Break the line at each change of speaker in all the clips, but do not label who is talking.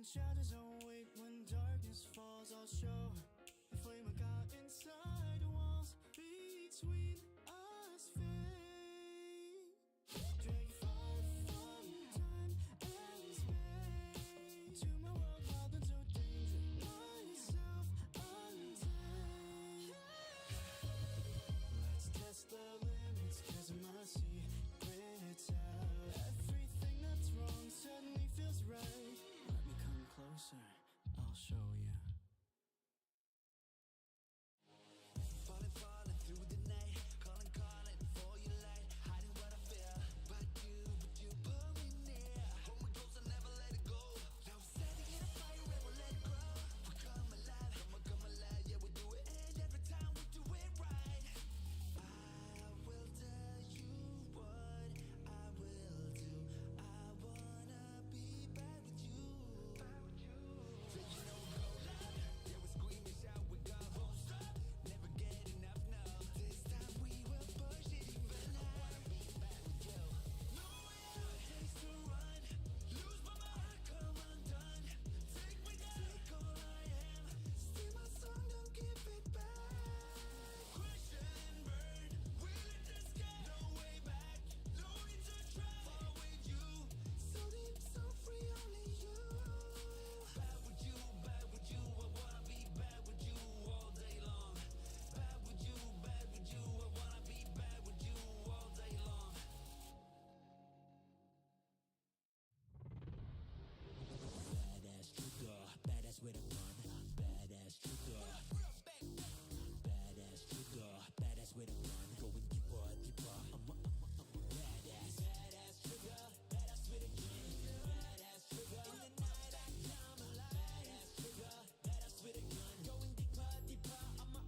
shadows awake when darkness falls, I'll show the flame I got inside the walls between us fade. Drag far from time and space to my world wild into danger, myself untamed. Let's test the limits, cause my secret's out. Everything that's wrong suddenly feels right. Let me come closer, I'll show you. Falling through the night, calling for your light, hiding what I feel, but you pull me near. Hold me close, I'll never let it go. Now we're setting in a fire and we'll let it grow. We come alive, yeah we do it, and every time we do it right. I will tell you what I will do. I wanna be back with you. So you know we go loud, yeah we scream and shout, we got won't stop, never get enough now. This time we will push it even higher. Be back with you. No place to run, lose my mind, come undone. Take me down, take all I am. Steal my song, don't give it back. Crash and burn, we lit the sky. No way back, no need to try. Far with you, so deep, so free, only you. Back with you, I wanna be back with you all day long. Back with you, I wanna be back with you all day long. Badass trigger, badass with a gun. Badass trigger, badass trigger, badass with a gun. Going deeper, deeper. I'm a badass. Badass trigger, badass with a gun. Badass trigger, in the night I come alive. Badass trigger, badass with a gun. Going deeper, deeper. I'm a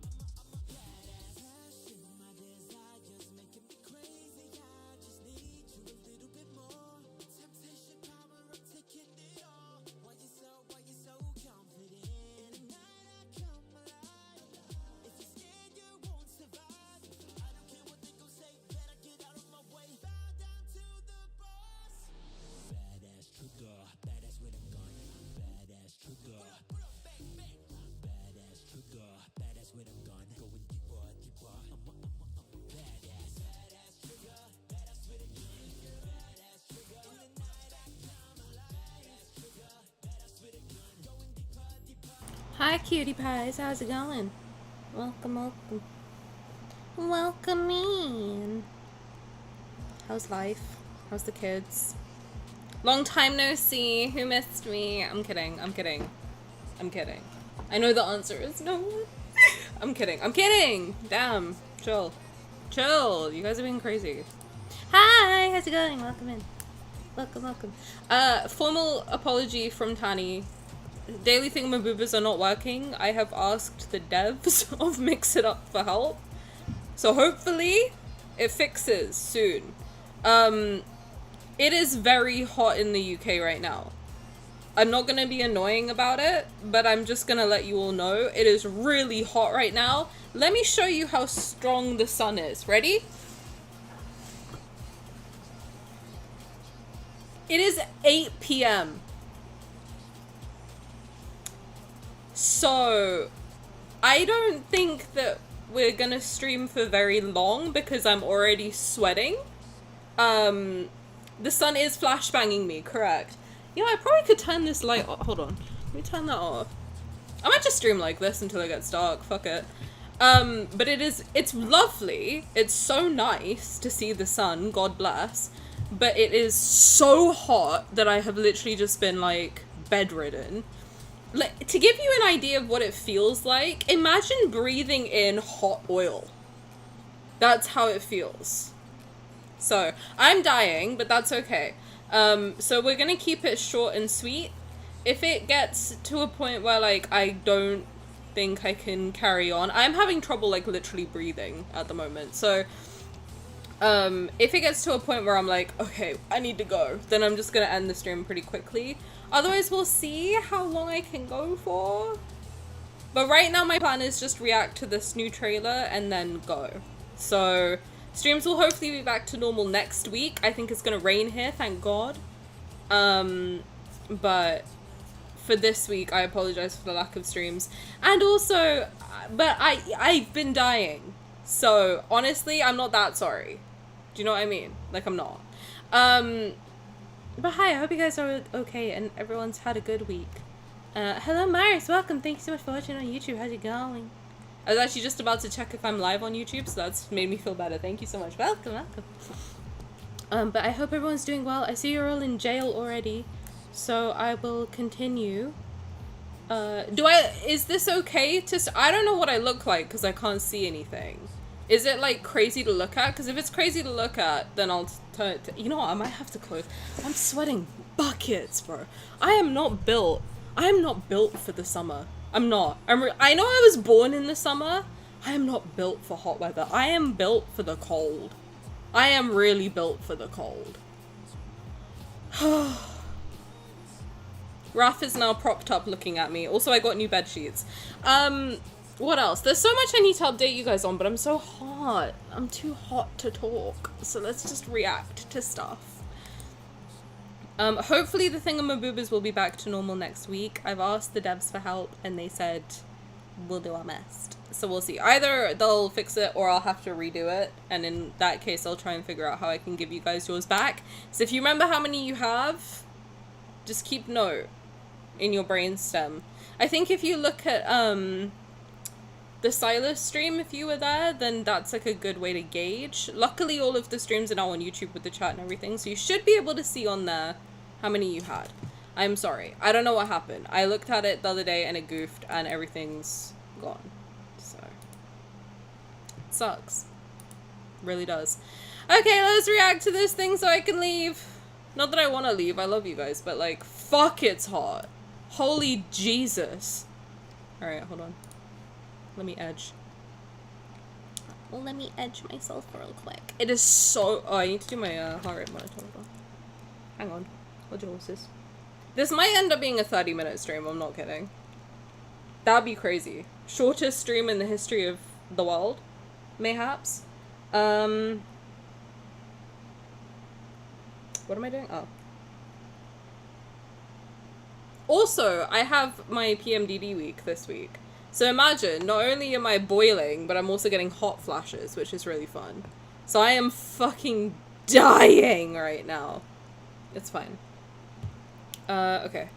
badass. Passion, my desires making me crazy. I just need you a little bit more. Temptation, power, I'm taking it all. Why you so confident? In the night I come alive. If you're scared, you won't survive. I don't care what they gon' say, better get out of my way. Bow down to the boss. Badass trigger, badass with a gun. Badass trigger, badass trigger, badass with a gun. Going deeper, deeper. I'm a badass. Badass trigger, badass with a gun. Badass trigger, in the night I come alive. Badass trigger, badass with a gun. Going deeper, deeper.
Hi cutie pies, how's it going? Welcome. Welcome in. How's life? How's the kids? Long time no see. Who missed me? I'm kidding. I know the answer is no one. I'm kidding. Damn. Chill. You guys are being crazy. Hi, how's it going? Welcome in. Welcome. Formal apology from Tani. Daily thingamaboobas are not working. I have asked the devs of Mix It Up for help. So hopefully it fixes soon. It is very hot in the UK right now. I'm not gonna be annoying about it, but I'm just gonna let you all know it is really hot right now. Let me show you how strong the sun is. Ready? It is 8 p.m. So, I don't think that we're gonna stream for very long because I'm already sweating. The sun is flashbanging me, correct? You know, I probably could turn this light off. Hold on. Let me turn that off. I might just stream like this until it gets dark. Fuck it. But it's lovely. It's so nice to see the sun, God bless. But it is so hot that I have literally just been, like, bedridden. Like, to give you an idea of what it feels like, imagine breathing in hot oil. That's how it feels. So, I'm dying, but that's okay. So we're gonna keep it short and sweet. If it gets to a point where, like, I don't think I can carry on, I'm having trouble, like, literally breathing at the moment. So, if it gets to a point where I'm like, okay, I need to go, then I'm just gonna end the stream pretty quickly. Otherwise, we'll see how long I can go for. But right now, my plan is just react to this new trailer and then go. So, streams will hopefully be back to normal next week. I think it's gonna rain here, thank God. But for this week, I apologize for the lack of streams. And also, but I've been dying. So, honestly, I'm not that sorry. Do you know what I mean? Like, I'm not. But hi, I hope you guys are okay and everyone's had a good week. Hello, Mars. Welcome. Thank you so much for watching on YouTube. How's it going? I was actually just about to check if I'm live on YouTube, so that's made me feel better. Thank you so much. Welcome, welcome. But I hope everyone's doing well. I see you're all in jail already, so I will continue. Is this okay to, I don't know what I look like because I can't see anything. Is it, like, crazy to look at? Because if it's crazy to look at, then I'll turn it to... You know what? I might have to close. I'm sweating buckets, bro. I am not built for the summer. I'm not. I know I was born in the summer. I am not built for hot weather. I am built for the cold. I am really built for the cold. Raph is now propped up looking at me. Also, I got new bed sheets. What else? There's so much I need to update you guys on, but I'm so hot. I'm too hot to talk. So let's just react to stuff. Hopefully the thingamaboobers will be back to normal next week. I've asked the devs for help and they said we'll do our best. So we'll see. Either they'll fix it or I'll have to redo it. And in that case, I'll try and figure out how I can give you guys yours back. So if you remember how many you have, just keep note in your brainstem. I think if you look at, the Sylus stream, if you were there, then that's like a good way to gauge. Luckily, all of the streams are now on YouTube with the chat and everything, so you should be able to see on there how many you had. I'm sorry. I don't know what happened. I looked at it the other day and it goofed and everything's gone. So, it sucks. Really does. Okay, let's react to this thing so I can leave. Not that I want to leave. I love you guys, but like, fuck, it's hot. Holy Jesus. Alright, hold on. Let me edge. Well, let me edge myself real quick. It is so... Oh, I need to do my heart rate monitor. Hang on. Hold your horses. This might end up being a 30-minute stream, I'm not kidding. That'd be crazy. Shortest stream in the history of the world, mayhaps. What am I doing? Oh. Also, I have my PMDD week this week. So imagine, not only am I boiling, but I'm also getting hot flashes, which is really fun. So I am fucking dying right now. It's fine. Okay.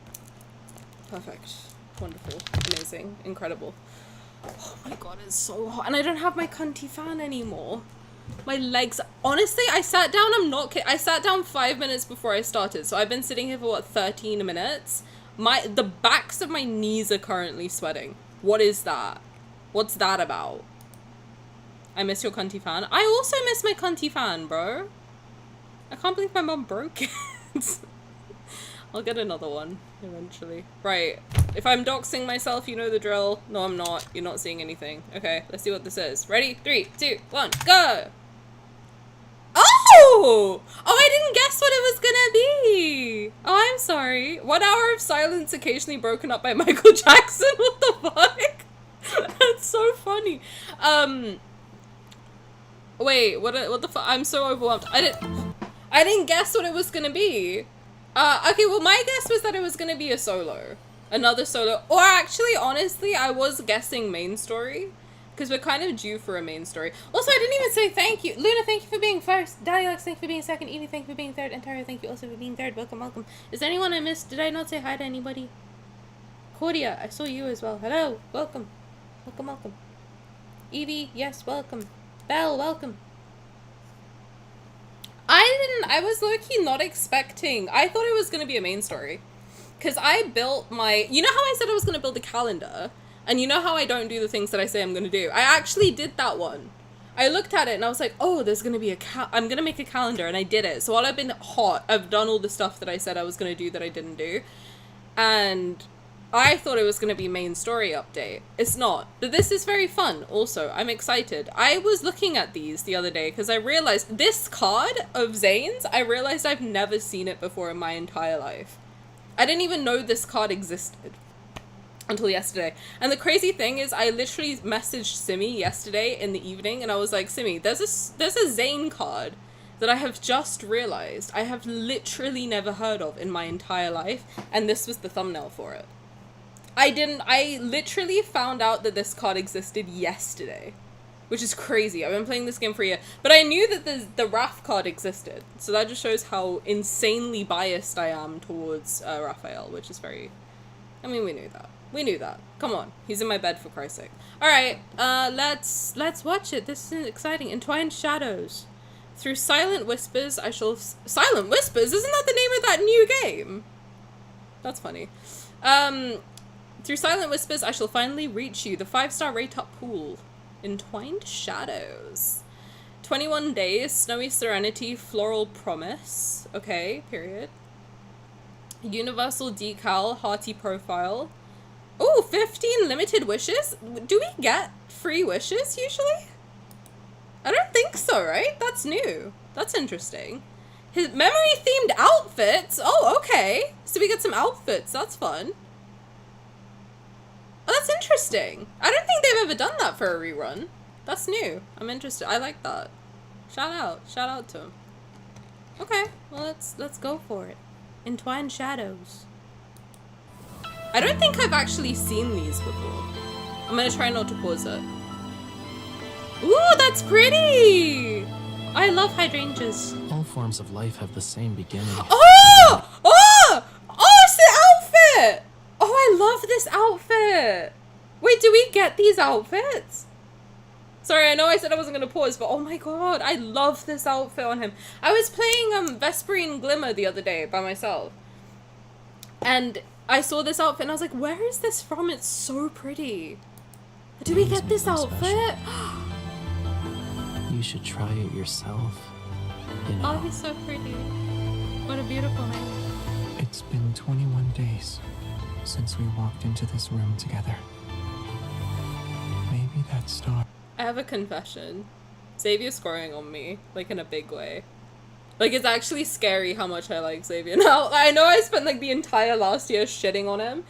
Perfect. Wonderful. Amazing. Incredible. Oh my god, it's so hot. And I don't have my cunty fan anymore. My legs... Honestly, I sat down, I'm not kidding. I sat down 5 minutes before I started. So I've been sitting here for, what, 13 minutes? The backs of my knees are currently sweating. What is that? What's that about? I miss your cunty fan. I also miss my cunty fan, bro. I can't believe my mom broke it. I'll get another one eventually. Right. If I'm doxing myself, you know the drill. No, I'm not. You're not seeing anything. Okay, let's see what this is. Ready? 3, 2, 1, go! Oh! Oh, I didn't guess what it was gonna be! Oh, I'm sorry. 1 hour of silence occasionally broken up by Michael Jackson? What the fuck? That's so funny. Wait, what the fuck? I'm so overwhelmed. I didn't guess what it was gonna be. Okay, well, my guess was that it was gonna be a solo. Another solo. Or actually, honestly, I was guessing main story. Because we're kind of due for a main story. Also, I didn't even say thank you. Luna, thank you for being first. Dialex, thank you for being second. Evie, thank you for being third. And Tara, thank you also for being third. Welcome, welcome. Is there anyone I missed? Did I not say hi to anybody? Cordia, I saw you as well. Hello, welcome. Welcome, welcome. Evie, yes, welcome. Belle, welcome. I was low-key not expecting. I thought it was going to be a main story. Because I built my... You know how I said I was going to build a calendar? And you know how I don't do the things that I say I'm going to do? I actually did that one. I looked at it and I was like, oh, there's going to be I'm going to make a calendar, and I did it. So while I've been hot, I've done all the stuff that I said I was going to do that I didn't do. And I thought it was going to be main story update. It's not. But this is very fun also. I'm excited. I was looking at these the other day because I realized this card of Zayne's, I realized I've never seen it before in my entire life. I didn't even know this card existed until yesterday. And the crazy thing is, I literally messaged Simi yesterday in the evening and I was like, Simi, there's a Zayne card that I have just realized I have literally never heard of in my entire life, and this was the thumbnail for it. I literally found out that this card existed yesterday, which is crazy. I've been playing this game for a year, but I knew that the Raf card existed, so that just shows how insanely biased I am towards Rafayel, which is very, I mean, we knew that. We knew that. Come on, he's in my bed, for Christ's sake. Alright, let's watch it. This is exciting. Entwined Shadows. Through Silent Whispers, I shall... Silent Whispers? Isn't that the name of that new game? That's funny. Through Silent Whispers, I shall finally reach you. The 5-star rate-up pool. Entwined Shadows. 21 days. Snowy Serenity. Floral Promise. Okay, period. Universal Decal. Hearty Profile. Ooh, 15 limited wishes? Do we get free wishes, usually? I don't think so, right? That's new. That's interesting. His memory-themed outfits? Oh, okay. So we get some outfits. That's fun. Oh, that's interesting. I don't think they've ever done that for a rerun. That's new. I'm interested. I like that. Shout out. Shout out to him. Okay. Well, let's go for it. Entwined Shadows. I don't think I've actually seen these before. I'm gonna try not to pause it. Ooh, that's pretty! I love hydrangeas.
All forms of life have the same beginning.
Oh! Oh! Oh, it's the outfit! Oh, I love this outfit! Wait, do we get these outfits? Sorry, I know I said I wasn't gonna pause, but oh my god, I love this outfit on him. I was playing Vesperine Glimmer the other day by myself. And I saw this outfit and I was like, where is this from? It's so pretty. Do we get this outfit?
You should try it yourself. You know.
Oh, he's so pretty. What a beautiful name.
It's been 21 days since we walked into this room together. Maybe that star...
I have a confession. Xavier's growing on me, like in a big way. Like, it's actually scary how much I like Xavier now. I know I spent like the entire last year shitting on him.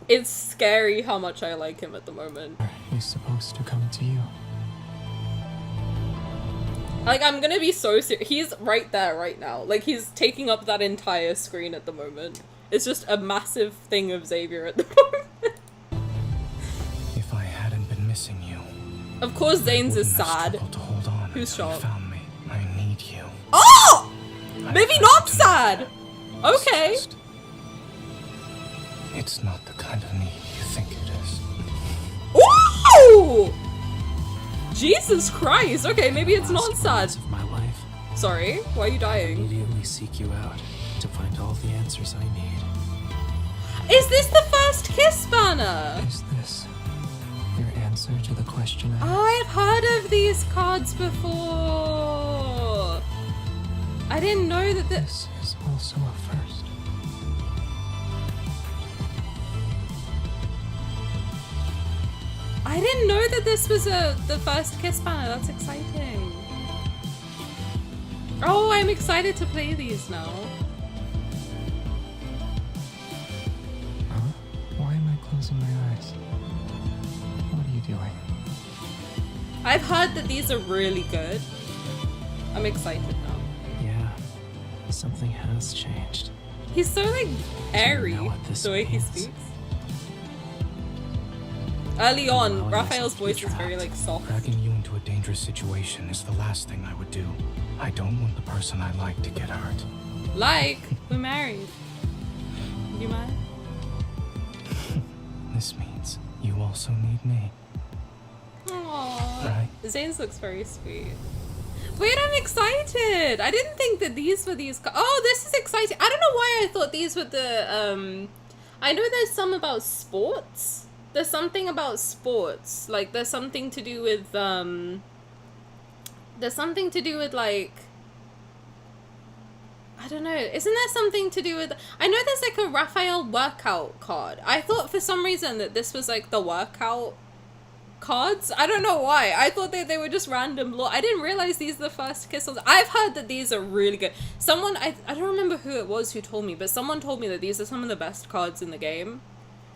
It's scary how much I like him at the moment.
He's supposed to come to you.
Like, I'm gonna be so serious. He's right there right now. Like, he's taking up that entire screen at the moment. It's just a massive thing of Xavier at the moment.
If I hadn't been missing you...
Of course, Zayne's is
I
sad.
struggled to hold on
Who's
until you
shocked?
found me. I need you.
Oh! Maybe
I've
not
to know
sad!
that.
Okay.
It's not the kind of need you think it is.
Ooh! Jesus Christ. Okay, maybe it's not sad.
Of my life.
Sorry, why are you dying?
Immediately seek you out to find all the answers I need.
Is this the first kiss banner?
Is this your answer to the question I asked?
I've heard of these cards before. I didn't know that
This is also a first.
I didn't know that this was the first kiss banner. That's exciting. Oh, I'm excited to play these now.
Huh? Why am I closing my eyes? What are you doing?
I've heard that these are really good. I'm excited now.
Yeah, something has changed.
He's so like airy,
know what this
the way he
means?
speaks. Early on,
Allowing
Raphael's
myself to be
voice is very like soft.
Dragging you into a dangerous situation is the last thing I would do. I don't want the person I like to get hurt.
Like, we're married. Do you mind?
This means you also need me.
Aww.
Right.
Zayne's looks very sweet. Wait, I'm excited! I didn't think that these were these. Oh, this is exciting. I don't know why I thought these were the. I know there's some about sports. There's something about sports. Like, there's something to do with. There's something to do with, like. I don't know. Isn't there something to do with. I know there's like a Rafayel workout card. I thought for some reason that this was like the workout cards. I don't know why. I thought they were just random I didn't realize these are the first kiss ones. I've heard that these are really good. Someone, I don't remember who it was who told me, but someone told me that these are some of the best cards in the game.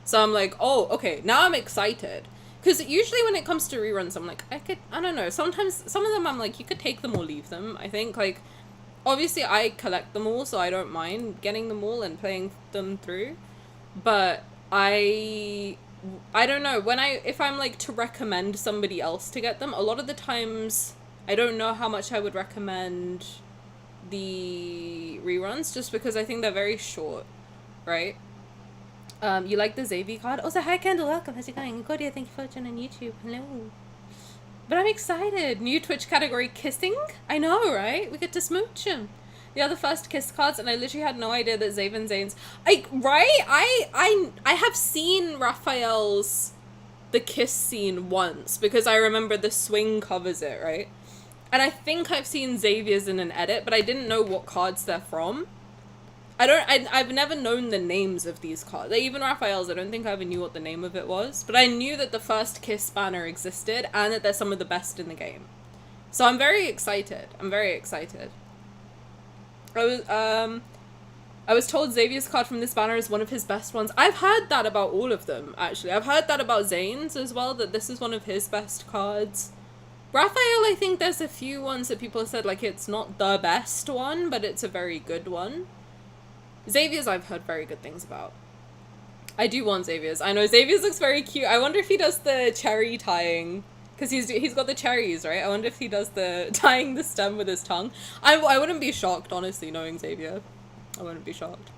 So I'm like, oh, okay, now I'm excited. Because usually when it comes to reruns, I'm like, I don't know. Sometimes, some of them I'm like, you could take them or leave them. I think, like, obviously I collect them all, so I don't mind getting them all and playing them through. But I don't know, if I'm like to recommend somebody else to get them, a lot of the times I don't know how much I would recommend the reruns, just because I think they're very short, right? You like the Xavier card? Also, hi Kendall, welcome, how's it going? Claudia, thank you for watching on YouTube, hello. But I'm excited. New Twitch category, kissing? I know, right? We get to smooch him. They are the first kiss cards, and I literally had no idea that Zayne and Zayne's... I have seen Rafayel's The Kiss scene once, because I remember the swing covers it, right? And I think I've seen Xavier's in an edit, but I didn't know what cards they're from. I've never known the names of these cards. Like, even Rafayel's, I don't think I ever knew what the name of it was. But I knew that the first Kiss banner existed, and that they're some of the best in the game. So I'm very excited. I'm very excited. I was told Xavier's card from this banner is one of his best ones. I've heard that about all of them, actually. I've heard that about Zayne's as well, that this is one of his best cards. Rafayel, I think there's a few ones that people have said, like, it's not the best one, but it's a very good one. Xavier's I've heard very good things about. I do want Xavier's. I know Xavier's looks very cute. I wonder if he does the cherry tying. Because he's got the cherries, right? I wonder if he does the tying the stem with his tongue. I wouldn't be shocked, honestly, knowing Xavier. I wouldn't be shocked.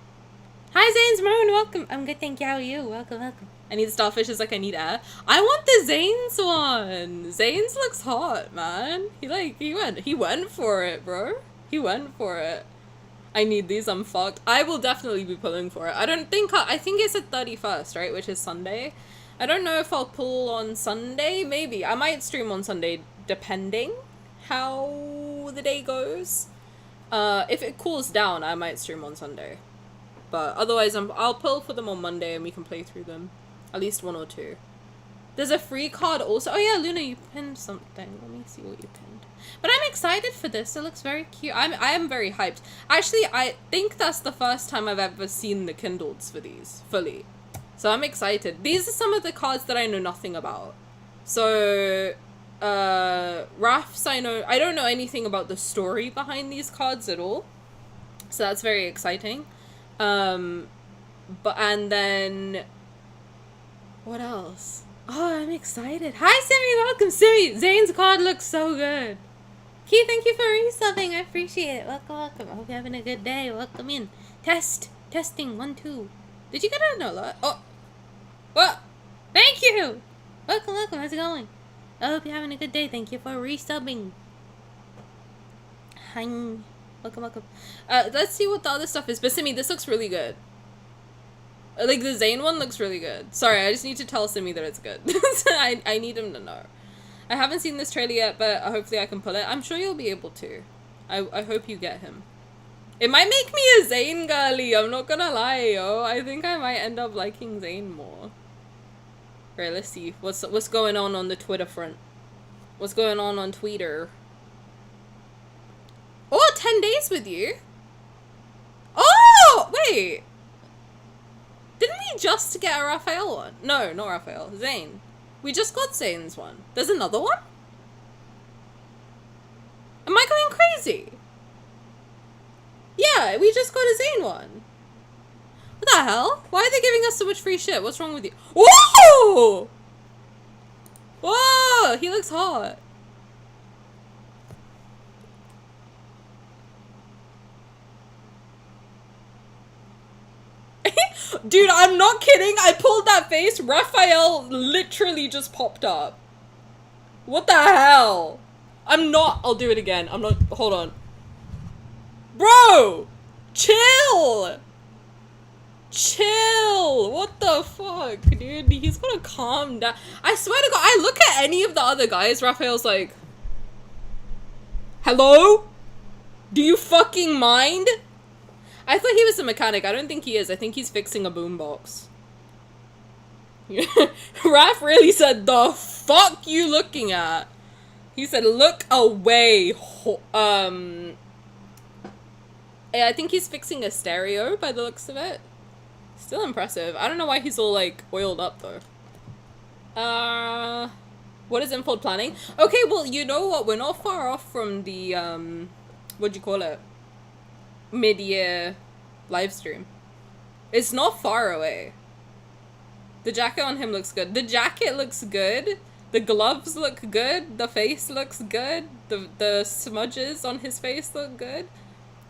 Hi, Zayne's Maroon, welcome. I'm good, thank you. How are you? Welcome, welcome. I need starfish, is like I need air. I want the Zayne's one. Zayne's looks hot, man. He went for it, bro. He went for it. I need these, I'm fucked. I will definitely be pulling for it. I think it's at 31st, right? Which is Sunday. I don't know if I'll pull on Sunday. Maybe. I might stream on Sunday, depending how the day goes. If it cools down, I might stream on Sunday. But otherwise, I'll pull for them on Monday and we can play through them. At least one or two. There's a free card also. Oh yeah, Luna, you pinned something. Let me see what you pinned. But I'm excited for this. It looks very cute. I am very hyped. Actually, I think that's the first time I've ever seen the Kindles for these fully. So I'm excited. These are some of the cards that I know nothing about. So, Raf's, I don't know anything about the story behind these cards at all. So that's very exciting. And then, what else? Oh, I'm excited. Hi, Simi, welcome, Simi. Zayne's card looks so good. Key, thank you for resubbing. I appreciate it. Welcome, welcome. I hope you're having a good day. Welcome in. Testing, 1, 2. Did you get an alert? Oh, what? Thank you. Welcome, welcome. How's it going? I hope you're having a good day. Thank you for resubbing. Hi. Welcome, welcome. Let's see what the other stuff is. But Simi, this looks really good. Like, the Zayne one looks really good. Sorry, I just need to tell Simi that it's good. I need him to know. I haven't seen this trailer yet, but hopefully I can pull it. I'm sure you'll be able to. I hope you get him. It might make me a Zayne girly, I'm not gonna lie, yo. I think I might end up liking Zayne more. Right, let's see. What's going on the Twitter front? What's going on Twitter? Oh, 10 days with you? Oh, wait. Didn't we just get a Rafayel one? No, not Rafayel. Zayne. We just got Zayne's one. There's another one? Am I going crazy? Yeah, we just got a Zayne one. What the hell? Why are they giving us so much free shit? What's wrong with you? Whoa! Whoa! He looks hot. Dude, I'm not kidding. I pulled that face. Rafayel literally just popped up. What the hell? I'll do it again. Hold on. Bro! Chill! Chill! What the fuck, dude? He's gonna calm down. I swear to God, I look at any of the other guys, Rafayel's like, hello? Do you fucking mind? I thought he was a mechanic. I don't think he is. I think he's fixing a boombox. Raf really said, the fuck you looking at? He said, look away. I think he's fixing a stereo by the looks of it. Still impressive. I don't know why he's all, like, oiled up, though. What is Enfold planning? Okay, well, you know what? We're not far off from the, what'd you call it? Mid-year live stream. It's not far away. The jacket on him looks good. The jacket looks good. The gloves look good. The face looks good. The smudges on his face look good.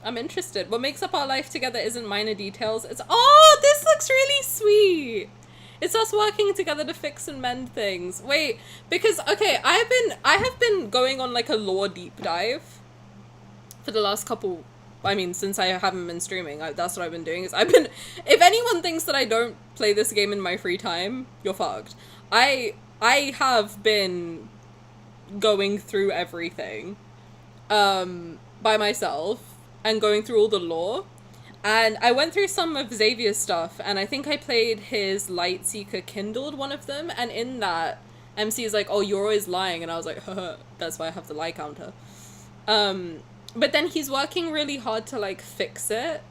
I'm interested. What makes up our life together isn't minor details. It's, oh, this looks really sweet. It's us working together to fix and mend things. Wait, because, okay, I have been going on like a lore deep dive for the last couple, I mean, since I haven't been streaming, that's what I've been doing, is I've been, if anyone thinks that I don't play this game in my free time, you're fucked. I have been going through everything, by myself, and going through all the lore, and I went through some of Xavier's stuff, and I think I played his Lightseeker Kindled, one of them, and in that, MC is like, oh, you're always lying, and I was like, haha, that's why I have the lie counter. But then he's working really hard to, like, fix it.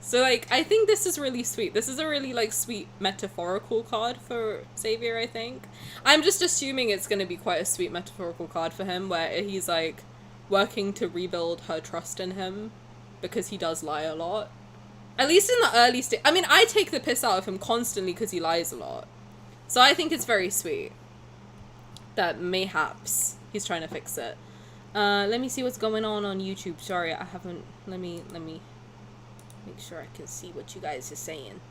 So, like, I think this is really sweet. This is a really, like, sweet metaphorical card for Xavier, I think. I'm just assuming it's going to be quite a sweet metaphorical card for him, where he's, like, working to rebuild her trust in him, because he does lie a lot. At least in the early stage. I mean, I take the piss out of him constantly because he lies a lot. So I think it's very sweet that mayhaps he's trying to fix it. Let me see what's going on YouTube. Sorry, I haven't, let me make sure I can see what you guys are saying.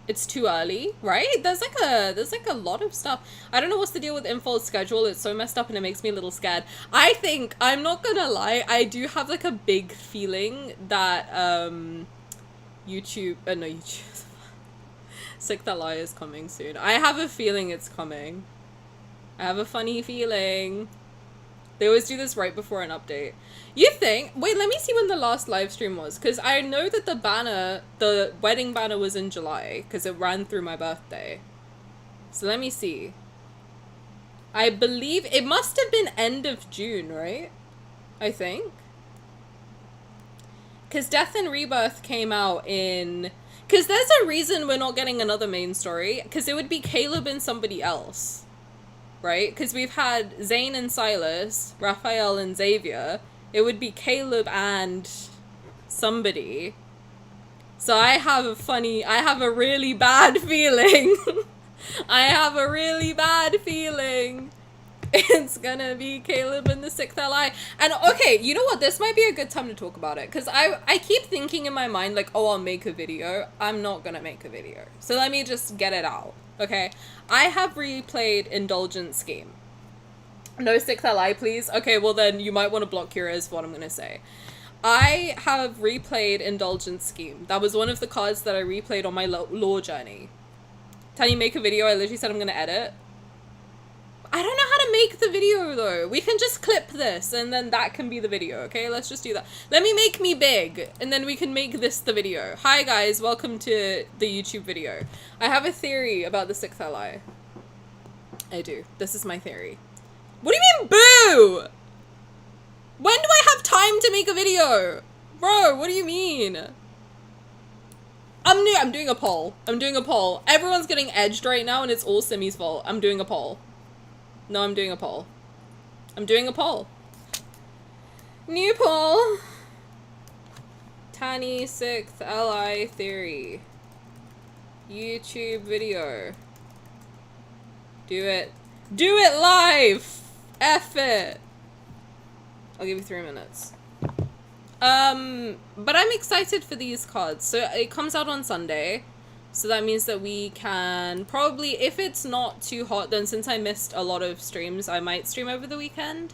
It's too early, right? There's like a lot of stuff. I don't know what's the deal with Infold's schedule. It's so messed up and it makes me a little scared. I think, I'm not gonna lie, I do have like a big feeling that YouTube, no, YouTube, Sick That Lie is coming soon. I have a feeling it's coming. I have a funny feeling. They always do this right before an update. You think? Wait, let me see when the last live stream was. Because I know that the banner, the wedding banner was in July. Because it ran through my birthday. So let me see. I believe it must have been end of June, right? I think. Because Death and Rebirth came out in... Because there's a reason we're not getting another main story. Because it would be Caleb and somebody else. Right? Because we've had Zayne and Sylus, Rafayel and Xavier. It would be Caleb and somebody. So I have a really bad feeling. I have a really bad feeling. It's gonna be Caleb and the Sick That Lie. And okay, you know what? This might be a good time to talk about it. Because I keep thinking in my mind, like, oh, I'll make a video. I'm not gonna make a video. So let me just get it out. Okay, I have replayed Indulgent Scheme. No Sick That Lie, please. Okay, well then you might want to block your ears for what I'm gonna say. I have replayed Indulgent Scheme. That was one of the cards that I replayed on my lore journey. Tani, make a video. I literally said I'm gonna edit. I don't know how to make the video though. We can just clip this and then that can be the video, okay? Let's just do that. Let me make me big and then we can make this the video. Hi guys, welcome to the YouTube video. I have a theory about the Sick That Lie. I do. This is my theory. What do you mean boo? When do I have time to make a video? Bro, what do you mean? I'm doing a poll. I'm doing a poll. Everyone's getting edged right now and it's all Simi's fault. I'm doing a poll. No, I'm doing a poll. I'm doing a poll. New poll. Tani 6th Ally Theory. YouTube video. Do it. Do it live! F it! I'll give you 3 minutes. But I'm excited for these cards. So it comes out on Sunday. So that means that we can probably, if it's not too hot, then since I missed a lot of streams, I might stream over the weekend.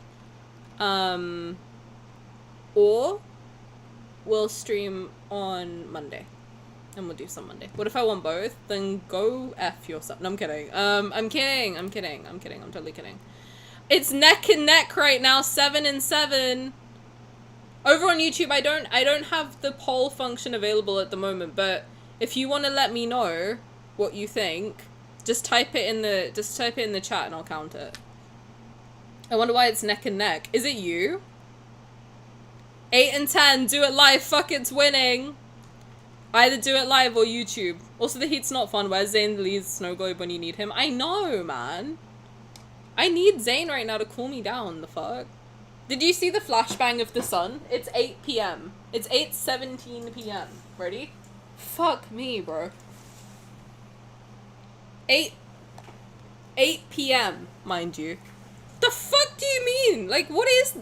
Or we'll stream on Monday. And we'll do some Monday. What if I want both? Then go F yourself. No, I'm kidding. I'm kidding. I'm totally kidding. It's neck and neck right now, 7-7. Over on YouTube, I don't have the poll function available at the moment, but if you want to let me know what you think, just type it in the chat and I'll count it. I wonder why it's neck and neck. Is it you? 8 and 10, do it live, fuck it's winning. Either do it live or YouTube. Also, the heat's not fun. Where's Zayne the lead snow globe when you need him? I know, man. I need Zayne right now to cool me down, the fuck. Did you see the flashbang of the sun? It's 8 p.m. It's 8:17 p.m. Ready? Fuck me, bro. 8 p.m., mind you. The fuck do you mean? Like, what is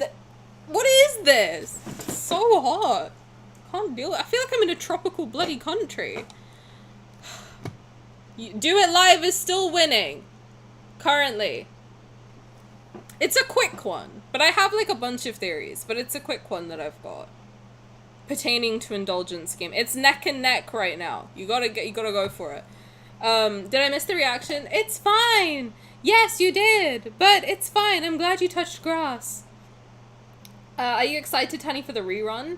this? It's so hot. Can't deal with it. I feel like I'm in a tropical bloody country. Do It Live is still winning. Currently. It's a quick one. But I have like a bunch of theories. But it's a quick one that I've got. Pertaining to Indulgence Game. It's neck and neck right now. You gotta go for it. Did I miss the reaction? It's fine! Yes, you did! But it's fine. I'm glad you touched grass. Are you excited, Tani, for the rerun?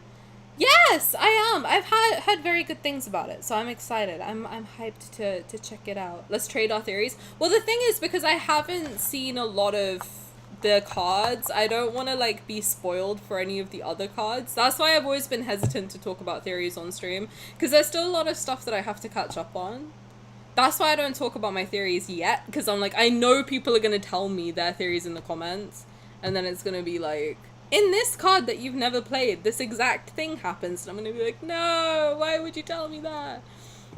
Yes, I am. I've heard very good things about it, so I'm excited. I'm hyped to check it out. Let's trade our theories. Well, the thing is, because I haven't seen a lot of the cards, I don't want to, like, be spoiled for any of the other cards. That's why I've always been hesitant to talk about theories on stream, because there's still a lot of stuff that I have to catch up on. That's why I don't talk about my theories yet, because I'm like, I know people are going to tell me their theories in the comments, and then it's going to be like, in this card that you've never played, this exact thing happens, and I'm going to be like, no, why would you tell me that?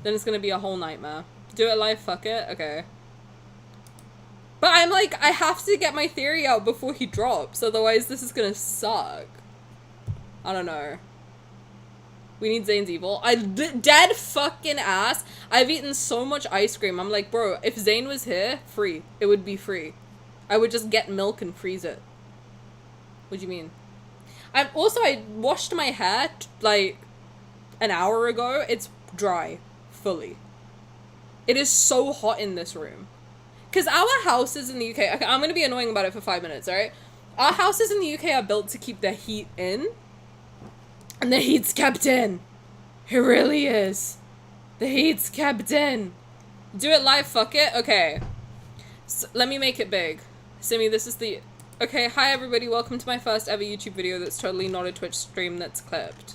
Then it's going to be a whole nightmare. Do It Live, fuck it? Okay. But I'm like, I have to get my theory out before he drops, otherwise this is going to suck. I don't know. We need Zayne's evil. Dead fucking ass. I've eaten so much ice cream. I'm like, bro, if Zayne was here, free. It would be free. I would just get milk and freeze it. What do you mean? I washed my hair like an hour ago. It's dry. Fully. It is so hot in this room. Because our houses in the UK... Okay, I'm going to be annoying about it for 5 minutes, alright? Our houses in the UK are built to keep the heat in. And the heat's kept in. It really is. The heat's kept in. Do It Live, fuck it? Okay. So, let me make it big. Simi, this is the... Okay, hi everybody, welcome to my first ever YouTube video that's totally not a Twitch stream that's clipped.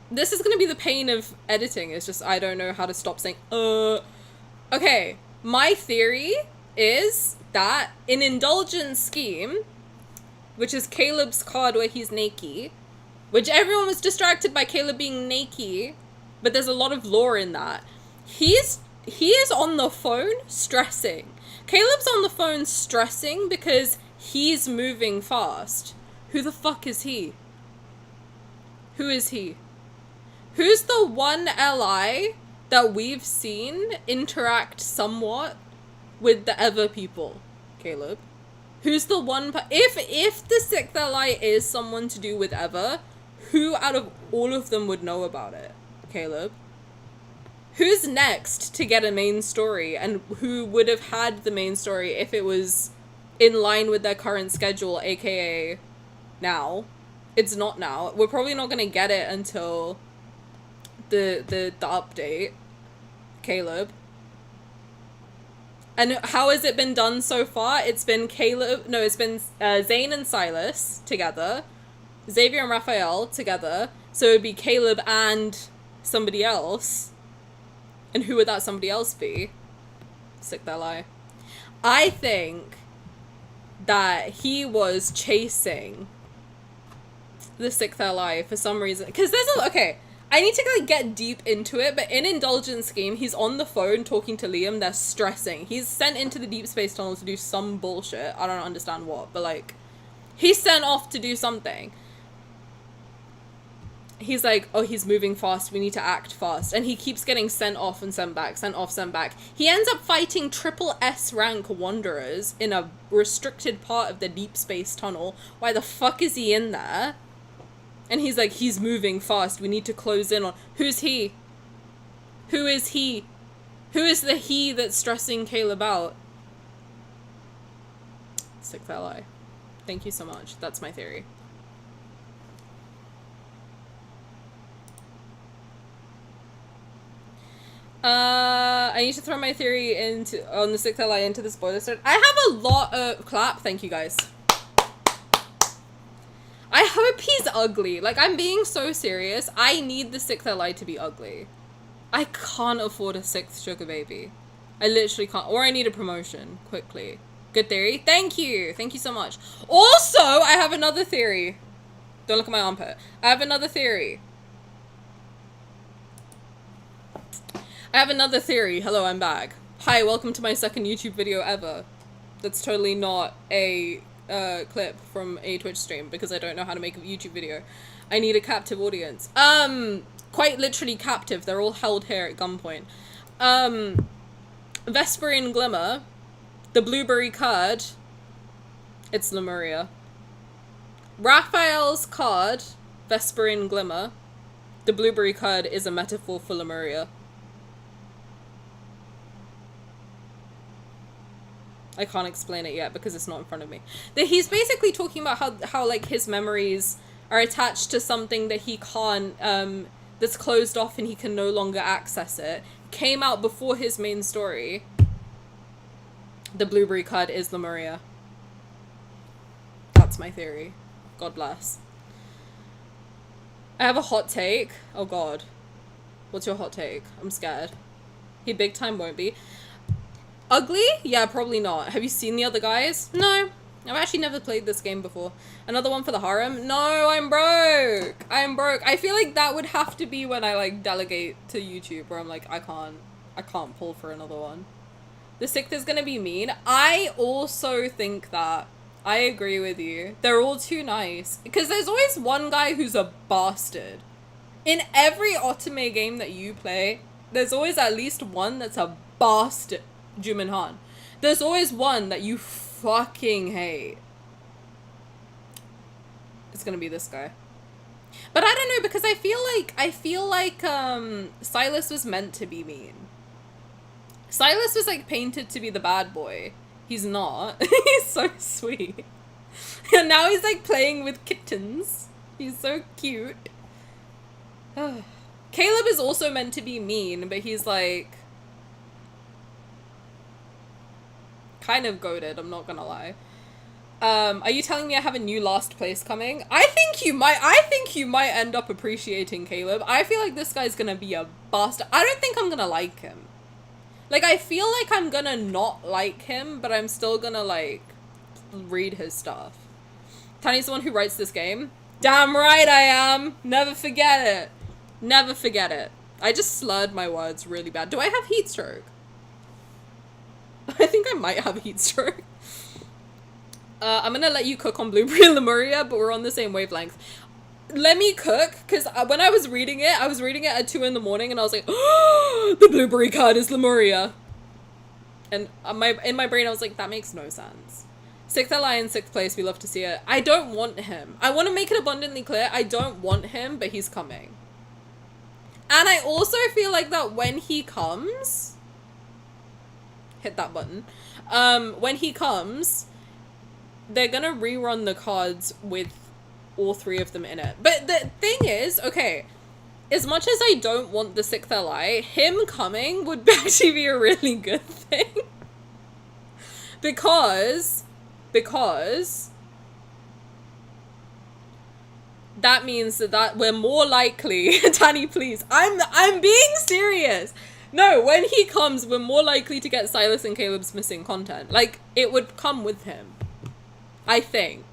This is gonna be the pain of editing, it's just I don't know how to stop saying, Okay, my theory is that in Indulgence Scheme, which is Caleb's card where he's naked, which everyone was distracted by Caleb being naked, but there's a lot of lore in that. He is on the phone stressing. Caleb's on the phone stressing because he's moving fast. Who the fuck is he? Who is he? Who's the one LI that we've seen interact somewhat with the Ever people, Caleb? Who's the one... If the 6th LI is someone to do with Ever, who out of all of them would know about it, Caleb? Who's next to get a main story, and who would have had the main story if it was in line with their current schedule, aka now? It's not now. We're probably not going to get it until the update, Caleb. And how has it been done so far? It's been Zayne and Sylus together, Xavier and Rafayel together, so it would be Caleb and somebody else. And who would that somebody else be? Sick that lie. I think that he was chasing the 6th LI for some reason. Because there's okay, I need to like get deep into it, but in Indulgence Scheme, he's on the phone talking to Liam, they're stressing. He's sent into the Deepspace tunnel to do some bullshit. I don't understand what, but like, he's sent off to do something. He's like, oh, he's moving fast, we need to act fast. And he keeps getting sent off and sent back, sent off, sent back. He ends up fighting triple S rank Wanderers in a restricted part of the Deepspace tunnel. Why the fuck is he in there? And he's like, he's moving fast, we need to close in on... Who's he? Who is he? Who is the he that's stressing Caleb out? 6th LI. Thank you so much. That's my theory. I need to throw my theory on the 6th LI into the spoiler start. I have a lot of... Clap. Thank you, guys. I hope he's ugly. Like, I'm being so serious. I need the 6th LI to be ugly. I can't afford a 6th sugar baby. I literally can't. Or I need a promotion. Quickly. Good theory. Thank you. Thank you so much. Also, I have another theory. Don't look at my armpit. I have another theory. Hello, I'm back. Hi, welcome to my second YouTube video ever. That's totally not a clip from a Twitch stream because I don't know how to make a YouTube video. I need a captive audience. Quite literally captive. They're all held here at gunpoint. Vesperian Glimmer, the blueberry card, it's Lemuria. Raphael's card, Vesperian Glimmer, the blueberry card is a metaphor for Lemuria. I can't explain it yet because it's not in front of me. He's basically talking about how like his memories are attached to something that he can't, that's closed off and he can no longer access it. Came out before his main story. The blueberry card is Lemuria. That's my theory. God bless. I have a hot take. Oh god. What's your hot take? I'm scared. He big time won't be. Ugly? Yeah, probably not. Have you seen the other guys? No. I've actually never played this game before. Another one for the harem? No, I'm broke. I feel like that would have to be when I like delegate to YouTube where I'm like, I can't pull for another one. The sixth is gonna be mean. I also think that. I agree with you. They're all too nice. Because there's always one guy who's a bastard. In every Otome game that you play, there's always at least one that's a bastard. Jumin Han. There's always one that you fucking hate. It's gonna be this guy. But I don't know, because I feel like Sylus was meant to be mean. Sylus was like painted to be the bad boy. He's not. He's so sweet. And now he's like playing with kittens. He's so cute. Caleb is also meant to be mean, but he's like kind of goated, I'm not gonna lie. Are you telling me I have a new last place coming? I think you might end up appreciating Caleb. I feel like this guy's gonna be a bastard. I don't think I'm gonna like him. Like, I feel like I'm gonna not like him, but I'm still gonna, like, read his stuff. Tani's the one who writes this game. Damn right I am! Never forget it. Never forget it. I just slurred my words really bad. Do I have heat stroke? I think I might have heat stroke. I'm gonna let you cook on Blueberry and Lemuria, but we're on the same wavelength. Let me cook, because when I was reading it at 2 in the morning, and I was like, oh, the blueberry card is Lemuria. And in my brain, I was like, that makes no sense. Sixth ally in 6th place, we love to see it. I don't want him. I want to make it abundantly clear, I don't want him, but he's coming. And I also feel like that when he comes... Hit that button. When he comes, they're gonna rerun the cards with all 3 of them in it. But the thing is, okay, as much as I don't want the 6th ally, him coming would actually be a really good thing. because that means that we're more likely Tani, please. I'm being serious. No, when he comes, we're more likely to get Sylus and Caleb's missing content. Like, it would come with him. I think.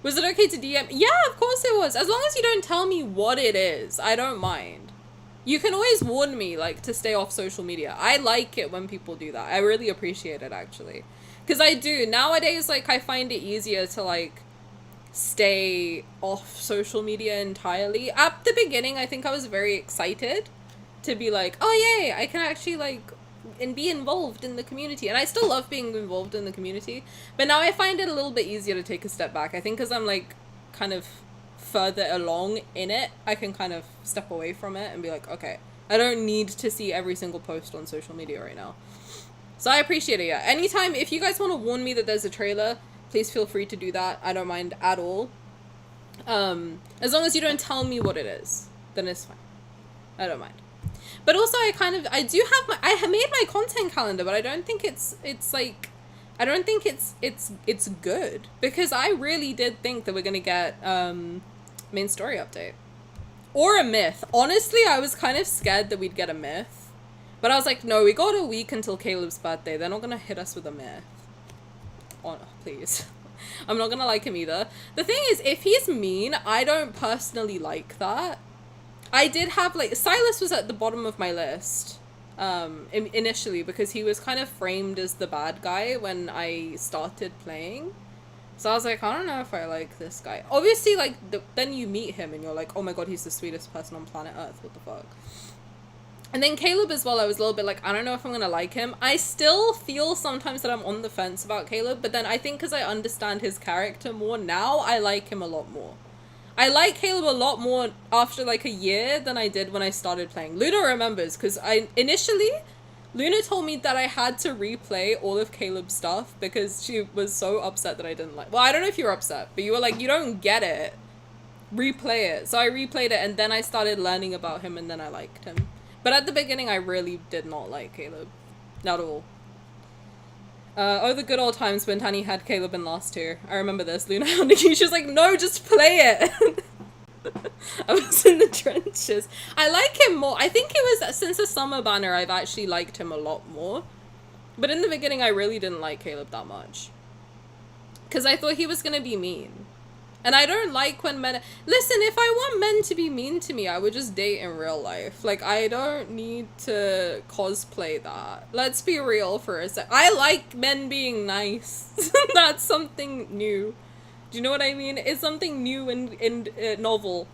Was it okay to DM? Yeah, of course it was. As long as you don't tell me what it is, I don't mind. You can always warn me, like, to stay off social media. I like it when people do that. I really appreciate it, actually. Because I do. Nowadays, like, I find it easier to, like, stay off social media entirely. At the beginning, I think I was very excited to be like, oh, yay, I can actually, like... and be involved in the community. And I still love being involved in the community. But now I find it a little bit easier to take a step back. I think because I'm, like, kind of further along in it, I can kind of step away from it and be like, okay, I don't need to see every single post on social media right now. So I appreciate it, yeah. Anytime, if you guys want to warn me that there's a trailer, please feel free to do that. I don't mind at all. As long as you don't tell me what it is, then it's fine. I don't mind. But also, I have made my content calendar, but I don't think it's good. Because I really did think that we're gonna get, main story update. Or a myth. Honestly, I was kind of scared that we'd get a myth. But I was like, no, we got a week until Caleb's birthday. They're not gonna hit us with a myth. Oh, please. I'm not gonna like him either. The thing is, if he's mean, I don't personally like that. I did have, like, Sylus was at the bottom of my list, initially, because he was kind of framed as the bad guy when I started playing. So I was like, I don't know if I like this guy. Obviously, like, then you meet him and you're like, oh my god, he's the sweetest person on planet Earth, what the fuck. And then Caleb as well, I was a little bit like, I don't know if I'm gonna like him. I still feel sometimes that I'm on the fence about Caleb, but then I think because I understand his character more now, I like him a lot more. I like Caleb a lot more after like a year than I did when I started playing. Luna remembers, because initially, Luna told me that I had to replay all of Caleb's stuff because she was so upset that I didn't like. Well, I don't know if you were upset, but you were like, you don't get it. Replay it. So I replayed it and then I started learning about him and then I liked him. But at the beginning, I really did not like Caleb. Not at all. Oh, the good old times when Tani had Caleb in last tier. I remember this. Luna hounding you. She was like, no, just play it. I was in the trenches. I like him more. I think it was since the summer banner, I've actually liked him a lot more. But in the beginning, I really didn't like Caleb that much. Because I thought he was going to be mean. And I don't like when men... Listen, if I want men to be mean to me, I would just date in real life. Like, I don't need to cosplay that. Let's be real for a sec. I like men being nice. That's something new. Do you know what I mean? It's something new and novel.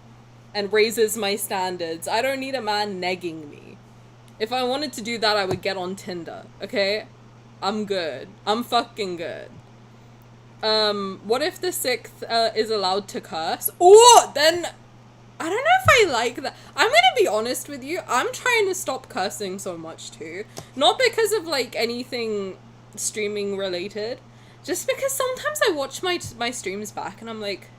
And raises my standards. I don't need a man negging me. If I wanted to do that, I would get on Tinder. Okay? I'm good. I'm fucking good. What if the 6th is allowed to curse? Oh, then I don't know if I like that. I'm gonna be honest with you. I'm trying to stop cursing so much too. Not because of like anything streaming related. Just because sometimes I watch my streams back and I'm like,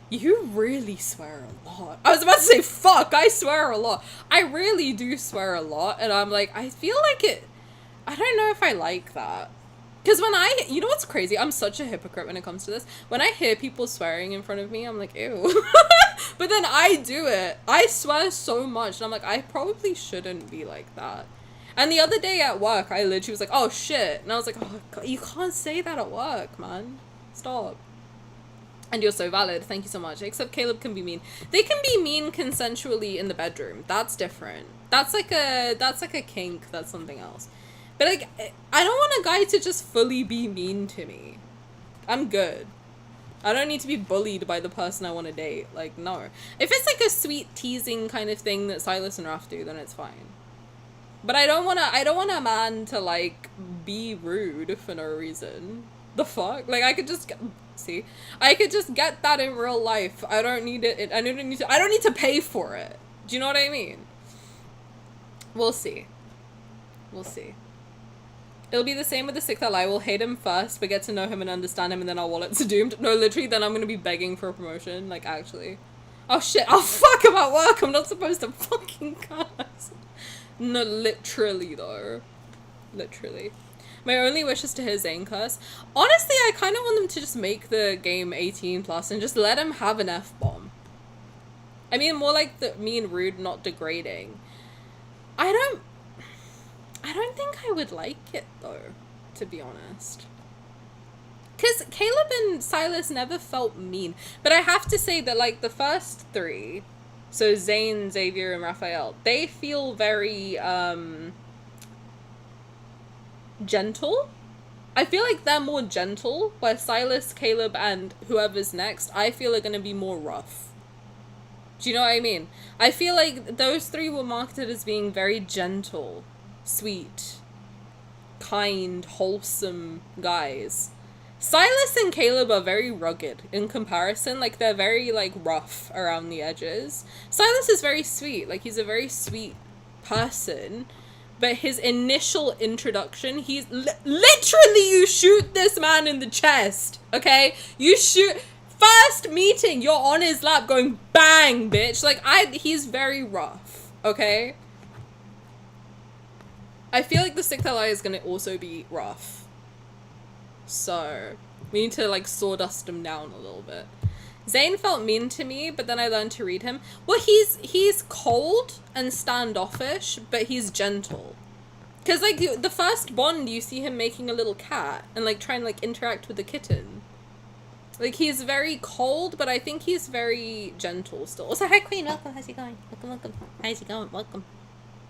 you really swear a lot. I was about to say fuck, I swear a lot. I really do swear a lot and I'm like, I feel like it, I don't know if I like that. Because when you know what's crazy? I'm such a hypocrite when it comes to this. When I hear people swearing in front of me, I'm like, ew. But then I do it. I swear so much. And I'm like, I probably shouldn't be like that. And the other day at work, I literally was like, oh shit. And I was like, oh God, you can't say that at work, man. Stop. And you're so valid. Thank you so much. Except Caleb can be mean. They can be mean consensually in the bedroom. That's different. That's like a kink. That's something else. But like, I don't want a guy to just fully be mean to me. I'm good. I don't need to be bullied by the person I want to date. Like, no. If it's like a sweet teasing kind of thing that Sylus and Raf do, then it's fine. But I don't want a man to like be rude for no reason. The fuck? Like, I could just get that in real life. I don't need it. I don't need to pay for it. Do you know what I mean? We'll see. We'll see. It'll be the same with the 6th ally. We'll hate him first, but get to know him and understand him, and then our wallets are doomed. No, literally, then I'm gonna be begging for a promotion. Like, actually. Oh, shit. Oh, fuck, I'm at work. I'm not supposed to fucking curse. No, literally, though. Literally. My only wish is to hear Zayne curse. Honestly, I kind of want them to just make the game 18 plus and just let him have an F-bomb. I mean, more like the mean, rude, not degrading. I don't think I would like it, though, to be honest. Because Caleb and Sylus never felt mean. But I have to say that, like, the first 3, so Zayne, Xavier, and Rafayel, they feel very, gentle. I feel like they're more gentle, where Sylus, Caleb, and whoever's next, I feel are going to be more rough. Do you know what I mean? I feel like those 3 were marketed as being very gentle, sweet, kind, wholesome guys. Sylus and Caleb are very rugged in comparison. Like, they're very, like, rough around the edges. Sylus is very sweet. Like, he's a very sweet person. But his initial introduction, he's literally, you shoot this man in the chest, okay? You shoot... First meeting, you're on his lap going, bang, bitch. Like, he's very rough, okay? I feel like the 6th ally is going to also be rough. So, we need to, like, sawdust him down a little bit. Zayne felt mean to me, but then I learned to read him. Well, he's cold and standoffish, but he's gentle. Because, like, the first bond, you see him making a little cat and, like, trying to, like, interact with the kitten. Like, he's very cold, but I think he's very gentle still. Also, hi Queen, welcome, how's it going? Welcome, welcome. How's it going? Welcome.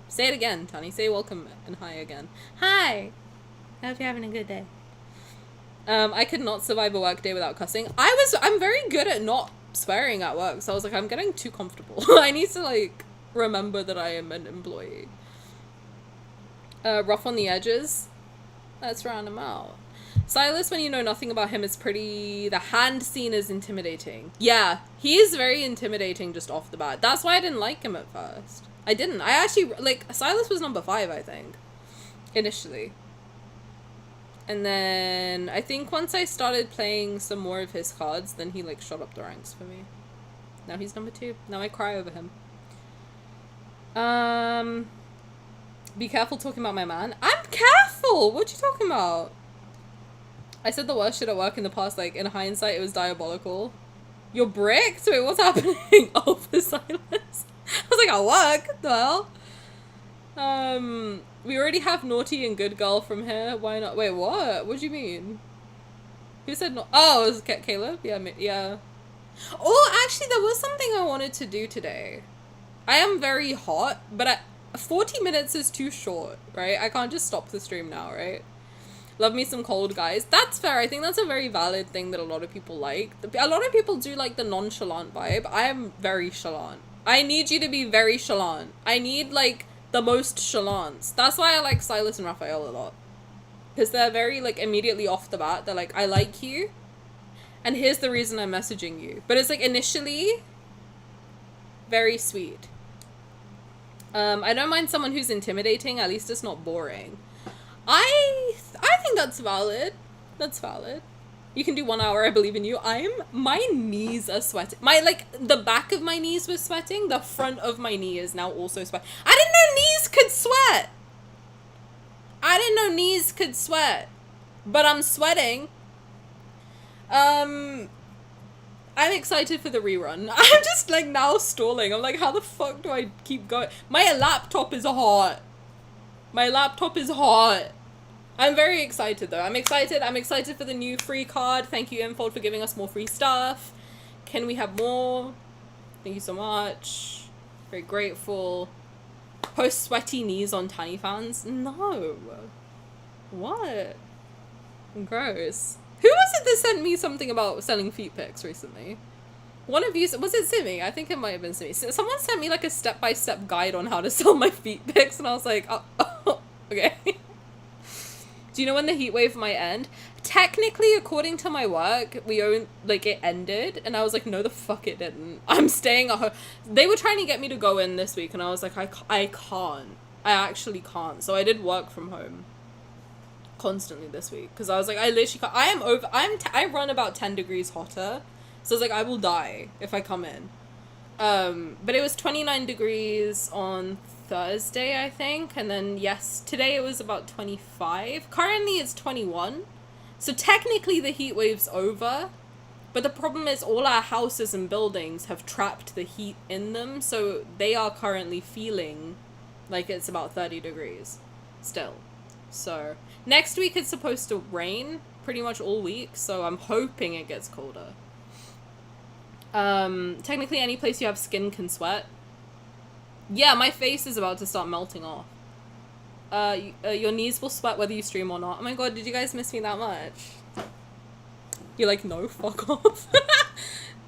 Say it again, Tani. Say welcome and hi again. Hi! I hope you're having a good day. I could not survive a work day without cussing. I'm very good at not swearing at work, so I was like, I'm getting too comfortable. I need to, like, remember that I am an employee. Rough on the edges. Let's round him out. Sylus, when you know nothing about him, is pretty... The hand scene is intimidating. Yeah, he is very intimidating just off the bat. That's why I didn't like him at first. I didn't. I actually... Like, Sylus was number 5, I think. Initially. And then... I think once I started playing some more of his cards, then he, like, shot up the ranks for me. Now he's number 2. Now I cry over him. Be careful talking about my man. I'm careful! What you talking about? I said the worst shit at work in the past, like, in hindsight, it was diabolical. You're bricked? Wait, what's happening? Oh, for Sylus. I was like, at work? What the hell? We already have naughty and good girl from here. Why not? Wait, what? What do you mean? Who said no? Oh, it was Caleb? Yeah, yeah. Oh, actually, there was something I wanted to do today. I am very hot, but 40 minutes is too short, right? I can't just stop the stream now, right? Love me some cold guys. That's fair. I think that's a very valid thing that a lot of people like. A lot of people do like the nonchalant vibe. I am very chalant. I need you to be very chalant. I need, like, the most chalants. That's why I like Sylus and Rafayel a lot. Because they're very, like, immediately off the bat. They're like, I like you. And here's the reason I'm messaging you. But it's, like, initially very sweet. I don't mind someone who's intimidating. At least it's not boring. I think that's valid. That's valid. You can do 1 hour, I believe in you. My knees are sweating. The back of my knees was sweating. The front of my knee is now also sweating. I didn't know knees could sweat. I didn't know knees could sweat. But I'm sweating. I'm excited for the rerun. I'm just, like, now stalling. I'm like, how the fuck do I keep going? My laptop is hot. My laptop is hot. I'm very excited, though. I'm excited for the new free card. Thank you, Enfold, for giving us more free stuff. Can we have more? Thank you so much. Very grateful. Post sweaty knees on Tani fans? No. What? Gross. Who was it that sent me something about selling feet pics recently? One of you, was it Simi? I think it might have been Simi. Someone sent me, like, a step-by-step guide on how to sell my feet pics, and I was like, oh okay. Do you know when the heat wave might end? Technically, according to my work, it ended, and I was like, no, the fuck it didn't. I'm staying at home. They were trying to get me to go in this week, and I was like, I can't. I actually can't. So I did work from home constantly this week, because I was like, I literally can't. I run about 10 degrees hotter, so I was like, I will die if I come in. But it was 29 degrees on Thursday, I think, and then today it was about 25. Currently it's 21, so technically the heat wave's over, but the problem is all our houses and buildings have trapped the heat in them, so they are currently feeling like it's about 30 degrees still. So next week it's supposed to rain pretty much all week, so I'm hoping it gets colder. Technically any place you have skin can sweat. Yeah, my face is about to start melting off. Your knees will sweat whether you stream or not. Oh my god, did you guys miss me that much? You're like, no, fuck off.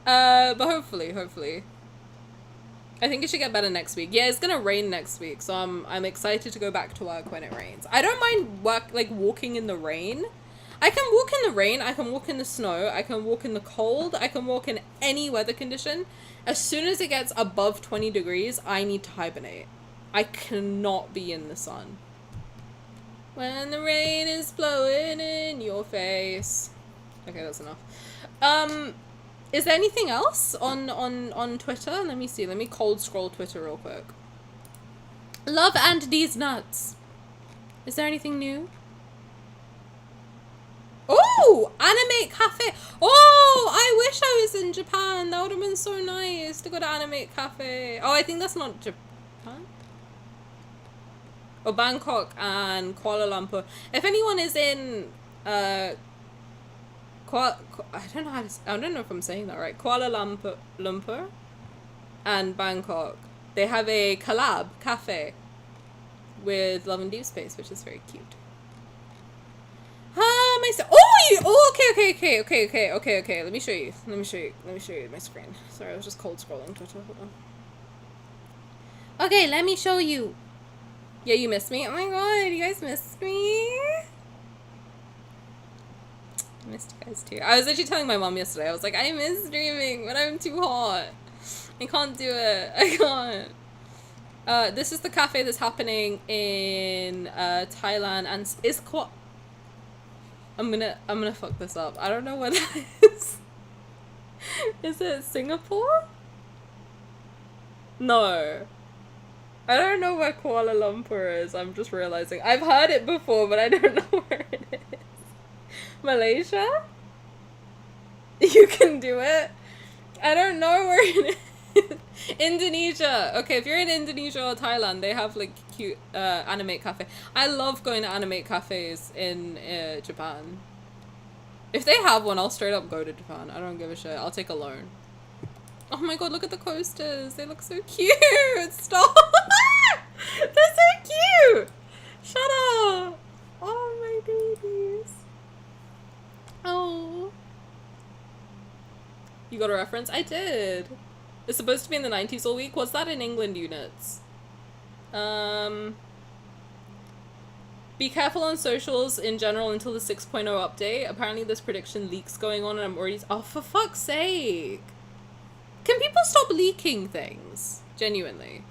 But hopefully. I think it should get better next week. Yeah, it's gonna rain next week, so I'm excited to go back to work when it rains. I don't mind walking in the rain. I can walk in the rain, I can walk in the snow, I can walk in the cold, I can walk in any weather condition. As soon as it gets above 20 degrees, I need to hibernate. I cannot be in the sun. When the rain is blowing in your face. Okay, that's enough. Is there anything else on Twitter? Let me see. Let me cold scroll Twitter real quick. Love and these nuts. Is there anything new? Oh, Animate Cafe. Oh, I wish I was in Japan. That would have been so nice to go to Animate Cafe. Oh, I think that's not Japan. Oh, Bangkok and Kuala Lumpur. If anyone is in I don't know how to. I don't know if I'm saying that right. Kuala Lumpur, and Bangkok. They have a collab cafe with Love and Deepspace, which is very cute. Okay. Let me show you my screen. Sorry, I was just cold scrolling Twitter. Hold on. Okay, let me show you. Yeah, you missed me. Oh my god, you guys missed me. I missed you guys too. I was actually telling my mom yesterday. I was like, I miss streaming, but I'm too hot. I can't do it. I can't. This is the cafe that's happening in Thailand, and it's quite. I'm gonna fuck this up. I don't know what that is. Is it Singapore? No. I don't know where Kuala Lumpur is. I'm just realizing. I've heard it before, but I don't know where it is. Malaysia? You can do it? I don't know where it is. Indonesia. Okay, if you're in Indonesia or Thailand, they have like cute anime cafe. I love going to anime cafes in Japan. If they have one, I'll straight up go to Japan. I don't give a shit. I'll take a loan. Oh my god, look at the coasters. They look so cute. Stop. They're so cute. Shut up. Oh, my babies. Oh. You got a reference? I did. It's supposed to be in the 90s all week. What's that in England units? Be careful on socials in general until the 6.0 update. Apparently this prediction leaks going on and I'm already... Oh, for fuck's sake. Can people stop leaking things? Genuinely.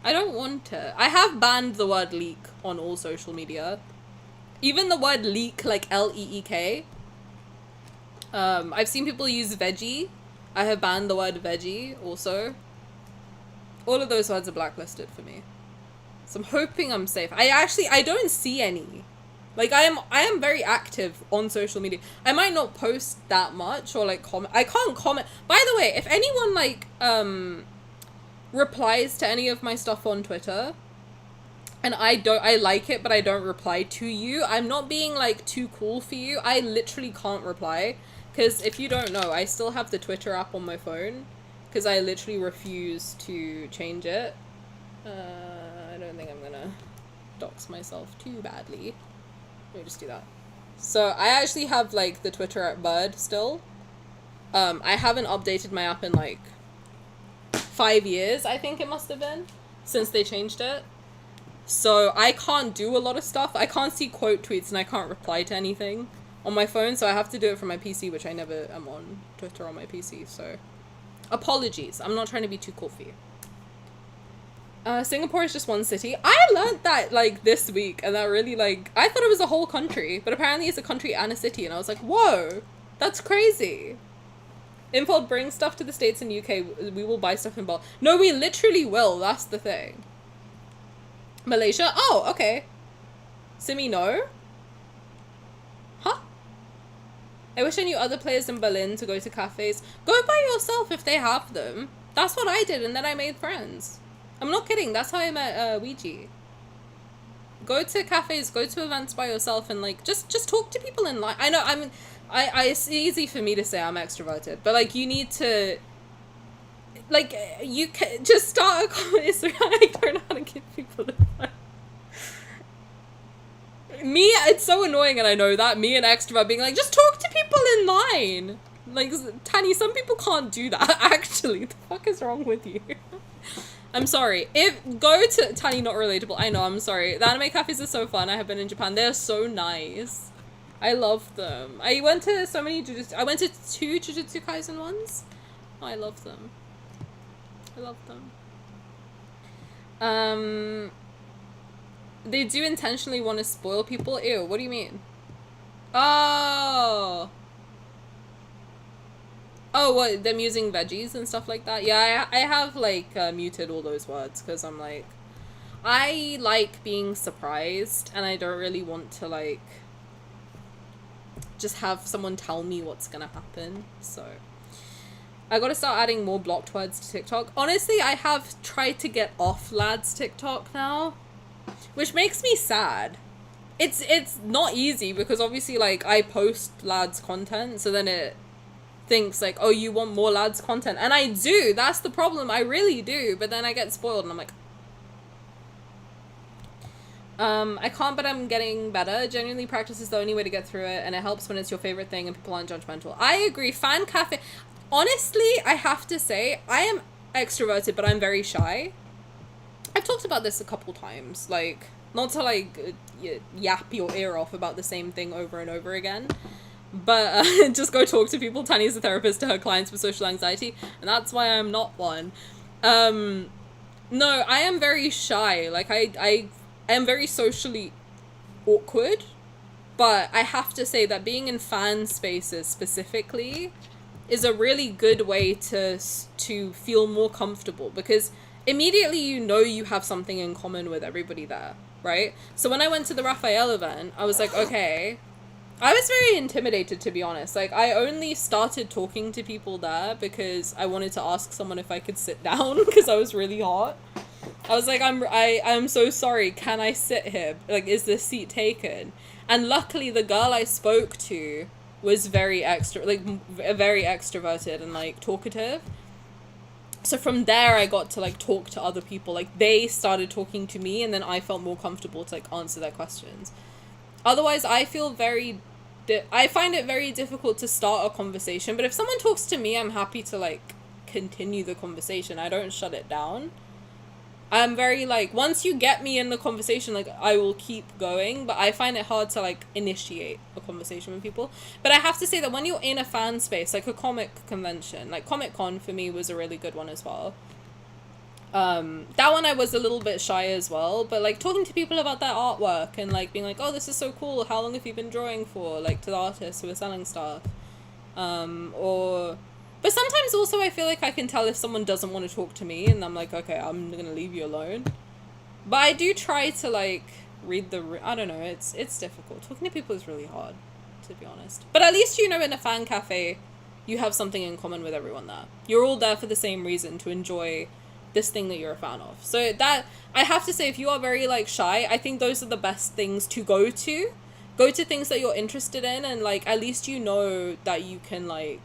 I don't want to. I have banned the word leak on all social media. Even the word leak, like L-E-E-K. I've seen people use veggie. I have banned the word veggie also. All of those words are blacklisted for me. So I'm hoping I'm safe. I don't see any. Like, I am very active on social media. I might not post that much or, like, comment. I can't comment. By the way, if anyone, like, replies to any of my stuff on Twitter, and I like it, but I don't reply to you, I'm not being, like, too cool for you. I literally can't reply. Because if you don't know, I still have the Twitter app on my phone. Because I literally refuse to change it. I don't think I'm gonna dox myself too badly. Let me just do that. So I actually have like the Twitter at Bird still. I haven't updated my app in like 5 years, I think it must have been, since they changed it. So I can't do a lot of stuff. I can't see quote tweets and I can't reply to anything on my phone, so I have to do it from my PC, which I never am on Twitter on my PC, so apologies. I'm not trying to be too cool for you. Singapore is just one city. I learned that, like, this week, and that really, like, I thought it was a whole country, but apparently it's a country and a city, and I was like, whoa, that's crazy. Infold brings stuff to the States and UK, we will buy stuff in bulk. No, we literally will, that's the thing. Malaysia? Oh, okay. Simi, no? Huh? I wish I knew other players in Berlin to go to cafes. Go by yourself if they have them. That's what I did, and then I made friends. I'm not kidding, that's how I met Ouija. Go to cafes, go to events by yourself, and like just talk to people in line. I know it's easy for me to say I'm extroverted, but like you need to, like, you can just start a conversation. I don't know how to give people advice. Me, it's so annoying, and I know that, me, an extrovert, being like, just talk to people in line. Like, Tani, some people can't do that, actually. The fuck is wrong with you? I'm sorry. Go to Tani, not relatable. I know, I'm sorry. The anime cafes are so fun. I have been in Japan. They're so nice. I love them. I went to so many I went to 2 Jujutsu Kaisen ones. Oh, I love them. I love them. They do intentionally want to spoil people. Ew, what do you mean? Oh, what, them using veggies and stuff like that? Yeah, I have, like, muted all those words, because I'm like, I like being surprised, and I don't really want to, like, just have someone tell me what's gonna happen, so. I gotta start adding more blocked words to TikTok. Honestly, I have tried to get off lads TikTok now, which makes me sad. it's not easy because obviously like I post lads content, so then it thinks like, oh, you want more lads content, and I do. That's the problem. I really do, but then I get spoiled and I'm like, I can't, but I'm getting better. Genuinely, practice is the only way to get through it, and it helps when it's your favorite thing and people aren't judgmental. I agree. Fan cafe, honestly, I have to say, I am extroverted, but I'm very shy. I've talked about this a couple times, like, not to like yap your ear off about the same thing over and over again, but just go talk to people. Tani is a therapist to her clients with social anxiety, and that's why I'm not one. No, I am very shy. Like, I am very socially awkward, but I have to say that being in fan spaces specifically is a really good way to feel more comfortable, because immediately you know you have something in common with everybody there, right? So when I went to the Rafayel event, I was like, okay, I was very intimidated, to be honest. Like, I only started talking to people there because I wanted to ask someone if I could sit down because I was really hot. I was like, I'm so sorry, can I sit here? Like, is this seat taken? And luckily the girl I spoke to was very extroverted and like talkative. So from there I got to like talk to other people. Like, they started talking to me and then I felt more comfortable to like answer their questions. Otherwise, I feel I find it very difficult to start a conversation, but if someone talks to me, I'm happy to like continue the conversation. I don't shut it down. I'm very like, once you get me in the conversation, like, I will keep going, but I find it hard to like initiate a conversation with people. But I have to say that when you're in a fan space, like a comic convention, like Comic-Con for me was a really good one as well. That one I was a little bit shy as well, but like talking to people about their artwork and like being like, oh, this is so cool, how long have you been drawing for, like to the artists who are selling stuff, but sometimes also I feel like I can tell if someone doesn't want to talk to me and I'm like, okay, I'm gonna leave you alone. But I do try to like read I don't know, it's difficult. Talking to people is really hard, to be honest. But at least, you know, in a fan cafe you have something in common with everyone there. You're all there for the same reason, to enjoy this thing that you're a fan of. So that, I have to say, if you are very like shy, I think those are the best things to go to things that you're interested in, and like at least you know that you can like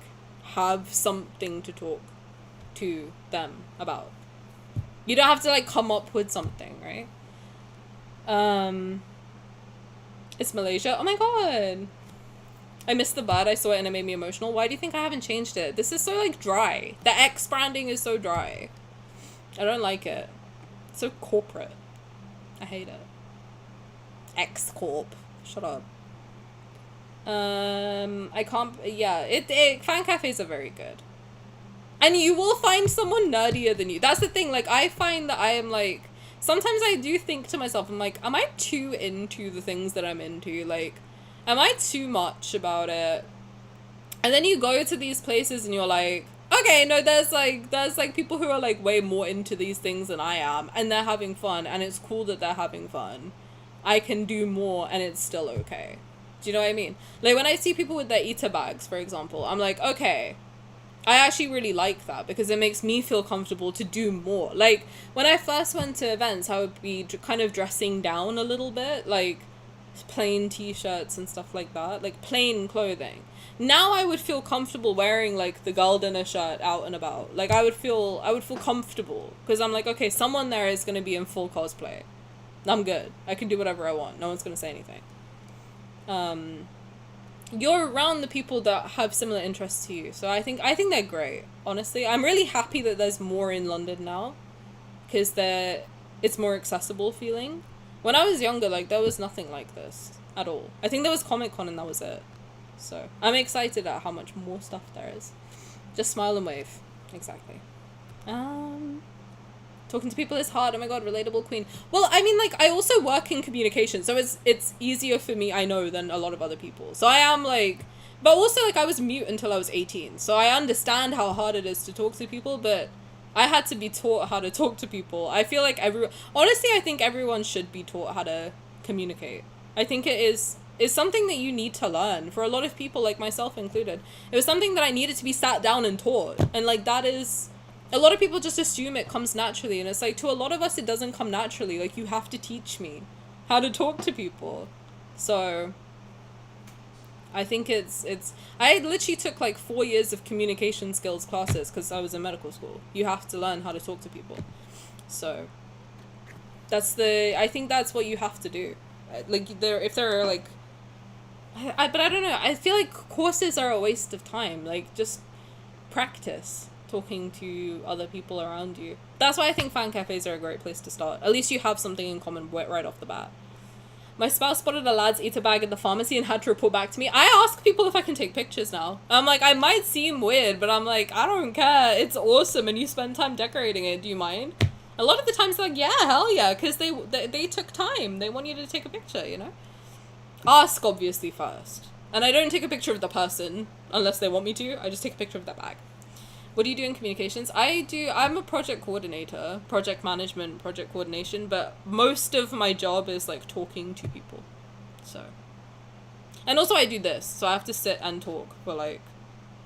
have something to talk to them about. You don't have to like come up with something, right? It's Malaysia. Oh my god, I missed the bud. I saw it and it made me emotional. Why do you think I haven't changed it? This is so like dry. The X branding is so dry. I don't like it. It's so corporate. I hate it. X Corp. Shut up. I can't. Yeah, fan cafes are very good. And you will find someone nerdier than you. That's the thing. Like, I find that I am like, sometimes I do think to myself, I'm like, am I too into the things that I'm into? Like, am I too much about it? And then you go to these places and you're like, okay, no, there's like people who are like way more into these things than I am, and they're having fun, and it's cool that they're having fun. I can do more and it's still okay. Do you know what I mean? Like, when I see people with their eater bags, for example, I'm like, okay, I actually really like that because it makes me feel comfortable to do more. Like, when I first went to events, I would be kind of dressing down a little bit, like plain t-shirts and stuff like that, like plain clothing. Now I would feel comfortable wearing like the girl dinner shirt out and about. Like, I would feel comfortable because I'm like, okay, someone there is going to be in full cosplay. I'm good. I can do whatever I want. No one's going to say anything. You're around the people that have similar interests to you, so I think they're great. Honestly, I'm really happy that there's more in London now, because it's more accessible feeling. When I was younger, like, there was nothing like this at all. I think there was Comic-Con and that was it. So I'm excited at how much more stuff there is. Just smile and wave. Exactly. Talking to people is hard. Oh my god, relatable queen. Well, I mean, like, I also work in communication, so it's easier for me, I know, than a lot of other people. So I am like, but also like I was mute until I was 18, so I understand how hard it is to talk to people, but I had to be taught how to talk to people. I feel like honestly, I think everyone should be taught how to communicate. I think it's something that you need to learn. For a lot of people, like myself included, it was something that I needed to be sat down and taught, and like that is. A lot of people just assume it comes naturally, and it's like, to a lot of us it doesn't come naturally. Like, you have to teach me how to talk to people. So I think it's I literally took like 4 years of communication skills classes because I was in medical school. You have to learn how to talk to people. So I think that's what you have to do. Like if there are like but I don't know. I feel like courses are a waste of time. Like, just practice talking to other people around you. That's why I think fan cafes are a great place to start. At least you have something in common right off the bat. My spouse spotted a lad's eater bag at the pharmacy and had to report back to me. I ask people if I can take pictures now. I'm like, I might seem weird, but I'm like, I don't care. It's awesome and you spend time decorating it. Do you mind? A lot of the times they're like, yeah, hell yeah, because they took time. They want you to take a picture, you know? Ask, obviously, first. And I don't take a picture of the person, unless they want me to. I just take a picture of their bag. What do you do in communications? I'm a project coordinator, project management, project coordination, but most of my job is, like, talking to people. So. And also I do this, so I have to sit and talk for, like,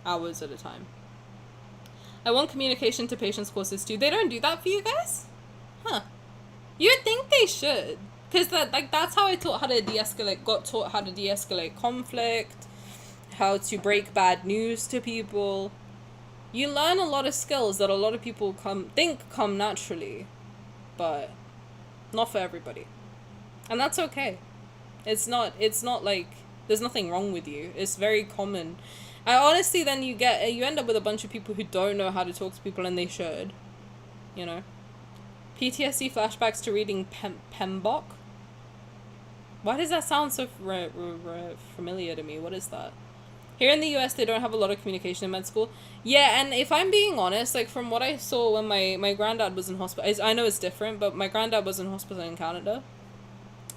hours at a time. I want communication to patients courses, too. They don't do that for you guys? Huh. You'd think they should. Because that's how I got taught how to de-escalate conflict, how to break bad news to people. You learn a lot of skills that a lot of people come naturally, but not for everybody. And that's okay. It's not like there's nothing wrong with you. It's very common. I honestly then you end up with a bunch of people who don't know how to talk to people and they should, you know. PTSD flashbacks to reading Pembok. Why does that sound so familiar to me? What is that? Here in the US, they don't have a lot of communication in med school. Yeah, and if I'm being honest, like, from what I saw when my granddad was in hospital, I know it's different, but my granddad was in hospital in Canada.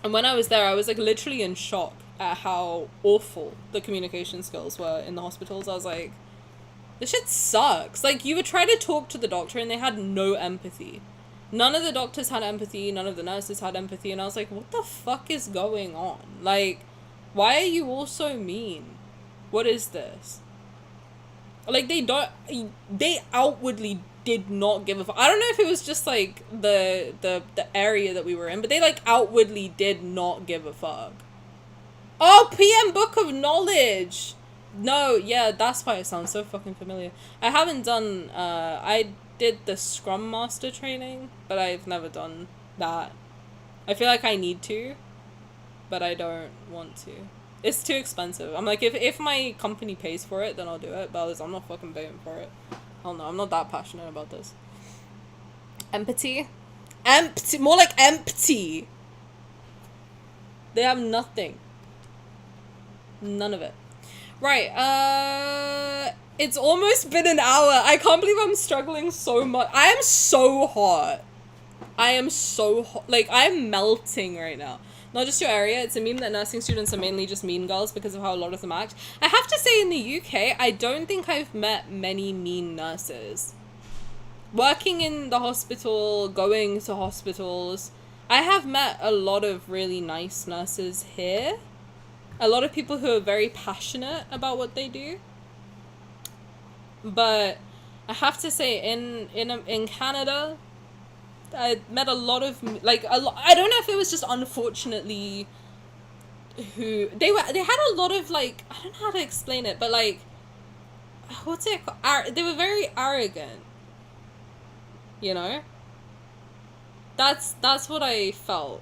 And when I was there, I was, like, literally in shock at how awful the communication skills were in the hospitals. I was like, this shit sucks. Like, you would try to talk to the doctor and they had no empathy. None of the doctors had empathy, none of the nurses had empathy, and I was like, what the fuck is going on? Like, why are you all so mean? What is this? Like, they outwardly did not give a fuck. I don't know if it was just, like, the area that we were in, but they, like, outwardly did not give a fuck. Oh, PM Book of Knowledge! No, yeah, that's why it sounds so fucking familiar. I haven't done, I did the Scrum Master training, but I've never done that. I feel like I need to, but I don't want to. It's too expensive. I'm like, if my company pays for it, then I'll do it, but otherwise I'm not fucking paying for it. Hell no, I'm not that passionate about this. Empathy? Empty! More like empty! They have nothing. None of it. Right, it's almost been an hour. I can't believe I'm struggling so much. I am so hot. I am so hot. Like, I'm melting right now. Not just your area. It's a meme that nursing students are mainly just mean girls because of how a lot of them act. I have to say, in the UK, I don't think I've met many mean nurses. Working in the hospital, going to hospitals, I have met a lot of really nice nurses here. A lot of people who are very passionate about what they do. But I have to say, in Canada, I met a lot of, like, I don't know if it was just unfortunately who, they had a lot of, like, I don't know how to explain it, but, like, what's it called? They were very arrogant, you know? That's what I felt.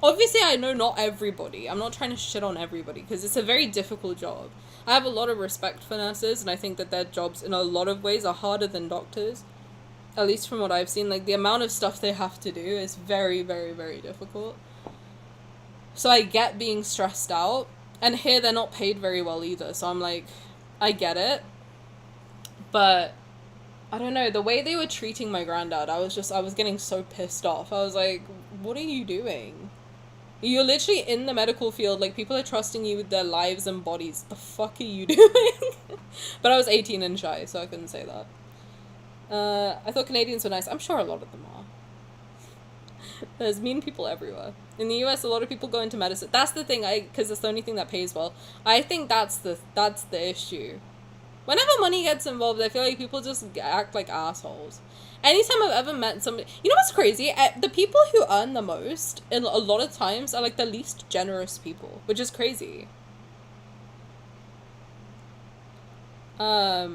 Obviously, I know not everybody. I'm not trying to shit on everybody, because it's a very difficult job. I have a lot of respect for nurses, and I think that their jobs, in a lot of ways, are harder than doctors. At least from what I've seen. Like, the amount of stuff they have to do is very, very, very difficult. So I get being stressed out. And here, they're not paid very well either. So I'm like, I get it. But, I don't know, the way they were treating my granddad, I was getting so pissed off. I was like, what are you doing? You're literally in the medical field, like, people are trusting you with their lives and bodies. The fuck are you doing? But I was 18 and shy, so I couldn't say that. I thought Canadians were nice. I'm sure a lot of them are. There's mean people everywhere. In the US, a lot of people go into medicine. That's the thing, because it's the only thing that pays well. I think that's the issue. Whenever money gets involved, I feel like people just act like assholes. Anytime I've ever met somebody, you know what's crazy? The people who earn the most, in a lot of times, are like the least generous people, which is crazy. I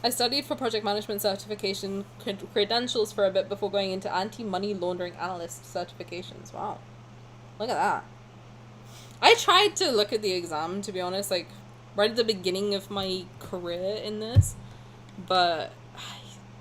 studied for project management certification credentials for a bit before going into anti-money laundering analyst certifications. Wow. Look at that. I tried to look at the exam, to be honest, like, right at the beginning of my career in this, but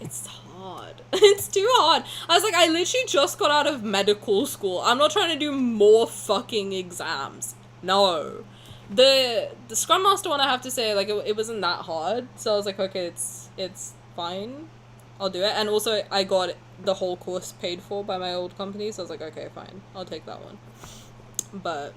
it's hard. It's too hard. I was like, I literally just got out of medical school. I'm not trying to do more fucking exams. No. The Scrum Master one, I have to say, like, it wasn't that hard, so I was like, okay, it's fine. I'll do it. And also, I got the whole course paid for by my old company, so I was like, okay, fine. I'll take that one. But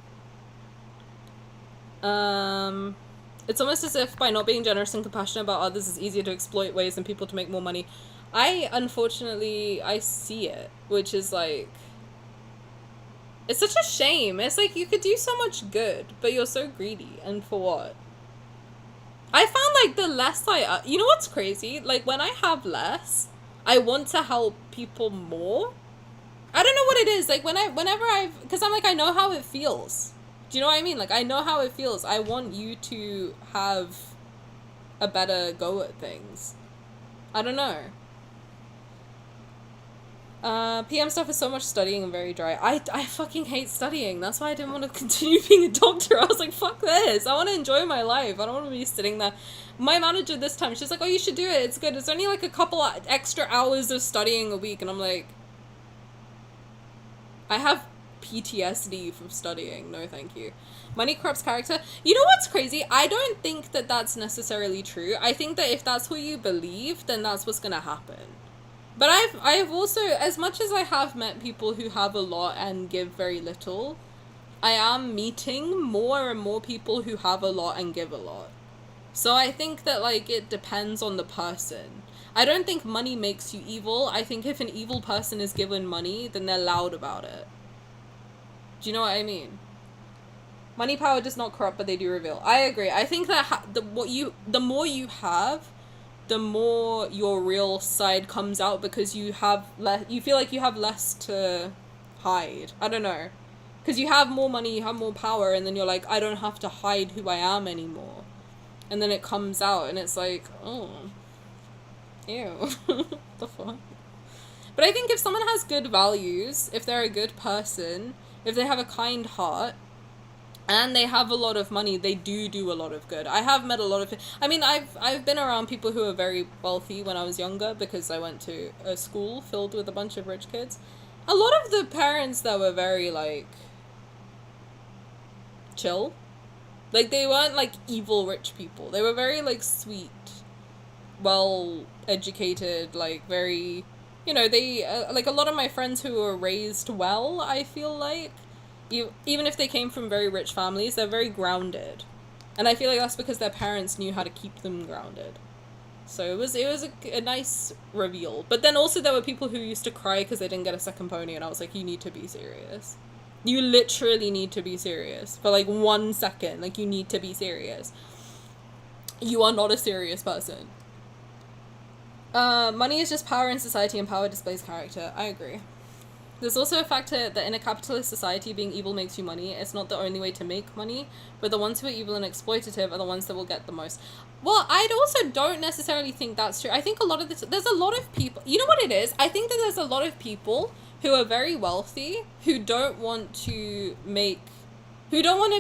it's almost as if by not being generous and compassionate about others, it's easier to exploit ways and people to make more money. Unfortunately, I see it, which is like, it's such a shame. It's like, you could do so much good, but you're so greedy, and for what? I found, like, the less you know what's crazy? Like, when I have less, I want to help people more. I don't know what it is, like, because I'm like, I know how it feels. Do you know what I mean? Like, I know how it feels. I want you to have a better go at things. I don't know. PM stuff is so much studying and very dry. I fucking hate studying. That's why I didn't want to continue being a doctor. I was like, fuck this. I want to enjoy my life. I don't want to be sitting there. My manager this time, she's like, oh, you should do it. It's good. It's only like a couple extra hours of studying a week. And I'm like, I have PTSD from studying. No, thank you. Money corrupts character. You know what's crazy? I don't think that that's necessarily true. I think that if that's what you believe, then that's what's gonna happen. But I've also, as much as I have met people who have a lot and give very little, I am meeting more and more people who have a lot and give a lot. So I think that, like, it depends on the person. I don't think money makes you evil. I think if an evil person is given money, then they're loud about it. Do you know what I mean? Money power does not corrupt, but they do reveal. I agree. I think that the more you have, the more your real side comes out, because you feel like you have less to hide. I don't know. Because you have more money, you have more power, and then you're like, I don't have to hide who I am anymore. And then it comes out, and it's like, oh, ew. The fuck? But I think if someone has good values, if they're a good person, if they have a kind heart, and they have a lot of money, they do a lot of good. I have met a lot of... I mean, I've been around people who are very wealthy when I was younger, because I went to a school filled with a bunch of rich kids. A lot of the parents that were very, like, chill. Like, they weren't, like, evil rich people. They were very, like, sweet, well-educated, like, very... You know, they... like, a lot of my friends who were raised well, I feel like, even if they came from very rich families, they're very grounded. And I feel like that's because their parents knew how to keep them grounded. So it was a nice reveal. But then also there were people who used to cry because they didn't get a second pony, and I was like, you need to be serious. You literally need to be serious. For like 1 second, like, you need to be serious. You are not a serious person. Money is just power in society, and power displays character. I agree. There's also a factor that in a capitalist society, being evil makes you money. It's not the only way to make money, but the ones who are evil and exploitative are the ones that will get the most. Well, I also don't necessarily think that's true. I think a lot of there's a lot of people, you know what it is? I think that there's a lot of people who are very wealthy who don't want to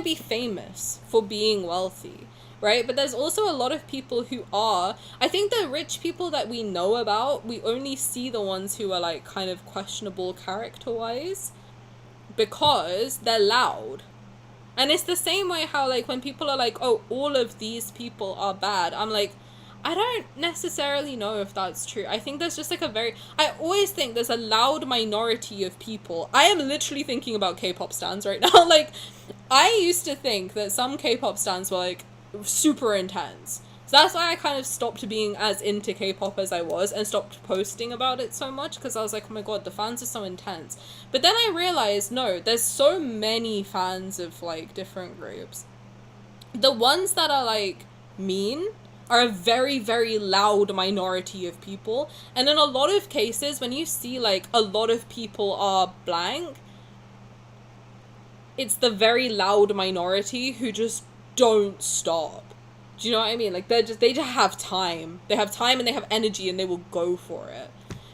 be famous for being wealthy. Right? But there's also a lot of people who are... I think the rich people that we know about, we only see the ones who are, like, kind of questionable character-wise, because they're loud. And it's the same way how, like, when people are like, oh, all of these people are bad, I'm like, I don't necessarily know if that's true. I think there's just, like, I always think there's a loud minority of people. I am literally thinking about K-pop stans right now. Like, I used to think that some K-pop stans were, like, super intense. So that's why I kind of stopped being as into K-pop as I was, and stopped posting about it so much, because I was like, oh my god, the fans are so intense. But then I realized, no, there's so many fans of, like, different groups. The ones that are, like, mean are a very, very loud minority of people. And in a lot of cases, when you see, like, a lot of people are blank, it's the very loud minority who just don't stop. Do you know what I mean? Like, they just have time. They have time and they have energy and they will go for it.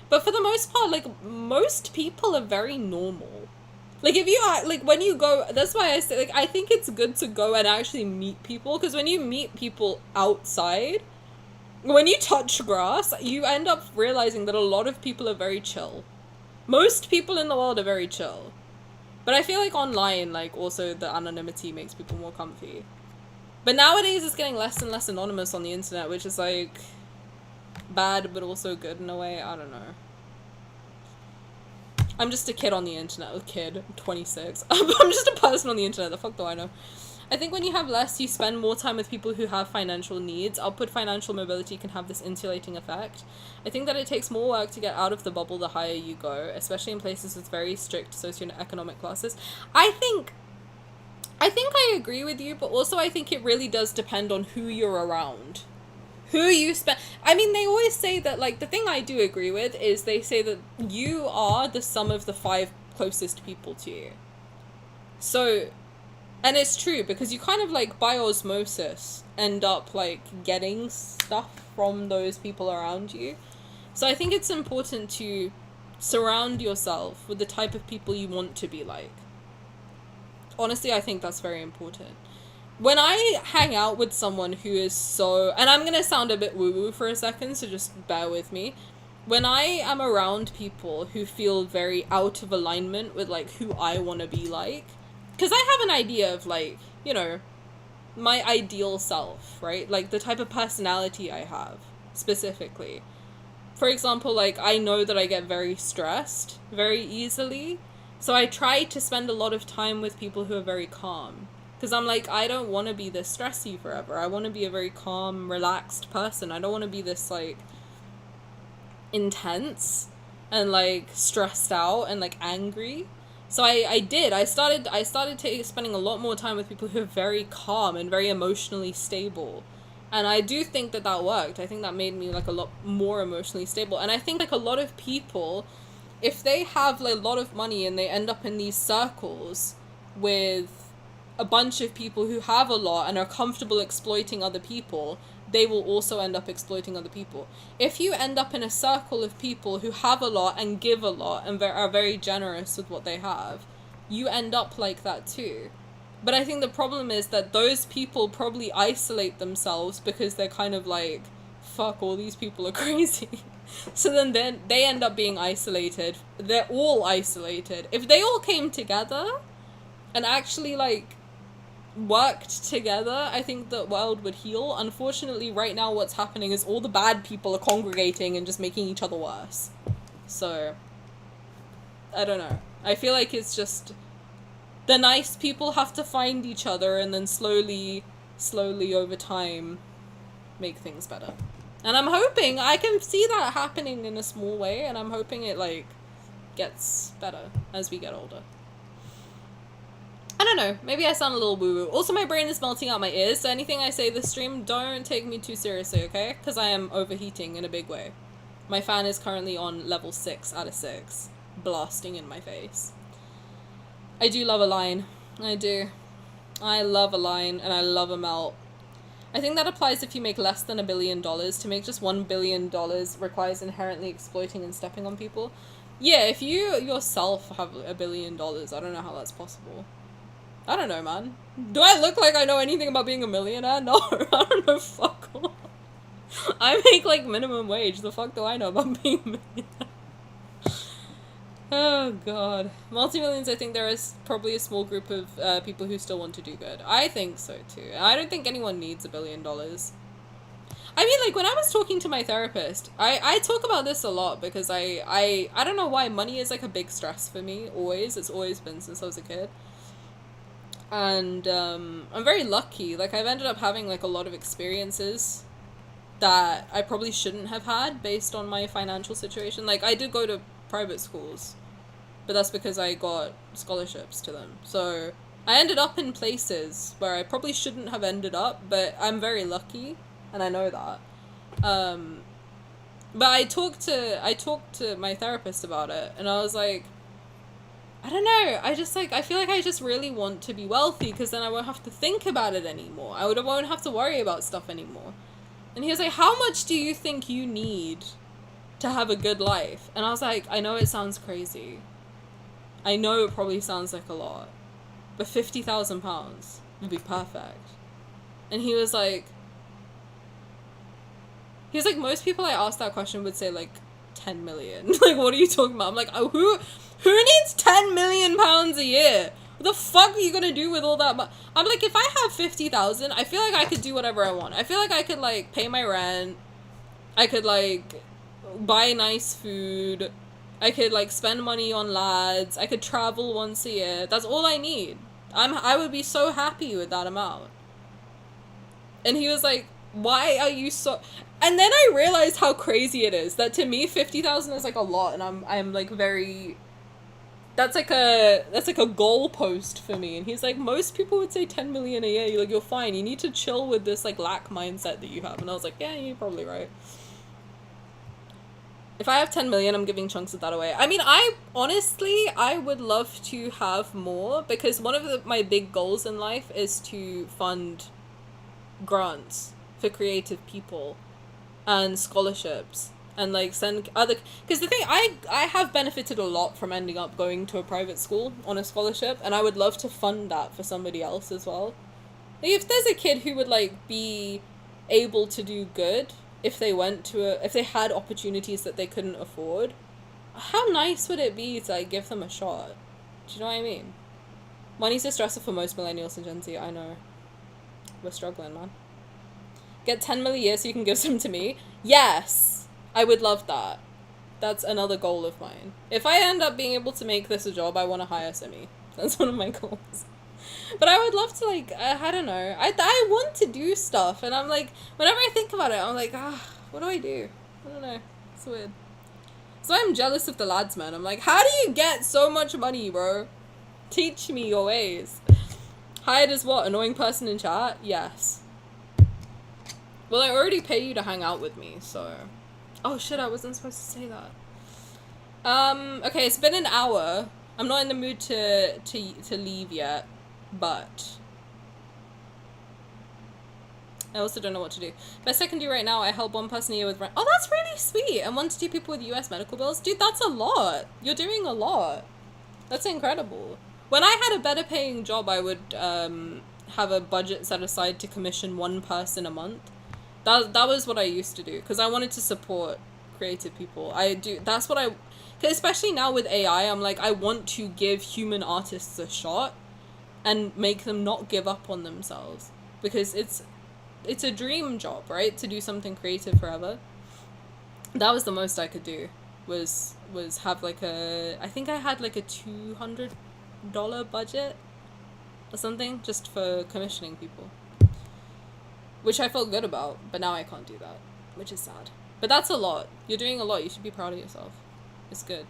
But for the most part, like, most people are very normal. Like, if you are, like, when you go, that's why I say, like, I think it's good to go and actually meet people, because when you meet people outside, when you touch grass, you end up realizing that a lot of people are very chill. Most people in the world are very chill. But I feel like online, like, also the anonymity makes people more comfy. But nowadays it's getting less and less anonymous on the internet, which is, like, bad but also good in a way. I don't know. I'm just a kid on the internet. A kid. I'm 26. I'm just a person on the internet. The fuck do I know? I think when you have less, you spend more time with people who have financial needs. Upward financial mobility can have this insulating effect. I think that it takes more work to get out of the bubble the higher you go, especially in places with very strict socioeconomic classes. I think I agree with you, but also I think it really does depend on who you're around. Who you spend... I mean, they always say that, like, the thing I do agree with is they say that you are the sum of the 5 closest people to you. So, and it's true, because you kind of, like, by osmosis end up, like, getting stuff from those people around you. So I think it's important to surround yourself with the type of people you want to be like. Honestly, I think that's very important. When I hang out with someone who is so... And I'm gonna sound a bit woo-woo for a second, so just bear with me. When I am around people who feel very out of alignment with, like, who I want to be like... Because I have an idea of, like, you know, my ideal self, right? Like, the type of personality I have, specifically. For example, like, I know that I get very stressed very easily. So I try to spend a lot of time with people who are very calm. Because I'm like, I don't want to be this stressy forever. I want to be a very calm, relaxed person. I don't want to be this, like, intense and, like, stressed out and, like, angry. So I started spending a lot more time with people who are very calm and very emotionally stable. And I do think that that worked. I think that made me, like, a lot more emotionally stable. And I think, like, a lot of people, if they have, like, a lot of money and they end up in these circles with a bunch of people who have a lot and are comfortable exploiting other people, they will also end up exploiting other people. If you end up in a circle of people who have a lot and give a lot and are very generous with what they have, you end up like that too. But I think the problem is that those people probably isolate themselves because they're kind of like, fuck, all these people are crazy. So then they end up being isolated. They're all isolated. If they all came together and actually, like, worked together, I think the world would heal. Unfortunately, right now what's happening is all the bad people are congregating and just making each other worse. So, I don't know. I feel like it's just... The nice people have to find each other and then slowly over time make things better. And I'm hoping I can see that happening in a small way, and I'm hoping it, like, gets better as we get older. I don't know, maybe I sound a little woo-woo. Also, my brain is melting out my ears, so anything I say this stream, don't take me too seriously, okay? Because I am overheating in a big way. My fan is currently on level 6 out of 6, blasting in my face. I do love a line. I do. I love a line, and I love a melt. I think that applies if you make less than $1 billion. To make just $1 billion requires inherently exploiting and stepping on people. Yeah, if you yourself have $1 billion, I don't know how that's possible. I don't know, man. Do I look like I know anything about being a millionaire? No, I don't know fuck all. I make, like, minimum wage. The fuck do I know about being a millionaire? Oh, God. Multi-millions, I think there is probably a small group of people who still want to do good. I think so, too. I don't think anyone needs $1 billion. I mean, like, when I was talking to my therapist, I talk about this a lot because I don't know why money is, like, a big stress for me, always. It's always been since I was a kid. And I'm very lucky. Like, I've ended up having, like, a lot of experiences that I probably shouldn't have had based on my financial situation. Like, I did go to private schools, but that's because I got scholarships to them. So I ended up in places where I probably shouldn't have ended up, but I'm very lucky, and I know that. But I talked to my therapist about it, and I was like, I don't know, I feel like I just really want to be wealthy, because then I won't have to think about it anymore. I won't have to worry about stuff anymore. And he was like, how much do you think you need to have a good life? And I was like, I know it sounds crazy. I know it probably sounds like a lot. But £50,000 would be perfect. And he was like, most people I asked that question would say, like, 10 million. Like, what are you talking about? I'm like, oh, who needs 10 million pounds a year? What the fuck are you gonna do with all that I'm like, if I have 50,000, I feel like I could do whatever I want. I feel like I could, like, pay my rent. I could, like, buy nice food. I could, like, spend money on lads. I could travel once a year. That's all I need. I would be so happy with that amount. And he was like, why are you so... And then I realized how crazy it is. That to me, 50,000 is, like, a lot. And I'm like, very... That's like a goalpost for me. And he's like, most people would say 10 million a year. You're like, you're fine. You need to chill with this, like, lack mindset that you have. And I was like, yeah, you're probably right. If I have 10 million, I'm giving chunks of that away. I mean, I would love to have more, because one of my big goals in life is to fund grants for creative people and scholarships and, like, send other... Because the thing, I have benefited a lot from ending up going to a private school on a scholarship, and I would love to fund that for somebody else as well. Like, if there's a kid who would, like, be able to do good... if they had opportunities that they couldn't afford, how nice would it be to, like, give them a shot? Do you know what I mean? Money's a stressor for most millennials and Gen Z, I know. We're struggling, man. Get 10 million a year so you can give some to me? Yes! I would love that. That's another goal of mine. If I end up being able to make this a job, I want to hire Simi. That's one of my goals. But I would love to, like, I don't know. I want to do stuff, and I'm like, whenever I think about it, I'm like, what do I do? I don't know. It's weird. So I'm jealous of the lads, man. I'm like, how do you get so much money, bro? Teach me your ways. Hired as what? Annoying person in chat? Yes. Well, I already pay you to hang out with me, so... Oh, shit, I wasn't supposed to say that. Okay, it's been an hour. I'm not in the mood to leave yet. But I also don't know what to do. Best I can do right now, I help one person a year with rent. Oh, that's really sweet. And 1 to 2 people with US medical bills. Dude, that's a lot. You're doing a lot. That's incredible. When I had a better paying job, I would have a budget set aside to commission 1 person a month. That was what I used to do, because I wanted to support creative people. That's what I... Especially now with AI, I'm like, I want to give human artists a shot and make them not give up on themselves, because it's a dream job, right? To do something creative forever. That was the most I could do, was have like I think I had like a $200 budget or something just for commissioning people, which I felt good about, but now I can't do that, which is sad. But that's a lot. You're doing a lot. You should be proud of yourself. It's good.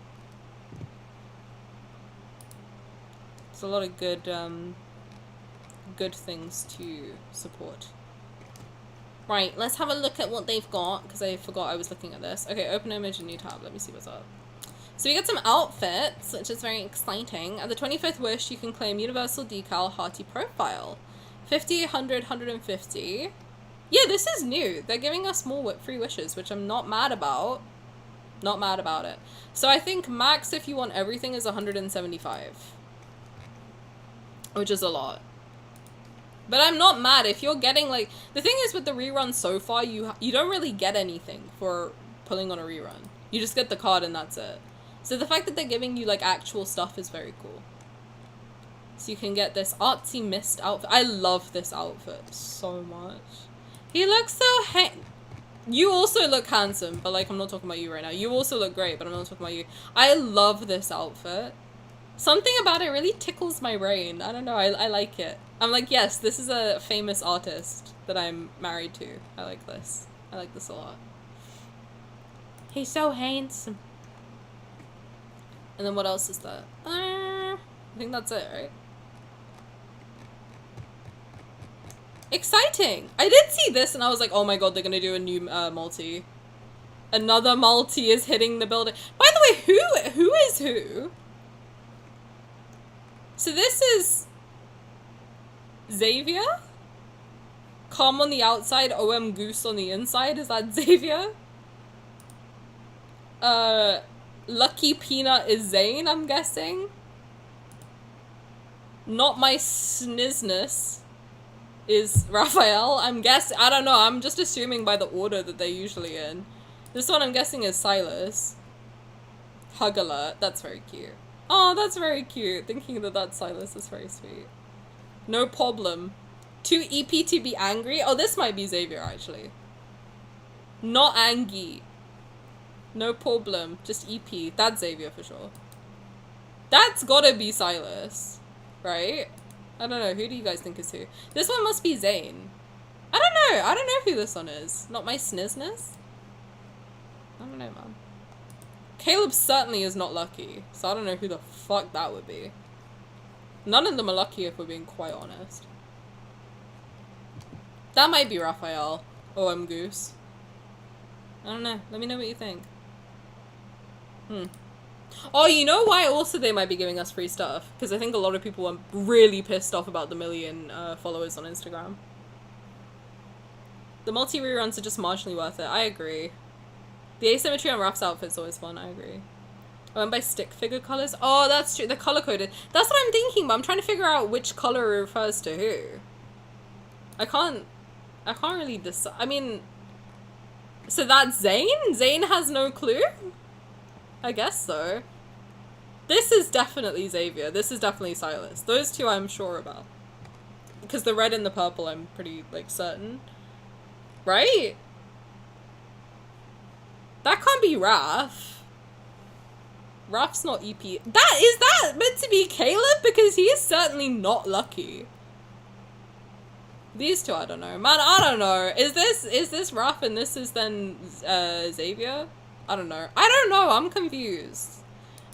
It's a lot of good things to support. Right, let's have a look at what they've got, because I forgot I was looking at this. Okay, open image, new tab. Let me see what's up. So we got some outfits, which is very exciting. At the 25th wish, you can claim Universal Decal Hearty Profile. 50, 100, 150. Yeah, this is new. They're giving us more free wishes, which I'm not mad about. Not mad about it. So I think max, if you want everything, is 175. Which is a lot. But I'm not mad if you're getting, like... The thing is, with the rerun so far, you don't really get anything for pulling on a rerun. You just get the card and that's it. So the fact that they're giving you, like, actual stuff is very cool. So you can get this artsy mist outfit. I love this outfit so much. He looks so You also look handsome, but, like, I'm not talking about you right now. You also look great, but I'm not talking about you. I love this outfit. Something about it really tickles my brain. I don't know, I like it. I'm like, yes, this is a famous artist that I'm married to. I like this. I like this a lot. He's so handsome. And then what else is that? I think that's it, right? Exciting! I did see this and I was like, oh my god, they're gonna do a new multi. Another multi is hitting the building. By the way, who is who? So this is Xavier? Calm on the outside, OM Goose on the inside. Is that Xavier? Lucky Peanut is Zayne, I'm guessing. Not my snizness is Rafayel. I'm guessing. I don't know. I'm just assuming by the order that they're usually in. This one I'm guessing is Sylus. Hug alert. That's very cute. Oh, that's very cute. Thinking that that's Sylus is very sweet. No problem. Too EP to be angry? Oh, this might be Xavier, actually. Not Angie. No problem. Just EP. That's Xavier for sure. That's gotta be Sylus. Right? I don't know. Who do you guys think is who? This one must be Zayne. I don't know. I don't know who this one is. Not my snizness? I don't know, man. Caleb certainly is not lucky. So I don't know who the fuck that would be. None of them are lucky if we're being quite honest. That might be Rafayel. OM Goose. I don't know. Let me know what you think. Oh, you know why also they might be giving us free stuff? Because I think a lot of people are really pissed off about the 1 million followers on Instagram. The multi-reruns are just marginally worth it. I agree. The asymmetry on Raph's outfit's always fun. I agree. I went by stick figure colors. Oh, that's true. They're color-coded. That's what I'm thinking, but I'm trying to figure out which color refers to who. I can't really decide. I mean, so that's Zayne? Zayne has no clue? I guess so. This is definitely Xavier. This is definitely Sylus. Those two I'm sure about. Because the red and the purple I'm pretty, like, certain. Right? That can't be Raph. Raph's not EP. Is that meant to be Caleb? Because he is certainly not lucky. These two, I don't know. Man, I don't know. Is this Raph and this is then Xavier? I don't know. I don't know. I'm confused.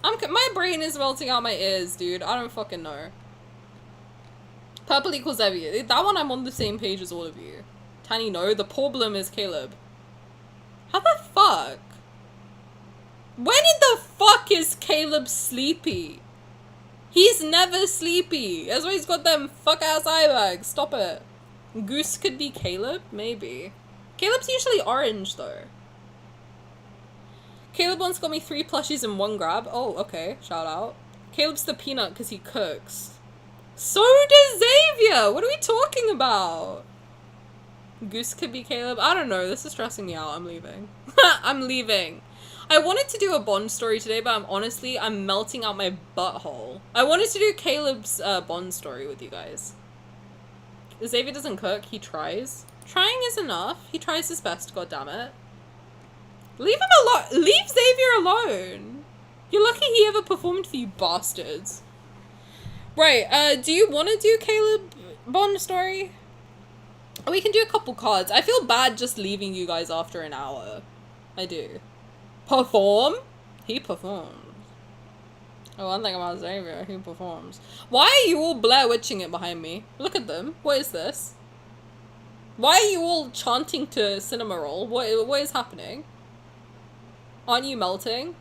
My brain is melting out my ears, dude. I don't fucking know. Purple equals Xavier. That one I'm on the same page as all of you. Tani, no. The problem is Caleb. How the fuck? When in the fuck is Caleb sleepy? He's never sleepy. That's why he's got them fuck ass eye bags. Stop it. Goose could be Caleb? Maybe. Caleb's usually orange though. Caleb once got me 3 plushies in 1 grab. Oh, okay. Shout out. Caleb's the peanut because he cooks. So does Xavier! What are we talking about? Goose could be Caleb. I don't know. This is stressing me out. I'm leaving. I'm leaving. I wanted to do a Bond story today, but I'm melting out my butthole. I wanted to do Caleb's Bond story with you guys. Xavier doesn't cook. He tries. Trying is enough. He tries his best, goddammit. Leave him alone. Leave Xavier alone. You're lucky he ever performed for you bastards. Right, do you want to do Caleb Bond story? We can do a couple cards. I feel bad just leaving you guys after an hour. I do. Perform? He performs. Oh, one thing about Xavier, he performs. Why are you all Blair Witching it behind me? Look at them. What is this? Why are you all chanting to Cinema Roll? What is happening? Aren't you melting?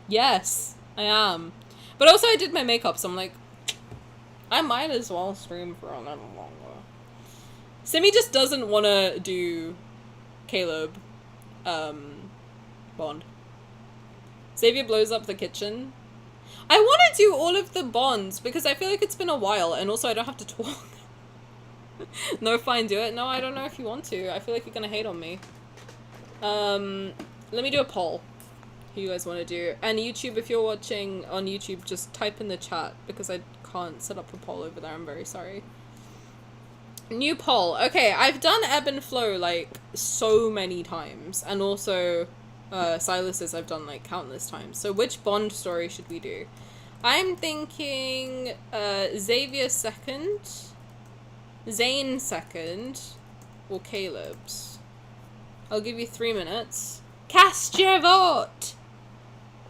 Yes, I am. But also I did my makeup, so I'm like, I might as well stream for a little longer. Simi just doesn't want to do Caleb, Bond. Xavier blows up the kitchen. I want to do all of the Bonds because I feel like it's been a while and also I don't have to talk. No, fine, do it. No, I don't know if you want to. I feel like you're gonna hate on me. Let me do a poll. Who you guys want to do? And YouTube, if you're watching on YouTube, just type in the chat because I can't set up a poll over there. I'm very sorry. New poll. Okay, I've done Ebb and Flow like so many times, and also Sylus's I've done like countless times. So which Bond story should we do? I'm thinking Xavier second, Zayne second, or Caleb's. I'll give you 3 minutes. Cast your vote!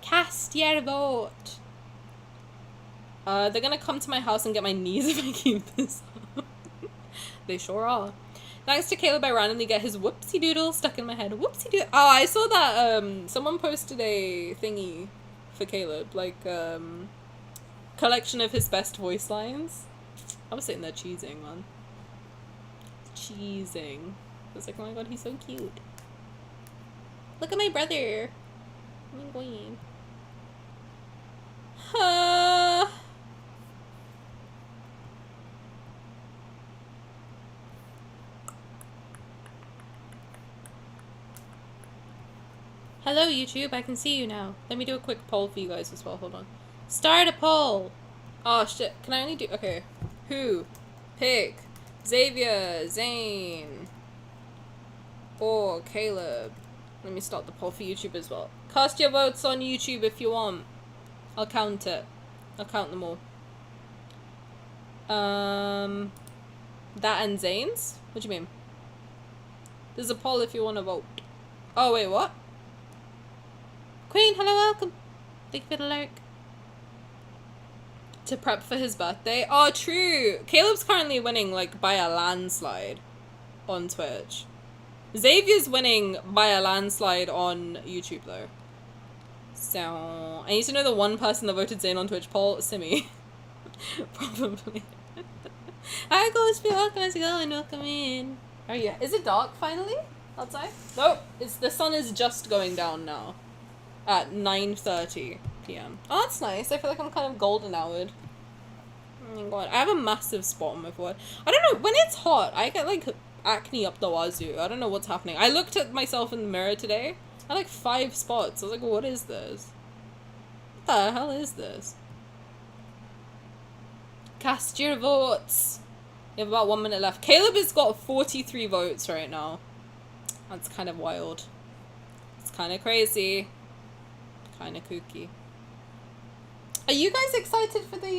Cast your vote! They're gonna come to my house and get my knees if I keep this up. They sure are. Thanks to Caleb, I randomly get his whoopsie doodle stuck in my head. Whoopsie doodle. Oh, I saw that someone posted a thingy for Caleb, like collection of his best voice lines. I was sitting there cheesing, man. Cheesing. I was like, oh my god, he's so cute. Look at my brother. Oh my god. Hello YouTube, I can see you now. Let me do a quick poll for you guys as well, hold on. Start a poll! Oh shit, can I only do- okay. Who? Pick. Xavier, Zayne, or Caleb. Let me start the poll for YouTube as well. Cast your votes on YouTube if you want. I'll count it. I'll count them all. That and Zayne's? What do you mean? There's a poll if you want to vote. Oh wait, what? Queen, hello, welcome. Thank you for the lurk. To prep for his birthday. Oh, true. Caleb's currently winning, like, by a landslide on Twitch. Xavier's winning by a landslide on YouTube, though. So, I need to know the one person that voted Zayne on Twitch poll. Simi. Probably. Alright, guys, feel welcome as you go and welcome in. Oh, yeah. Is it dark, finally? Outside? Nope. The sun is just going down now. At 9:30 p.m. Oh, that's nice. I feel like I'm kind of golden houred. Oh my god. I have a massive spot on my forehead. I don't know. When it's hot, I get like acne up the wazoo. I don't know what's happening. I looked at myself in the mirror today. I had like 5 spots. I was like, what is this? What the hell is this? Cast your votes. You have about 1 minute left. Caleb has got 43 votes right now. That's kind of wild. It's kind of crazy. Kind of kooky. Are you guys excited for the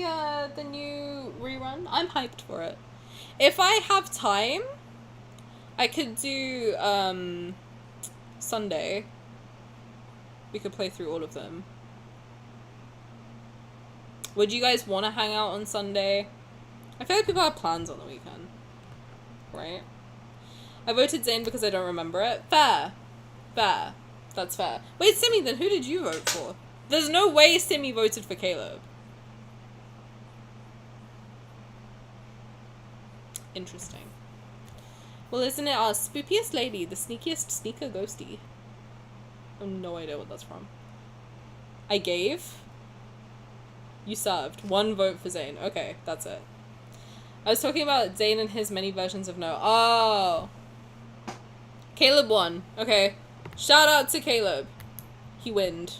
new rerun? I'm hyped for it. If I have time, I could do Sunday. We could play through all of them. Would you guys want to hang out on Sunday? I feel like people have plans on the weekend, right? I voted Zayne because I don't remember it. Fair. Fair. That's fair. Wait, Simi, then who did you vote for? There's no way Simi voted for Caleb. Interesting. Well, isn't it our spookiest lady, the sneakiest sneaker ghosty? I have no idea what that's from. I gave? You served. 1 vote for Zayne. Okay, that's it. I was talking about Zayne and his many versions of no. Oh. Caleb won. Okay. Shout out to Caleb. He winned.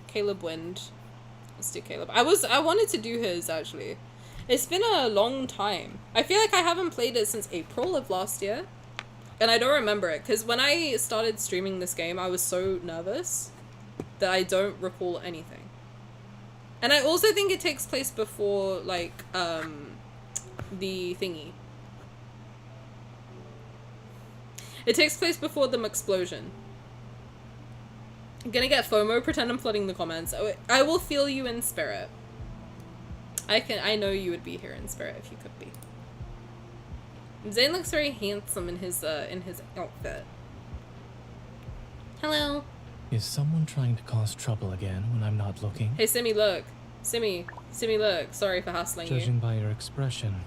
Caleb winned. Let's do Caleb. I wanted to do his, actually. It's been a long time. I feel like I haven't played it since April of last year. And I don't remember it, because when I started streaming this game, I was so nervous that I don't recall anything. And I also think it takes place before, like, the thingy. It takes place before the explosion. I'm gonna get FOMO, pretend I'm flooding the comments. I will feel you in spirit. I know you would be here in spirit if you could be. Zayne looks very handsome in his outfit. Hello.
Is someone trying to cause trouble again when I'm not looking?
Hey, Simi, look. Simi, look. Sorry for hassling you.
Judging by your expression,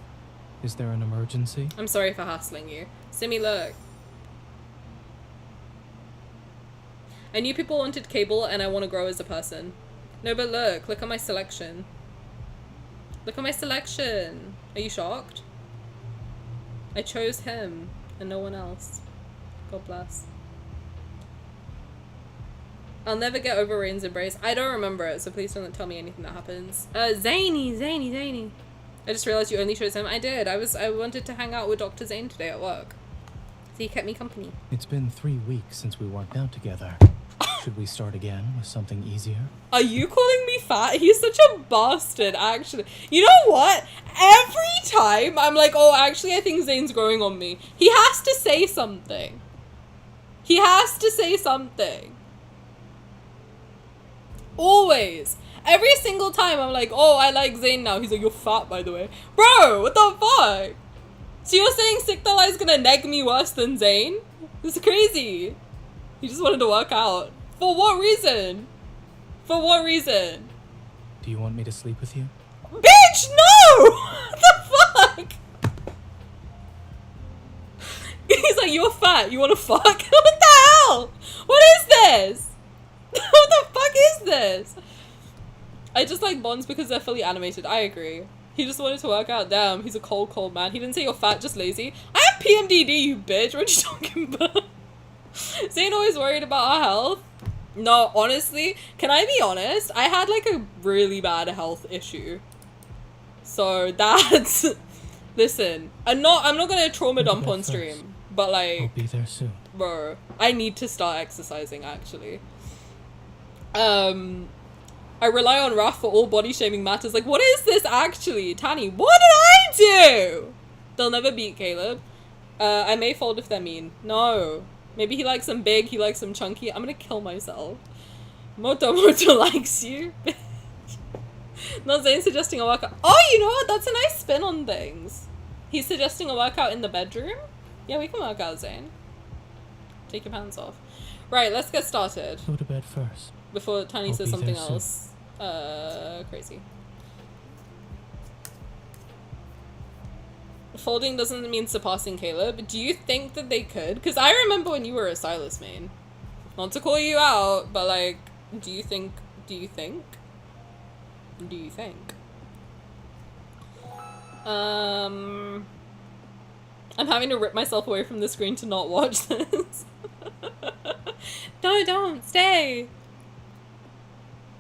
is there an emergency?
I'm sorry for hassling you. Simi, look. I knew people wanted cable and I want to grow as a person. No, but look at my selection. Look at my selection. Are you shocked? I chose him and no one else. God bless. I'll never get over Rain's embrace. I don't remember it, so please don't tell me anything that happens. Zayne. I just realized you only chose him. I did. I wanted to hang out with Dr. Zayne today at work. So he kept me company.
It's been 3 weeks since we worked out together. Should we start again with something easier?
Are you calling me fat? He's such a bastard, actually. You know what? Every time I'm like, oh, actually, I think Zayne's growing on me. He has to say something. He has to say something. Always. Every single time I'm like, oh, I like Zayne now. He's like, you're fat, by the way. Bro, what the fuck? So you're saying Sick-the-Lie is gonna neg me worse than Zayne? This is crazy. He just wanted to work out. For what reason? For what reason?
Do you want me to sleep with you?
Bitch, no! What the fuck? He's like, you're fat, you wanna fuck? What the hell? What is this? What the fuck is this? I just like bonds because they're fully animated. I agree. He just wanted to work out. Damn, he's a cold man. He didn't say you're fat, just lazy. I have PMDD, you bitch. What are you talking about? Zayne always worried about our health. No, honestly, can I be honest? I had like a really bad health issue. So that's... Listen, I'm not gonna trauma dump on stream. But like...
I'll be there soon.
Bro, I need to start exercising actually. I rely on Raf for all body shaming matters. Like, what is this actually? Tani, what did I do? They'll never beat Caleb. I may fold if they're mean. No. Maybe he likes them big, he likes them chunky. I'm gonna kill myself. Moto likes you. Not Zayne suggesting a workout. Oh, you know what? That's a nice spin on things. He's suggesting a workout in the bedroom? Yeah, we can work out, Zayne. Take your pants off. Right, let's get started.
Go to bed first.
Before Tani
I'll
says
be
something
there soon.
else. Crazy. Folding doesn't mean surpassing Caleb. Do you think that they could? Because I remember when you were a Sylus main. Not to call you out, but like, do you think? I'm having to rip myself away from the screen to not watch this. No, don't. Stay.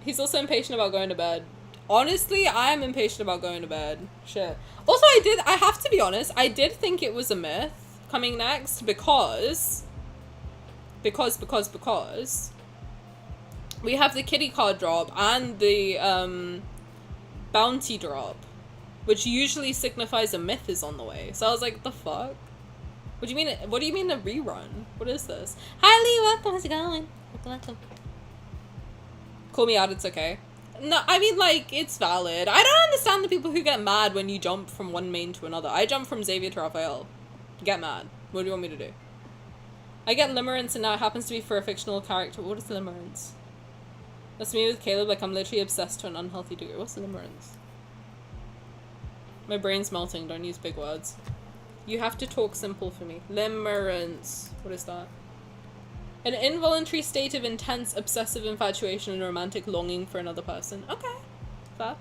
He's also impatient about going to bed. Honestly, I am impatient about going to bed. Shit. Also, I have to be honest, I did think it was a myth coming next because we have the kitty card drop and the bounty drop, which usually signifies a myth is on the way. So I was like, the fuck? What do you mean? What do you mean a rerun? What is this? Hi, Lee. Welcome. How's it going? Welcome. Call me out. It's okay. No, I mean, like, it's valid. I don't understand the people who get mad when you jump from one main to another. I jump from Xavier to Rafayel. Get mad. What do you want me to do? I get limerence and now it happens to be for a fictional character. What is limerence? That's me with Caleb. Like, I'm literally obsessed to an unhealthy degree. What's limerence? My brain's melting. Don't use big words. You have to talk simple for me. Limerence. What is that? An involuntary state of intense, obsessive infatuation and romantic longing for another person. Okay. Fair.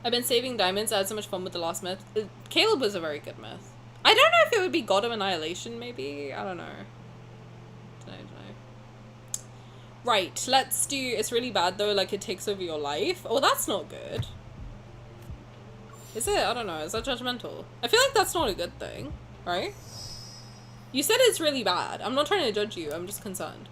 I've been saving diamonds. I had so much fun with the last myth. Caleb was a very good myth. I don't know if it would be God of Annihilation, maybe? I don't know. Don't know. Right, let's do... It's really bad, though. Like, it takes over your life. Oh, that's not good. Is it? I don't know. Is that judgmental? I feel like that's not a good thing. Right? You said it's really bad. I'm not trying to judge you. I'm just concerned.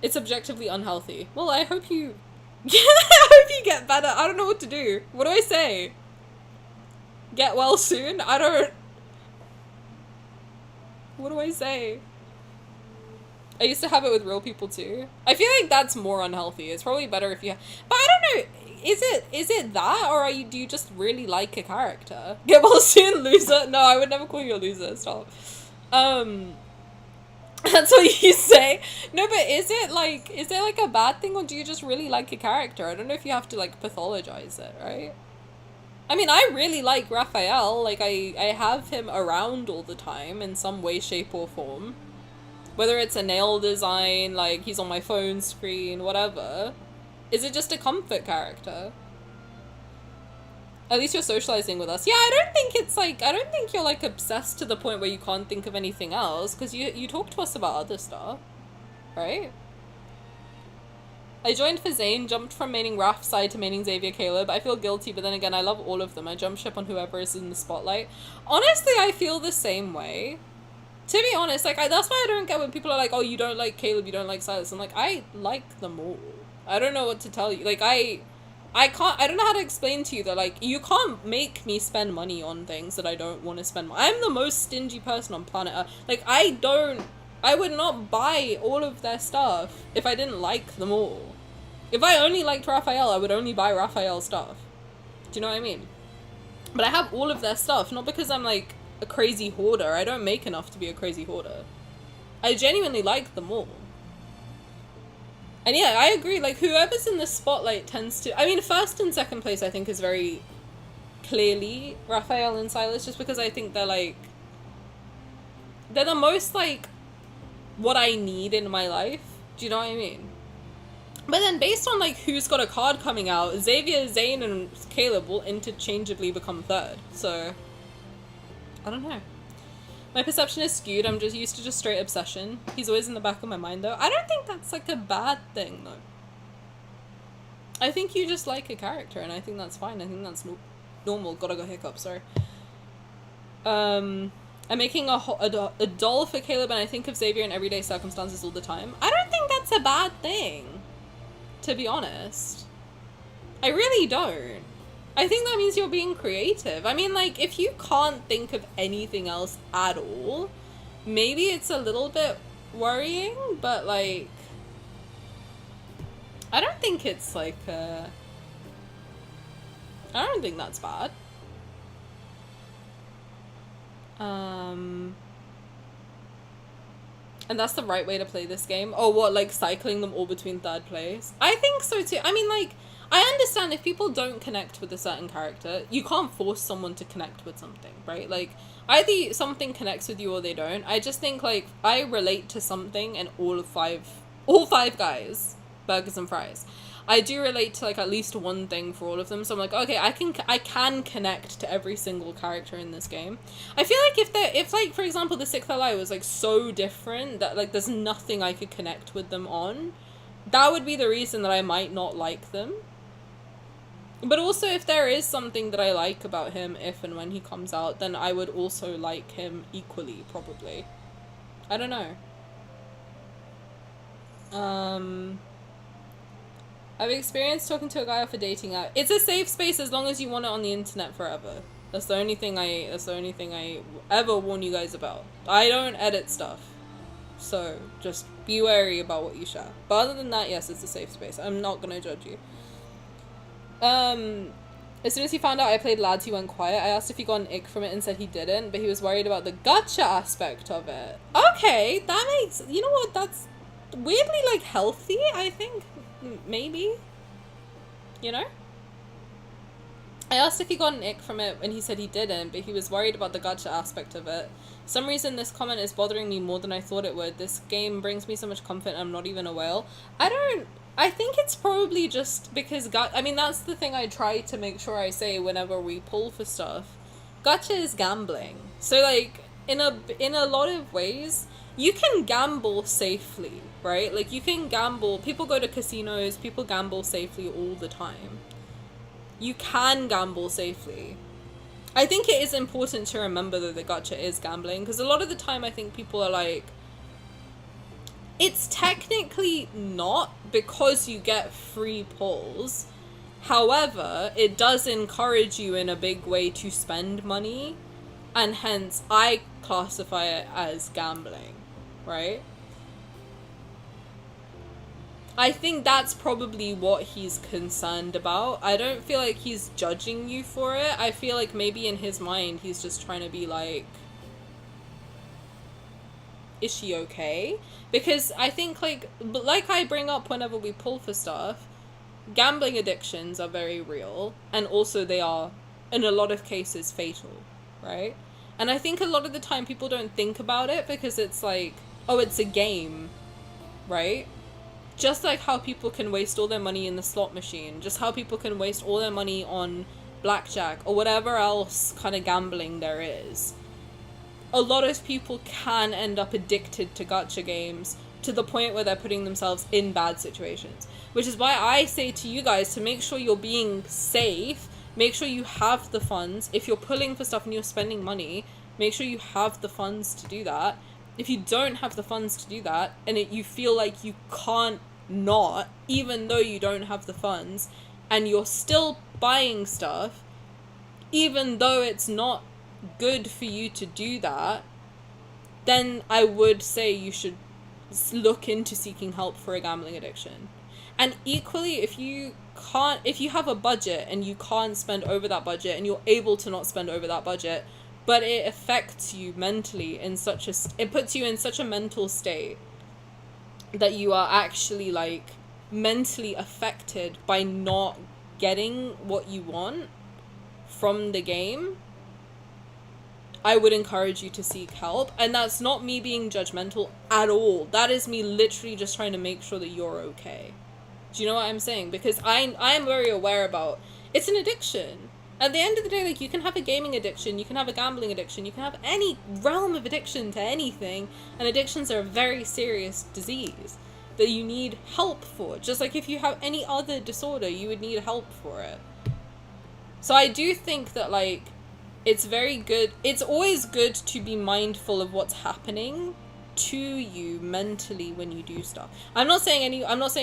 It's objectively unhealthy. Well, I hope you... I hope you get better. I don't know what to do. What do I say? Get well soon? I don't... What do I say? I used to have it with real people too. I feel like that's more unhealthy. It's probably better if you... But I don't know... Is it that, or do you just really like a character? Get well soon, loser. No, I would never call you a loser. Stop. That's what you say. No, but is it like a bad thing, or do you just really like a character? I don't know if you have to like pathologize it, right? I mean, I really like Rafayel. Like I have him around all the time in some way, shape, or form. Whether it's a nail design, like he's on my phone screen, whatever. Is it just a comfort character? At least you're socializing with us. Yeah, I don't think you're like obsessed to the point where you can't think of anything else, because you talk to us about other stuff, right? I joined for Zayne, jumped from maining Raf side to maining Xavier Caleb. I feel guilty, but then again, I love all of them. I jump ship on whoever is in the spotlight. Honestly, I feel the same way. To be honest, like, that's why I don't get when people are like, oh, you don't like Caleb, you don't like Sylus. I'm like, I like them all. I don't know what to tell you. Like, I don't know how to explain to you that, like, you can't make me spend money on things that I don't want to spend. I'm the most stingy person on planet Earth. Like, I would not buy all of their stuff if I didn't like them all. If I only liked Rafayel, I would only buy Rafayel stuff. Do you know what I mean? But I have all of their stuff, not because I'm like a crazy hoarder. I don't make enough to be a crazy hoarder. I genuinely like them all. And yeah, I agree, like, whoever's in the spotlight tends to... I mean, first and second place, I think, is very clearly Rafayel and Sylus, just because I think they're, like... They're the most, like, what I need in my life. Do you know what I mean? But then, based on, like, who's got a card coming out, Xavier, Zayne, and Caleb will interchangeably become third. So, I don't know. My perception is skewed. I'm just used to just straight obsession. He's always in the back of my mind, though. I don't think that's, like, a bad thing, though. I think you just like a character, and I think that's fine. I think that's normal. Gotta go hiccup, sorry. I'm making a doll for Caleb, and I think of Xavier in everyday circumstances all the time. I don't think that's a bad thing, to be honest. I really don't. I think that means you're being creative. I mean, like, if you can't think of anything else at all, maybe it's a little bit worrying, but, like, I don't think it's, like, I don't think that's bad. And that's the right way to play this game. Oh, what, like, cycling them all between third place? I think so, too. I mean, like, I understand if people don't connect with a certain character, you can't force someone to connect with something, right? Like, either something connects with you or they don't. I just think, like, I relate to something and all five guys, burgers and fries. I do relate to, like, at least one thing for all of them. So I'm like, okay, I can connect to every single character in this game. I feel like if like, for example, the Sixth Ally was, like, so different that, like, there's nothing I could connect with them on, that would be the reason that I might not like them. But also, if there is something that I like about him, if and when he comes out, then I would also like him equally, probably. I don't know. I've experienced talking to a guy off a dating app. It's a safe space as long as you want it on the internet forever. That's the only thing I ever warn you guys about. I don't edit stuff. So, just be wary about what you share. But other than that, yes, it's a safe space. I'm not gonna judge you. As soon as he found out I played Lads, he went quiet. I asked if he got an ick from it and said he didn't, but he was worried about the gacha aspect of it. Okay, that makes... You know what? That's weirdly, like, healthy, I think. Maybe. You know? I asked if he got an ick from it, and he said he didn't, but he was worried about the gacha aspect of it. For some reason, this comment is bothering me more than I thought it would. This game brings me so much comfort, and I'm not even a whale. I think it's probably just because I mean, that's the thing I try to make sure I say whenever we pull for stuff. Gacha is gambling. So, like, in a lot of ways, you can gamble safely, right? Like, you can gamble. People go to casinos. People gamble safely all the time. You can gamble safely. I think it is important to remember that the gacha is gambling, because a lot of the time I think people are like, it's technically not, because you get free pulls. However, it does encourage you in a big way to spend money, and hence I classify it as gambling, right? I think that's probably what he's concerned about. I don't feel like he's judging you for it. I feel like maybe in his mind he's just trying to be like, is she okay? Because I think, like I bring up whenever we pull for stuff, gambling addictions are very real, and also they are, in a lot of cases, fatal, right? And I think a lot of the time people don't think about it because it's like, oh, it's a game, right? Just like how people can waste all their money in the slot machine, just how people can waste all their money on blackjack or whatever else kind of gambling there is. A lot of people can end up addicted to gacha games to the point where they're putting themselves in bad situations. Which is why I say to you guys to make sure you're being safe, make sure you have the funds. If you're pulling for stuff and you're spending money, make sure you have the funds to do that. If you don't have the funds to do that, and you feel like you can't not, even though you don't have the funds, and you're still buying stuff, even though it's not good for you to do that, then I would say you should look into seeking help for a gambling addiction. And equally, if you have a budget and you can't spend over that budget and you're able to not spend over that budget, but it affects you mentally in it puts you in such a mental state that you are actually like mentally affected by not getting what you want from the game, I would encourage you to seek help. And that's not me being judgmental at all. That is me literally just trying to make sure that you're okay. Do you know what I'm saying? Because I am very aware about, it's an addiction. At the end of the day, like, you can have a gaming addiction, you can have a gambling addiction, you can have any realm of addiction to anything, and addictions are a very serious disease that you need help for. Just like if you have any other disorder, you would need help for it. So I do think that, like, it's very good, it's always good to be mindful of what's happening to you mentally when you do stuff. I'm not saying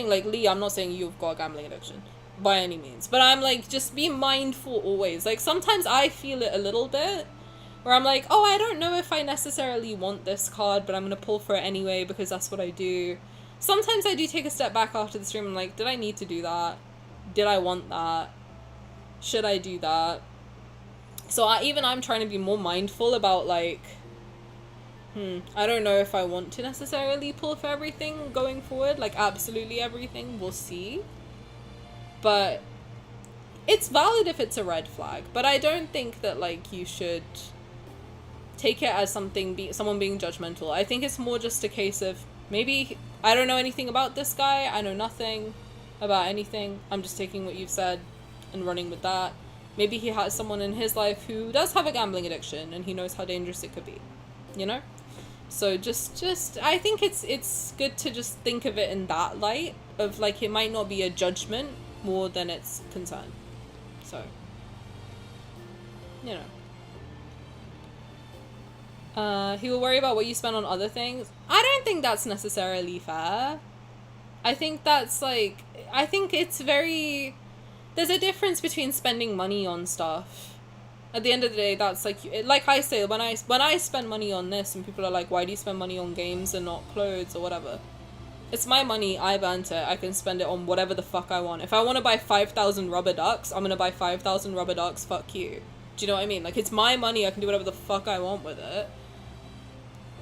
like, Lee, I'm not saying you've got a gambling addiction by any means, but I'm like, just be mindful always. Like, sometimes I feel it a little bit where I'm like, oh, I don't know if I necessarily want this card, but I'm gonna pull for it anyway because that's what I do. Sometimes I do take a step back after the stream. I'm like, did I need to do that? Did I want that? Should I do that? So I'm trying to be more mindful about, like, I don't know if I want to necessarily pull for everything going forward, like absolutely everything, we'll see. But it's valid if it's a red flag, but I don't think that, like, you should take it as someone being judgmental. I think it's more just a case of, maybe I don't know anything about this guy, I know nothing about anything, I'm just taking what you've said and running with that. Maybe he has someone in his life who does have a gambling addiction and he knows how dangerous it could be, you know? So just I think it's good to just think of it in that light of, like, it might not be a judgment more than it's concern. So, you know. He will worry about what you spend on other things. I don't think that's necessarily fair. I think that's, like, I think it's very, there's a difference between spending money on stuff. At the end of the day, that's like I say, when I spend money on this and people are like, why do you spend money on games and not clothes or whatever? It's my money, I've earned it, I can spend it on whatever the fuck I want. If I want to buy 5,000 rubber ducks, I'm gonna buy 5,000 rubber ducks, fuck you. Do you know what I mean? Like, it's my money, I can do whatever the fuck I want with it.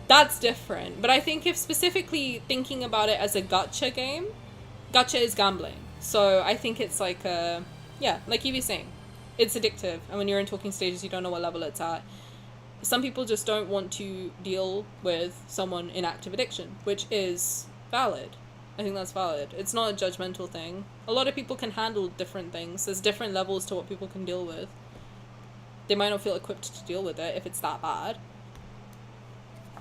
That's different. But I think if specifically thinking about it as a gacha game, gacha is gambling. So I think it's like yeah, like you were saying, it's addictive, and when you're in talking stages, you don't know what level it's at. Some people just don't want to deal with someone in active addiction, which is valid. I think that's valid. It's not a judgmental thing. A lot of people can handle different things. There's different levels to what people can deal with. They might not feel equipped to deal with it if it's that bad.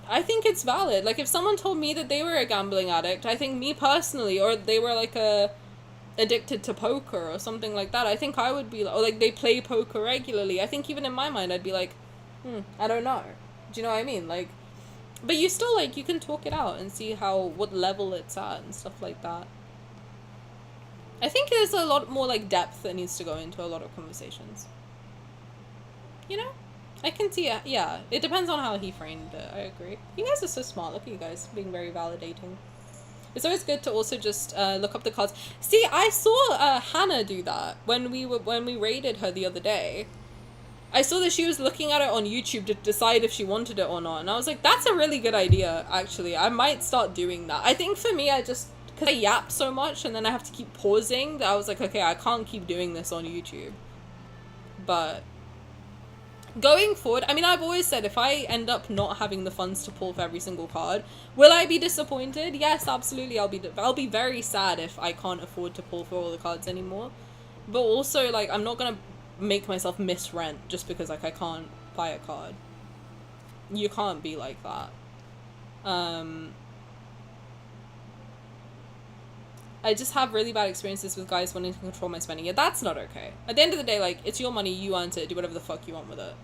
I think it's valid. Like, if someone told me that they were a gambling addict, I think me personally, or they were like addicted to poker or something like that, I think I would be, or like they play poker regularly, I think even in my mind I'd be like, I don't know. Do you know what I mean? Like, but you still, like, you can talk it out and see what level it's at and stuff like that. I think there's a lot more, like, depth that needs to go into a lot of conversations. You know? I can see it, yeah. It depends on how he framed it, I agree. You guys are so smart. Look at you guys being very validating. It's always good to also just look up the cards. See, I saw Hannah do that when we raided her the other day. I saw that she was looking at it on YouTube to decide if she wanted it or not. And I was like, that's a really good idea, actually. I might start doing that. I think for me, because I yap so much and then I have to keep pausing, that I was like, okay, I can't keep doing this on YouTube. But going forward, I mean, I've always said, if I end up not having the funds to pull for every single card, will I be disappointed? Yes, absolutely. I'll be very sad if I can't afford to pull for all the cards anymore. But also, like, I'm not gonna make myself miss rent just because, like, I can't buy a card. You can't be like that. I just have really bad experiences with guys wanting to control my spending. Yeah, that's not okay. At the end of the day, like, it's your money, you earned it, do whatever the fuck you want with it.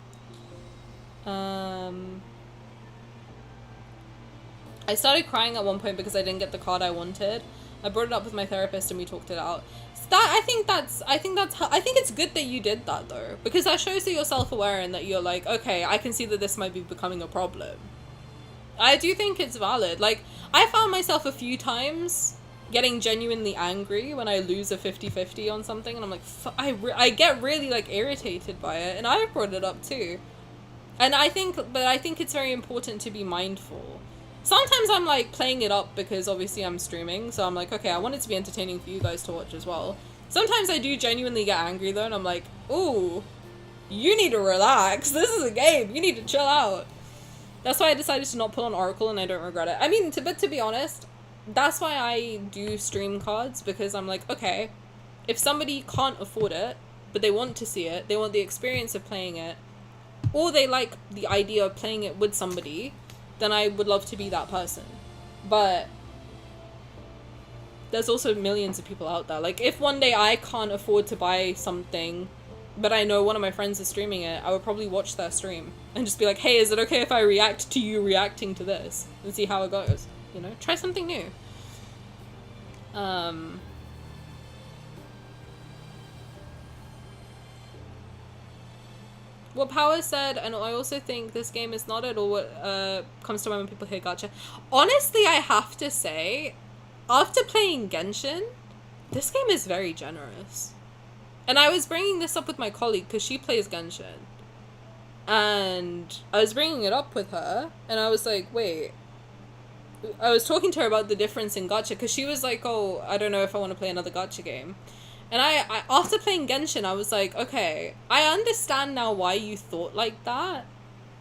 I started crying at one point because I didn't get the card I wanted. I brought it up with my therapist and we talked it out. I think it's good that you did that, though, because that shows that you're self-aware and that you're like, okay, I can see that this might be becoming a problem. I do think it's valid. Like, I found myself a few times getting genuinely angry when I lose a 50-50 on something, and I'm like, I get really like irritated by it, and I brought it up too. And I think it's very important to be mindful. Sometimes I'm like playing it up because obviously I'm streaming, so I'm like, okay, I want it to be entertaining for you guys to watch as well. Sometimes I do genuinely get angry though, and I'm like, ooh, you need to relax. This is a game. You need to chill out. That's why I decided to not put on Oracle, and I don't regret it. I mean, but to be honest, that's why I do stream cards, because I'm like, okay, if somebody can't afford it, but they want to see it, they want the experience of playing it, or they like the idea of playing it with somebody, then I would love to be that person. But there's also millions of people out there. Like, if one day I can't afford to buy something, but I know one of my friends is streaming it, I would probably watch their stream and just be like, hey, is it okay if I react to you reacting to this? And see how it goes. You know? Try something new. What Power said, and I also think this game is not at all what comes to mind when people hear gacha. Honestly, I have to say, after playing Genshin, this game is very generous. And I was bringing this up with my colleague, because she plays Genshin. And I was bringing it up with her, and I was like, wait. I was talking to her about the difference in gacha, because she was like, oh, I don't know if I want to play another gacha game. And I after playing Genshin, I was like, okay, I understand now why you thought like that.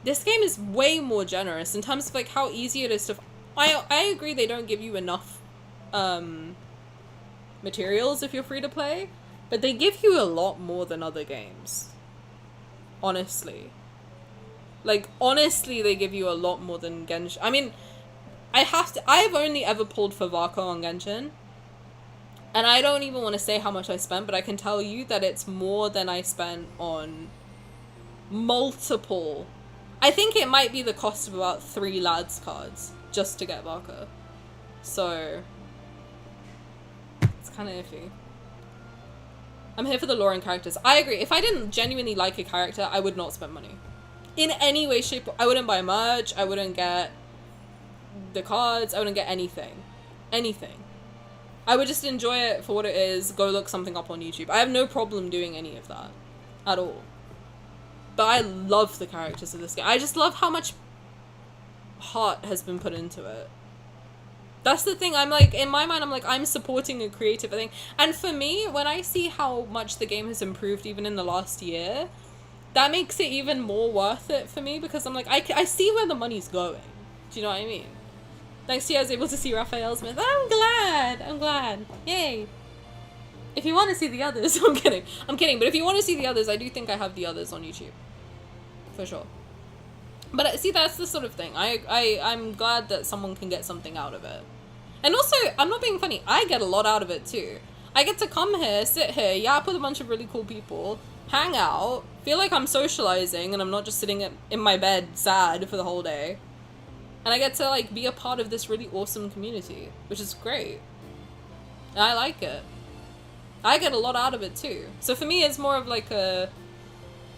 This game is way more generous in terms of like how easy it is to... I agree they don't give you enough materials if you're free to play, but they give you a lot more than other games. Honestly. Like, honestly, they give you a lot more than Genshin. I mean, I've only ever pulled for Vako on Genshin. And I don't even want to say how much I spent, but I can tell you that it's more than I spent on multiple... I think it might be the cost of about 3 lads cards just to get Vaka. So, it's kind of iffy. I'm here for the lore and characters. I agree. If I didn't genuinely like a character, I would not spend money. In any way, shape, I wouldn't buy merch, I wouldn't get the cards, I wouldn't get anything. Anything. I would just enjoy it for what it is, go look something up on YouTube. I have no problem doing any of that. At all. But I love the characters of this game. I just love how much heart has been put into it. That's the thing, I'm like, in my mind, I'm like, I'm supporting a creative thing. And for me, when I see how much the game has improved even in the last year, that makes it even more worth it for me, because I'm like, I see where the money's going. Do you know what I mean? Thanks to you, I was able to see Rafayel's myth. I'm glad. Yay. If you want to see the others, I'm kidding, but if you want to see the others, I do think I have the others on YouTube. For sure. But see, that's the sort of thing. I'm glad that someone can get something out of it. And also, I'm not being funny, I get a lot out of it too. I get to come here, sit here, yap with a bunch of really cool people, hang out, feel like I'm socializing, and I'm not just sitting in my bed sad for the whole day. And I get to, like, be a part of this really awesome community, which is great. And I like it. I get a lot out of it, too. So for me, it's more of, like, a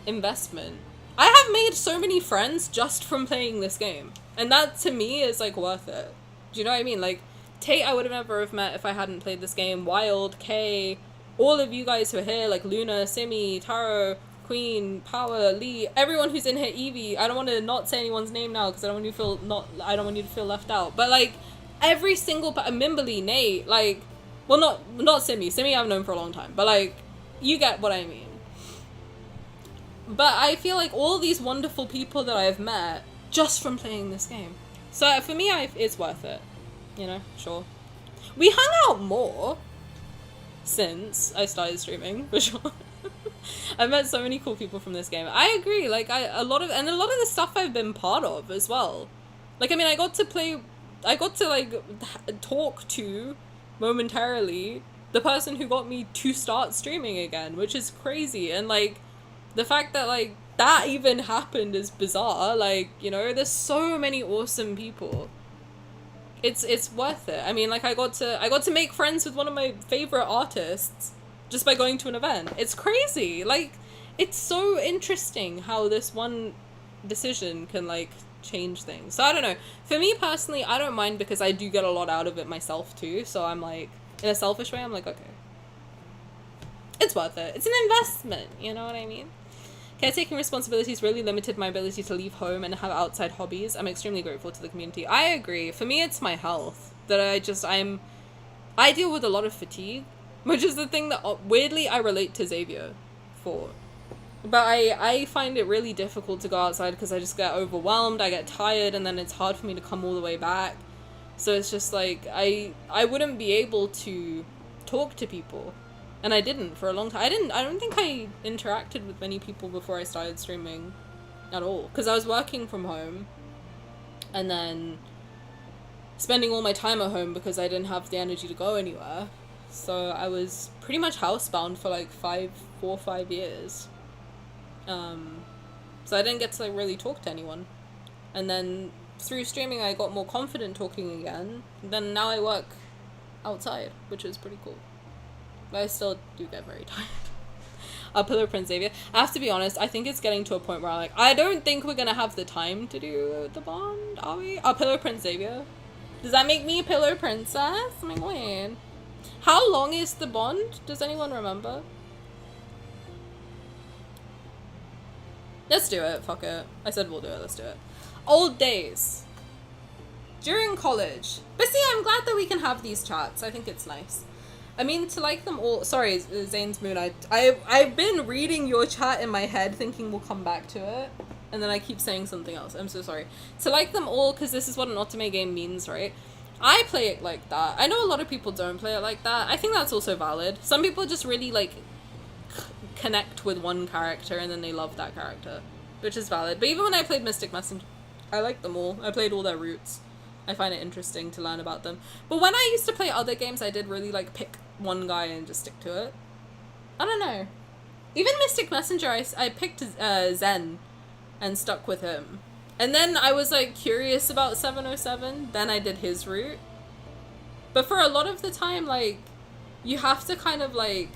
investment. I have made so many friends just from playing this game. And that, to me, is, like, worth it. Do you know what I mean? Like, Tate I would have never have met if I hadn't played this game. Wild, Kay, all of you guys who are here, like Luna, Simi, Taro, Queen, Power, Lee, everyone who's in here, Evie. I don't want to not say anyone's name now because I don't want you to feel left out. But like every single Mimberly, Nate, like, well, not Simi. Simi I've known for a long time, but like you get what I mean. But I feel like all these wonderful people that I've met just from playing this game. So for me, it's worth it. You know, sure. We hung out more since I started streaming, for sure. I've met so many cool people from this game. I agree, like, a lot of the stuff I've been part of as well. Like, I mean, I got to, like, talk to, momentarily, the person who got me to start streaming again, which is crazy. And, like, the fact that, like, that even happened is bizarre. Like, you know, there's so many awesome people. It's worth it. I mean, like, I got to make friends with one of my favorite artists just by going to an event. It's crazy. Like, it's so interesting how this one decision can, like, change things. So I don't know. For me personally, I don't mind because I do get a lot out of it myself too. So I'm like, in a selfish way, I'm like, okay, it's worth it. It's an investment, you know what I mean? Caretaking responsibilities really limited my ability to leave home and have outside hobbies. I'm extremely grateful to the community. I agree. For me, it's my health that I deal with a lot of fatigue, which is the thing that weirdly I relate to Xavier for. But I find it really difficult to go outside because I just get overwhelmed, I get tired, and then it's hard for me to come all the way back. So it's just like, I wouldn't be able to talk to people. And I didn't for a long time. I don't think I interacted with many people before I started streaming at all. Because I was working from home and then spending all my time at home because I didn't have the energy to go anywhere. So I was pretty much housebound for like 4 or 5 years. So I didn't get to like really talk to anyone. And then through streaming I got more confident talking again. Then now I work outside, which is pretty cool. But I still do get very tired. Pillow Prince Xavier. I have to be honest, I think it's getting to a point where I'm like, I don't think we're gonna have the time to do the bond, are we? Pillow Prince Xavier. Does that make me Pillow Princess? I mean, wait. How long is the bond? Does anyone remember? Let's do it, fuck it. I said we'll do it, let's do it. Old days. During college. But see, I'm glad that we can have these chats. I think it's nice. I mean, to like them all... Sorry, Zayne's Moon. I've been reading your chat in my head thinking we'll come back to it. And then I keep saying something else. I'm so sorry. To like them all, because this is what an Otome game means, right? I play it like that. I know a lot of people don't play it like that. I think that's also valid. Some people just really, like, connect with one character and then they love that character. Which is valid. But even when I played Mystic Messenger, I liked them all. I played all their roots. I find it interesting to learn about them. But when I used to play other games, I did really, like, pick one guy and just stick to it. I don't know. Even Mystic Messenger, I picked Zen and stuck with him. And then I was, like, curious about 707. Then I did his route. But for a lot of the time, like, you have to kind of, like...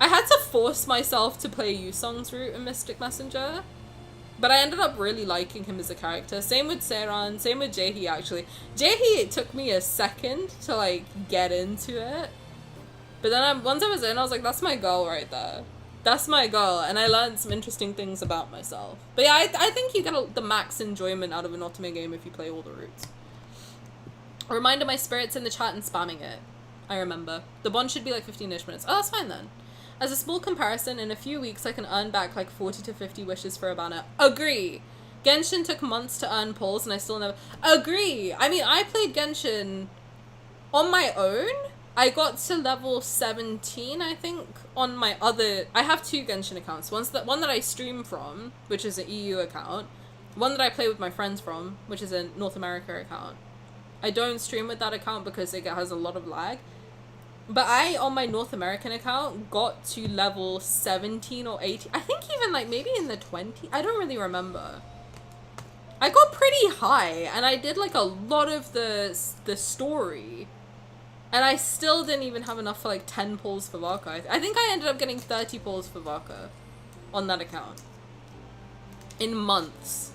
I had to force myself to play Yusong's route in Mystic Messenger. But I ended up really liking him as a character. Same with Seiran, same with Jaehee, actually. Jaehee, it took me a second to, like, get into it. But then once I was in, I was like, that's my girl right there. That's my girl. And I learned some interesting things about myself. But yeah, I think you get the max enjoyment out of an Otome game if you play all the routes. A reminder, my spirit's in the chat and spamming it. I remember. The bond should be like 15-ish minutes. Oh, that's fine then. As a small comparison, in a few weeks I can earn back like 40 to 50 wishes for a banner. Agree! Genshin took months to earn pulls and I still never... Agree! I mean, I played Genshin on my own. I got to level 17, I think, on my other... I have 2 Genshin accounts. One that I stream from, which is an EU account. One that I play with my friends from, which is a North America account. I don't stream with that account because it has a lot of lag. But I, on my North American account, got to level 17 or 18. I think even, like, maybe in the 20s. I don't really remember. I got pretty high, and I did, like, a lot of the story. And I still didn't even have enough for, like, 10 pulls for Varka. I think I ended up getting 30 pulls for Varka on that account. In months.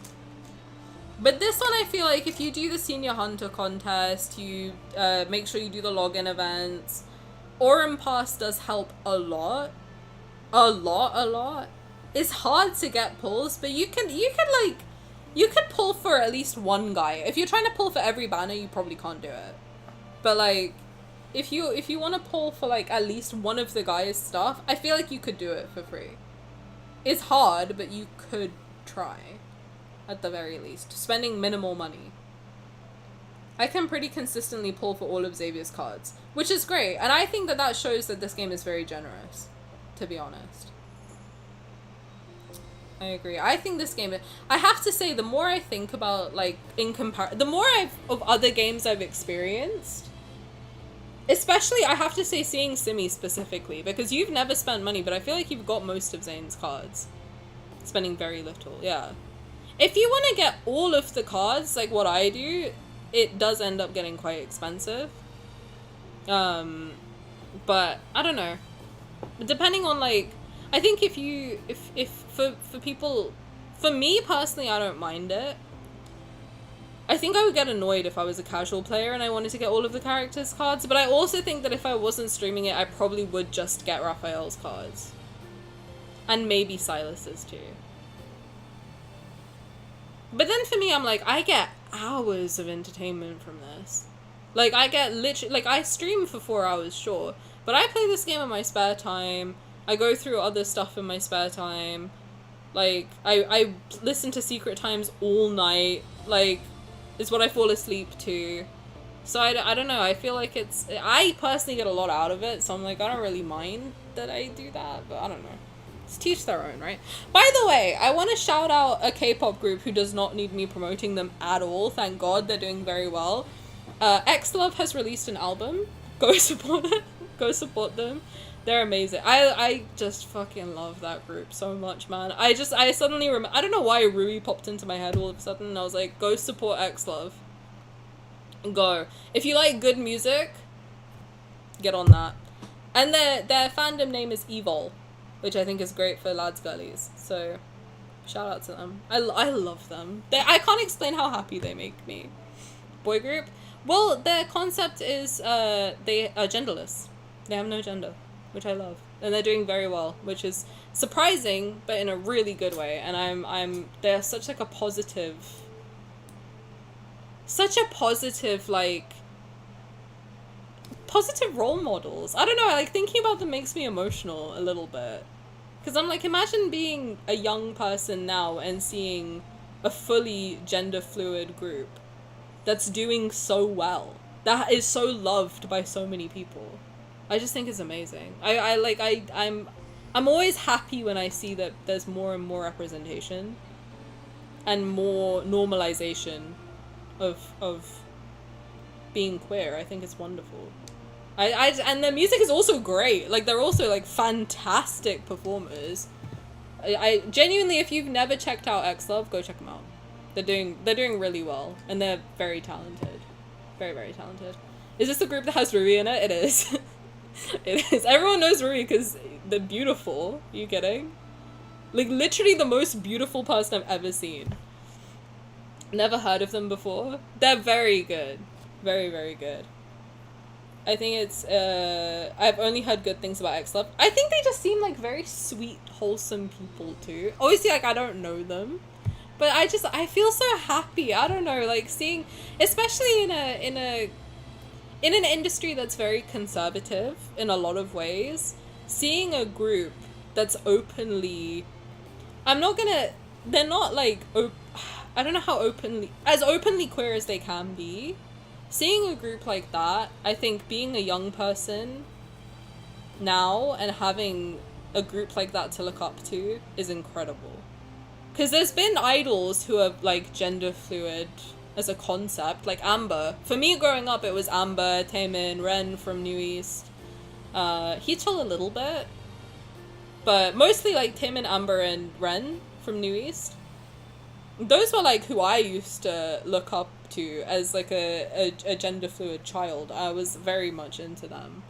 But this one, I feel like if you do the Senior Hunter contest, you make sure you do the login events... Aurum Pass does help a lot. A lot. It's hard to get pulls, but you could pull for at least one guy. If you're trying to pull for every banner, you probably can't do it. But like, if you want to pull for like at least one of the guys' stuff, I feel like you could do it for free. It's hard, but you could try. At the very least. Spending minimal money. I can pretty consistently pull for all of Xavier's cards, which is great, and I think that shows that this game is very generous, to be honest. I agree. I think this game, I have to say, the more I think about, like, the more of other games I've experienced, especially, I have to say, seeing Simi specifically, because you've never spent money, but I feel like you've got most of Zayne's cards. Spending very little, yeah. If you want to get all of the cards, like what I do, it does end up getting quite expensive. But I don't know. Depending on, like, I think if for people, for me personally, I don't mind it. I think I would get annoyed if I was a casual player and I wanted to get all of the characters' cards, but I also think that if I wasn't streaming it, I probably would just get Rafayel's cards. And maybe Sylus's too. But then for me, I'm like, I get hours of entertainment from this. Like, I get literally, like, I stream for 4 hours, sure, but I play this game in my spare time. I go through other stuff in my spare time. Like, I listen to Secret Times all night. Like, it's what I fall asleep to. So I don't know, I feel like I personally get a lot out of it, so I'm like, I don't really mind that I do that, but I don't know. It's teach their own, right? By the way, I want to shout out a K-pop group who does not need me promoting them at all. Thank God, they're doing very well. X-Love has released an album. Go support it. Go support them. They're amazing. I just fucking love that group so much, man. I suddenly I don't know why Rui popped into my head all of a sudden, and I was like, go support X-Love. Go. If you like good music, get on that. And their fandom name is Evil, which I think is great for lads girlies. So, shout out to them. I love them. I can't explain how happy they make me. Boy group? Well, their concept is they are genderless. They have no gender, which I love. And they're doing very well, which is surprising, but in a really good way. And they're such like a positive, like, positive role models. I don't know, like, thinking about them makes me emotional a little bit. Because I'm like, imagine being a young person now and seeing a fully gender fluid group that's doing so well. That is so loved by so many people. I just think it's amazing. I'm always happy when I see that there's more and more representation and more normalization of being queer. I think it's wonderful. And their music is also great. Like, they're also like fantastic performers. I genuinely, if you've never checked out X-Love, go check them out. They're doing really well, and they're very talented. Very, very talented. Is this the group that has Rui in it? It is. It is. Everyone knows Rui because they're beautiful. Are you kidding? Like, literally the most beautiful person I've ever seen. Never heard of them before. They're very good. Very, very good. I think it's, I've only heard good things about X-Love. I think they just seem like very sweet, wholesome people too. Obviously, like, I don't know them. But I feel so happy. I don't know, like, seeing, especially in an industry that's very conservative in a lot of ways, seeing a group that's openly, they're not like, I don't know how openly queer as they can be. Seeing a group like that, I think being a young person now and having a group like that to look up to is incredible. Because there's been idols who are, like, gender fluid as a concept, like Amber. For me, growing up, it was Amber, Taemin, Ren from New East. Heechul a little bit. But mostly, like, Taemin, Amber, and Ren from New East. Those were, like, who I used to look up to as, like, a gender fluid child. I was very much into them.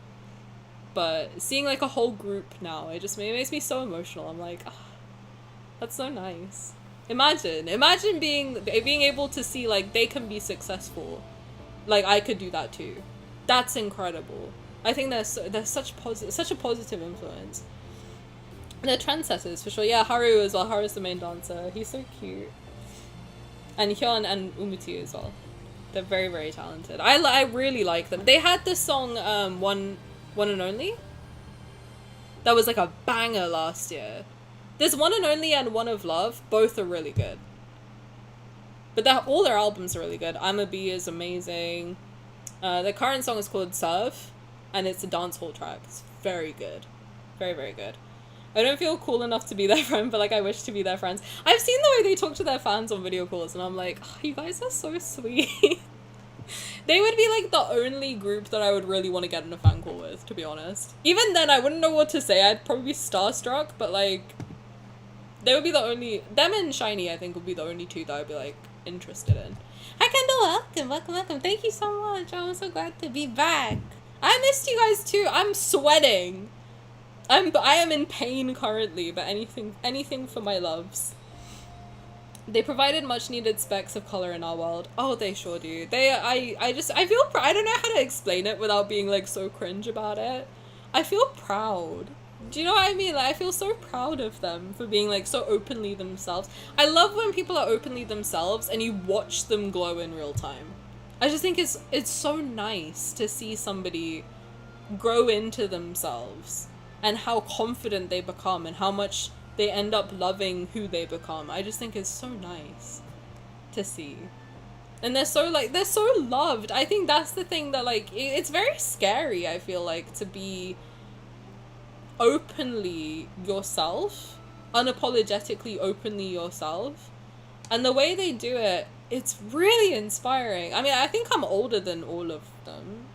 But seeing, like, a whole group now, it makes me so emotional. I'm like, that's so nice. Imagine being able to see, like, they can be successful. Like, I could do that too. That's incredible. I think they're such a positive influence. They're trendsetters for sure. Yeah, Haru as well. Haru's the main dancer. He's so cute. And Hyun and Umutu as well. They're very, very talented. I really like them. They had this song, One and Only. That was like a banger last year. There's One and Only and One of Love. Both are really good. But all their albums are really good. I'm a Bee is amazing. The current song is called Serve. And it's a dancehall track. It's very good. Very, very good. I don't feel cool enough to be their friend, but, like, I wish to be their friends. I've seen the way they talk to their fans on video calls, and I'm like, oh, you guys are so sweet. They would be, like, the only group that I would really want to get in a fan call with, to be honest. Even then, I wouldn't know what to say. I'd probably be starstruck, but, like, they would be the only... Them and Shiny, I think, would be the only two that I'd be, like, interested in. Hi, Kendall. Welcome. Thank you so much. I'm so glad to be back. I missed you guys, too. I'm sweating. I am in pain currently, but anything for my loves. They provided much needed specks of color in our world. Oh, they sure do. I feel, I don't know how to explain it without being like so cringe about it. I feel proud. Do you know what I mean? Like, I feel so proud of them for being like so openly themselves. I love when people are openly themselves and you watch them glow in real time. I just think it's so nice to see somebody grow into themselves and how confident they become and how much they end up loving who they become. I just think it's so nice to see. And they're so loved. I think that's the thing that like, it's very scary, I feel like, to be openly yourself, unapologetically openly yourself. And the way they do it, it's really inspiring. I mean, I think I'm older than all of them.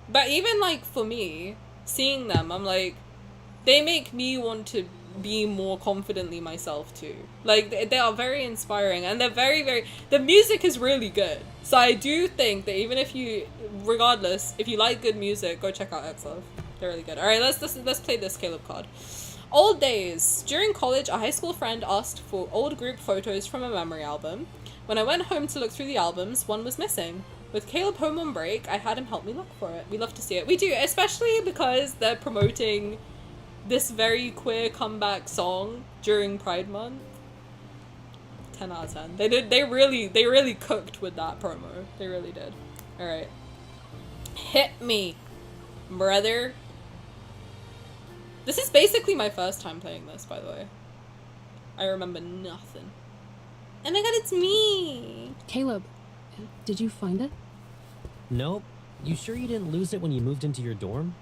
But even like for me, seeing them, I'm like, they make me want to be more confidently myself too. Like they are very inspiring and they're very, the music is really good. So I do think that even if you, regardless, if you like good music, go check out X-Love. They're really good. Alright, let's play this Caleb card. Old days. During college, a high school friend asked for old group photos from a memory album. When I went home to look through the albums, one was missing. With Caleb home on break, I had him help me look for it. We love to see it. We do, especially because they're promoting this very queer comeback song during Pride Month. 10 out of 10. They really cooked with that promo. They really did. Alright. Hit me, brother. This is basically my first time playing this, by the way. I remember nothing. Oh my god, it's me!
Caleb, did you find it?
Nope. You sure you didn't lose it when you moved into your dorm?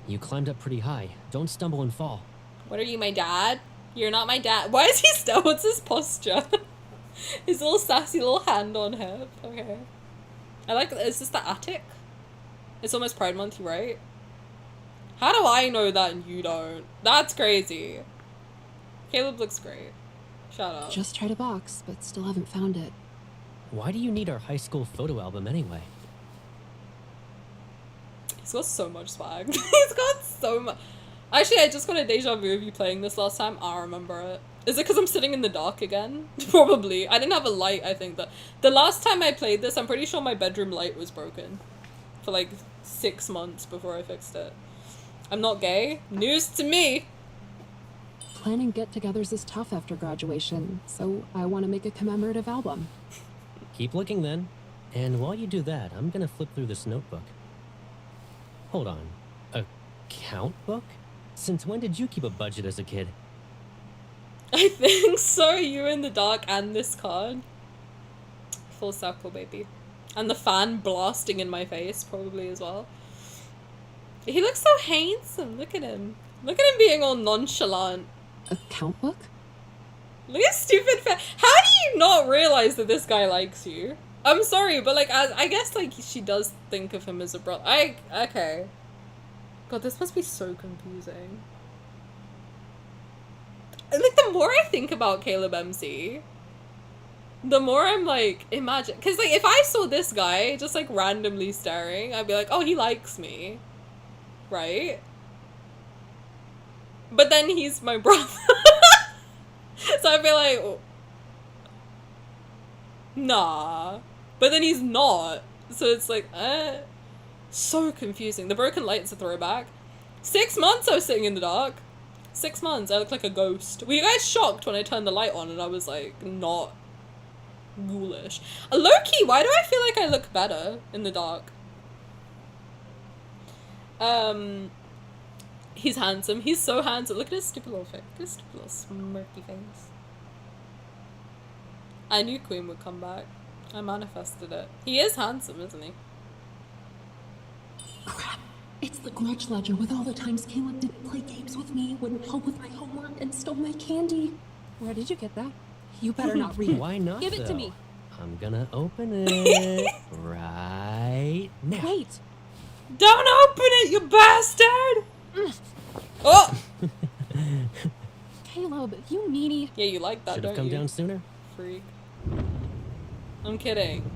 You climbed up pretty high. Don't stumble and fall.
What are you, my dad? You're not my dad. Why is he still? What's his posture? His little sassy little hand on hip. Okay. I like, is this the attic? It's almost Pride Month, right? How do I know that and you don't? That's crazy. Caleb looks great. Shout out.
Just tried a box, but still haven't found it.
Why do you need our high school photo album anyway?
He's got so much swag. He's got so much. Actually, I just got a deja vu of you playing this last time. I remember it. Is it because I'm sitting in the dark again? Probably. I didn't have a light, I think. The last time I played this, I'm pretty sure my bedroom light was broken. For like 6 months before I fixed it. I'm not gay. News to me.
Planning get-togethers is tough after graduation, so I want to make a commemorative album.
Keep looking then. And while you do that, I'm gonna flip through this notebook. Hold on. A count book? Since when did you keep a budget as a kid?
I think so. You in the dark and this card. Full circle, baby. And the fan blasting in my face, probably as well. He looks so handsome. Look at him. Look at him being all nonchalant.
A count book?
Look at stupid fan. How do you not realize that this guy likes you? I'm sorry, but like, I guess like she does think of him as a brother. Okay. God, this must be so confusing. Like, the more I think about Caleb MC, the more I'm like, imagine, because like, if I saw this guy just like randomly staring, I'd be like, oh, he likes me. Right? But then he's my brother. So I'd be like, oh, nah. But then he's not. So it's like, so confusing. The broken light's a throwback. 6 months I was sitting in the dark. 6 months. I look like a ghost. Were you guys shocked when I turned the light on and I was like, not ghoulish? Low-key, why do I feel like I look better in the dark? He's handsome. He's so handsome. Look at his stupid little face. Look at his stupid little smirky face. I knew Queen would come back. I manifested it. He is handsome, isn't he?
Crap. It's the grudge ledger with all the times Caleb didn't play games with me, wouldn't help with my homework, and stole my candy. Where did you get that? You better not read it.
Why not,
Give it to me.
I'm gonna open it right now.
Wait.
Don't open it, you bastard! Oh!
Caleb, you meanie.
Yeah, you like that,
Should
don't
have come
you?
down sooner.
Freak. I'm kidding.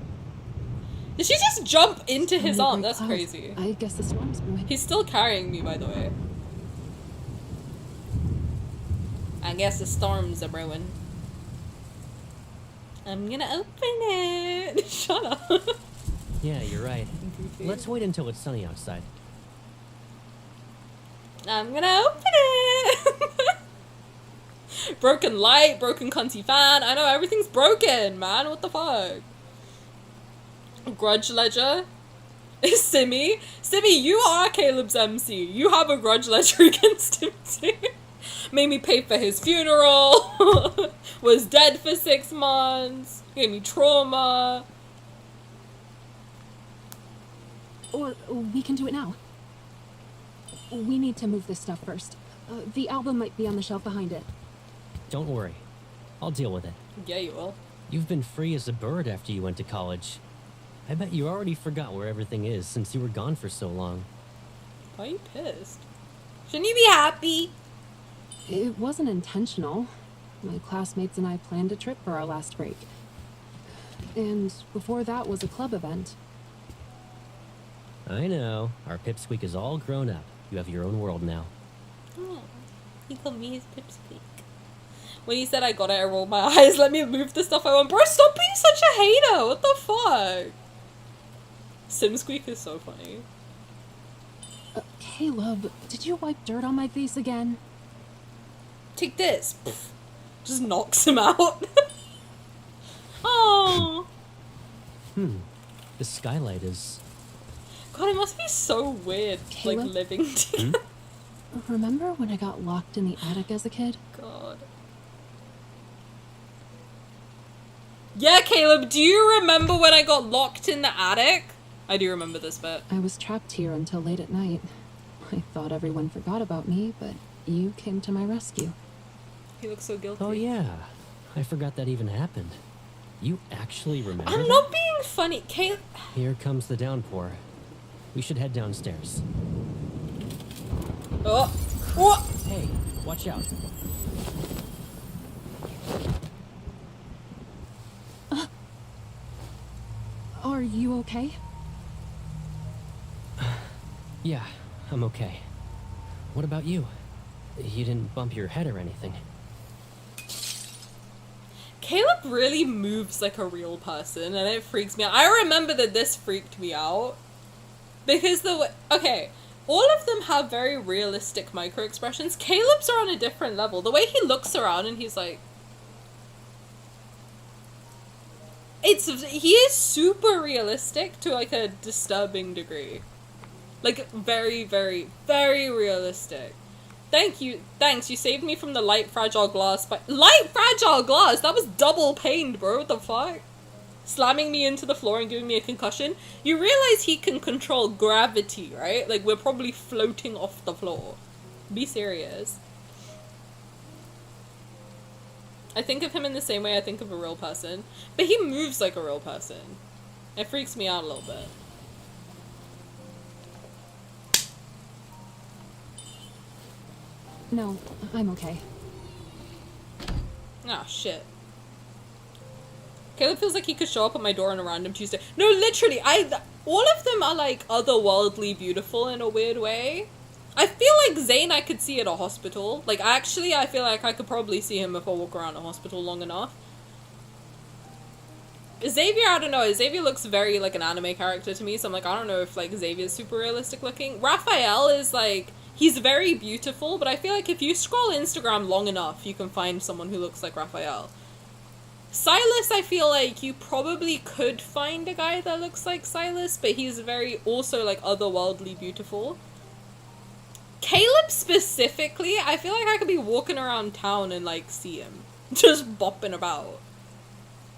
Did she just jump into his arm? That's crazy.
I guess the storm's brewing.
He's still carrying me, by the way. I guess the storms are brewing. I'm gonna open it. Shut up.
Yeah, you're right. Let's wait until it's sunny outside.
I'm gonna open it. Broken light, broken cunty fan. I know everything's broken, man. What the fuck? Grudge ledger. Simmy, you are Caleb's MC. You have a grudge ledger against him too. Made me pay for his funeral. Was dead for 6 months. Gave me trauma.
Or we can do it now. We need to move this stuff first. The album might be on the shelf behind it.
Don't worry. I'll deal with it.
Yeah, you will.
You've been free as a bird after you went to college. I bet you already forgot where everything is since you were gone for so long.
Why are you pissed? Shouldn't you be happy?
It wasn't intentional. My classmates and I planned a trip for our last break. And before that was a club event.
I know. Our pipsqueak is all grown up. You have your own world now.
Oh, he called me his pipsqueak. When he said I got it, I rolled my eyes. Let me move the stuff I want. Bro, stop being such a hater. What the fuck? Simsqueak is so funny.
Caleb, did you wipe dirt on my face again?
Take this. Pfft. Just knocks him out. Oh.
The skylight is...
God, it must be so weird,
Caleb?
like, living together.
Remember when I got locked in the attic as a kid?
God. Yeah, Caleb, do you remember when I got locked in the attic? I do remember this bit.
I was trapped here until late at night. I thought everyone forgot about me, but you came to my rescue.
He looks so guilty.
Oh yeah. I forgot that even happened. You actually remember
I'm
that?
not being funny. Caleb...
Here comes the downpour. We should head downstairs.
Oh. What?
Hey, watch out.
Are you okay?
Yeah, I'm okay. What about you? You didn't bump your head or anything.
Caleb really moves like a real person, and it freaks me out. I remember that this freaked me out. Because the way... Okay, all of them have very realistic micro-expressions. Caleb's are on a different level. The way he looks around and he's like... He is super realistic to like a disturbing degree. Like, very, very, very realistic. Thank you. Thanks, you saved me from the light fragile glass. Light fragile glass? That was double pained, bro. What the fuck? Slamming me into the floor and giving me a concussion. You realize he can control gravity, right? Like, we're probably floating off the floor. Be serious. I think of him in the same way I think of a real person. But he moves like a real person. It freaks me out a little bit.
No, I'm okay.
Ah, shit. Caleb feels like he could show up at my door on a random Tuesday. No, literally, all of them are, like, otherworldly beautiful in a weird way. I feel like Zayne I could see at a hospital. Like, actually, I feel like I could probably see him if I walk around a hospital long enough. Xavier, I don't know. Xavier looks very, like, an anime character to me, so I'm like, I don't know if, like, Xavier's super realistic looking. Rafayel is, like... He's very beautiful, but I feel like if you scroll Instagram long enough, you can find someone who looks like Rafayel. Sylus, I feel like you probably could find a guy that looks like Sylus, but he's very, also, like, otherworldly beautiful. Caleb specifically, I feel like I could be walking around town and, like, see him. Just bopping about.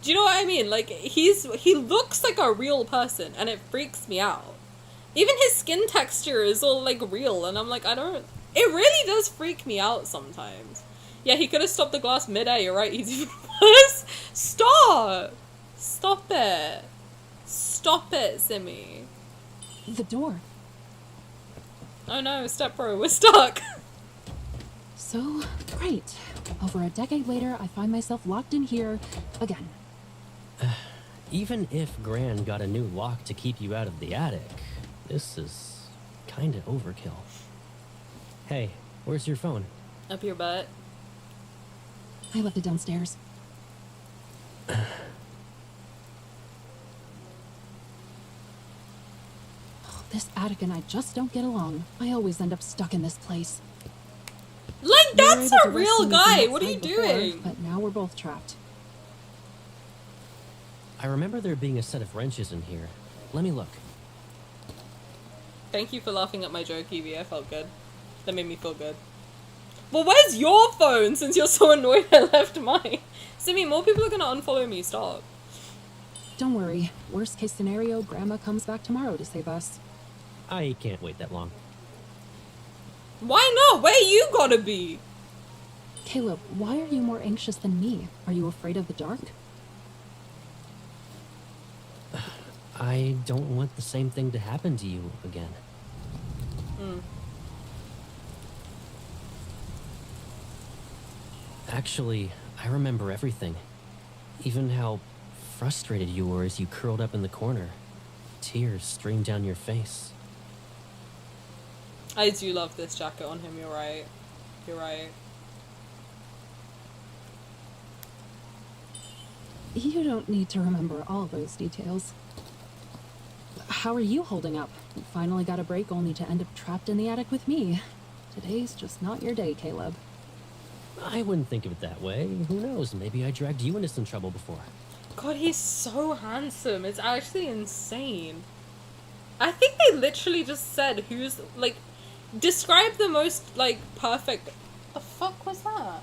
Do you know what I mean? Like, he looks like a real person, and it freaks me out. Even his skin texture is all, like, real, and I'm like, it really does freak me out sometimes. Yeah, he could have stopped the glass mid-air, you're right, he's even worse. Stop! Stop it. Stop it, Simmy.
The door.
Oh no, step bro, we're stuck.
So, great. Over a decade later, I find myself locked in here again.
Even if Gran got a new lock to keep you out of the attic, this is kinda overkill. Hey, where's your phone?
Up your butt.
I left it downstairs. This attic and I just don't get along. I always end up stuck in this place.
Like,
We were
that's
able
a
to
real
rescue
guy.
from
What are you
outside before,
doing?
But now we're both trapped.
I remember there being a set of wrenches in here. Let me look.
Thank you for laughing at my joke, Evie. I felt good. That made me feel good. Well, where's your phone since you're so annoyed I left mine? Simi, more people are gonna unfollow me. Stop.
Don't worry. Worst case scenario, Grandma comes back tomorrow to save us.
I can't wait that long.
Why not? Where you gotta be?
Caleb, why are you more anxious than me? Are you afraid of the dark?
I don't want the same thing to happen to you again. Actually, I remember everything. Even how frustrated you were as you curled up in the corner. Tears streamed down your face.
I do love this jacket on him. You're right. You're right.
You don't need to remember all those details. How are you holding up? You finally got a break only to end up trapped in the attic with me. Today's just not your day, Caleb.
I wouldn't think of it that way. Who knows? Maybe I dragged you into some trouble before.
God, he's so handsome. It's actually insane. I think they literally just said who's, like, describe the most, like, perfect... The fuck was that? I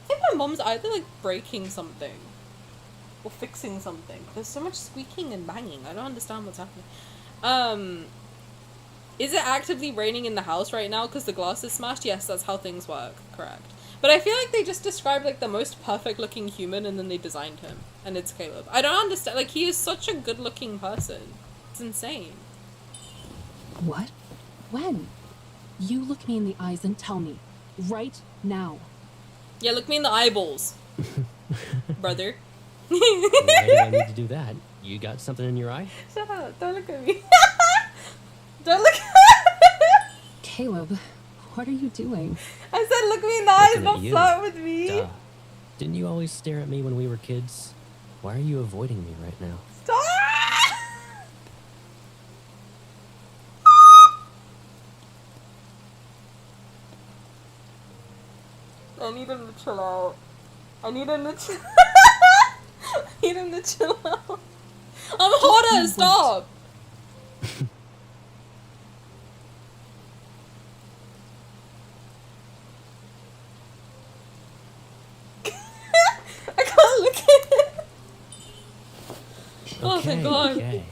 think my mom's either, like, breaking something. Or fixing something. There's so much squeaking and banging. I don't understand what's happening. Is it actively raining in the house right now because the glass is smashed? Yes, that's how things work. Correct. But I feel like they just described, like, the most perfect looking human and then they designed him. And it's Caleb. I don't understand. Like, he is such a good looking person. It's insane.
What? When? You look me in the eyes and tell me. Right now.
Yeah, look me in the eyeballs. Brother.
Why do I need to do that? You got something in your eye?
Shut up. Don't look at me. Don't look
Caleb, what are you doing?
I said look me in the eyes,
Looking at
not
you.
flirt with me.
Duh. Didn't you always stare at me when we were kids? Why are you avoiding me right now?
Stop! I need him to chill out. I need him to chill I need him to chill out. I'm hotter, stop! I can't look at it. Oh my god.
Okay.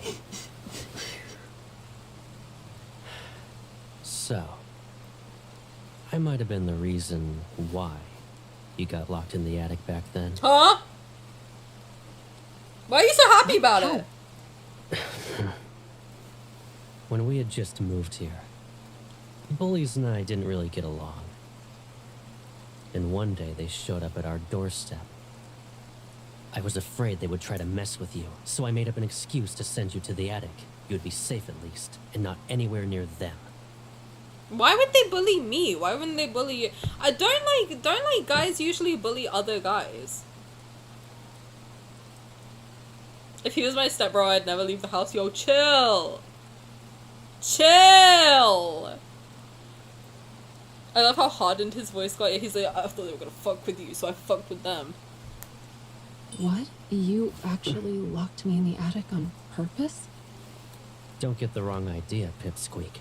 So, I might have been the reason why you got locked in the attic back then.
Huh? Why are you so happy about it?
When we had just moved here, Bullies and I didn't really get along. And one day they showed up at our doorstep. I was afraid they would try to mess with you, so I made up an excuse to send you to the attic. You'd be safe at least, and not anywhere near them.
Why would they bully me? Why wouldn't they bully you? I don't like guys usually bully other guys. If he was my stepbro, I'd never leave the house. Yo, chill. Chill. I love how hardened his voice got. He's like, I thought they were gonna fuck with you, so I fucked with them.
What? You actually locked me in the attic on purpose?
Don't get the wrong idea, Pipsqueak.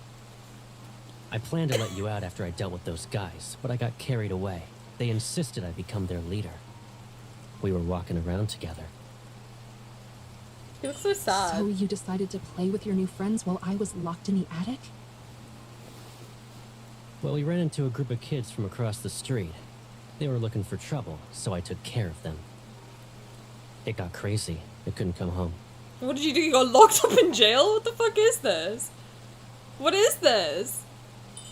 I planned to let you out after I dealt with those guys, but I got carried away. They insisted I become their leader. We were walking around together.
He looks so sad.
So you decided to play with your new friends while I was locked in the attic?
Well, we ran into a group of kids from across the street. They were looking for trouble, so I took care of them. It got crazy. I couldn't come home.
What did you do? You got locked up in jail? What the fuck is this? What is this?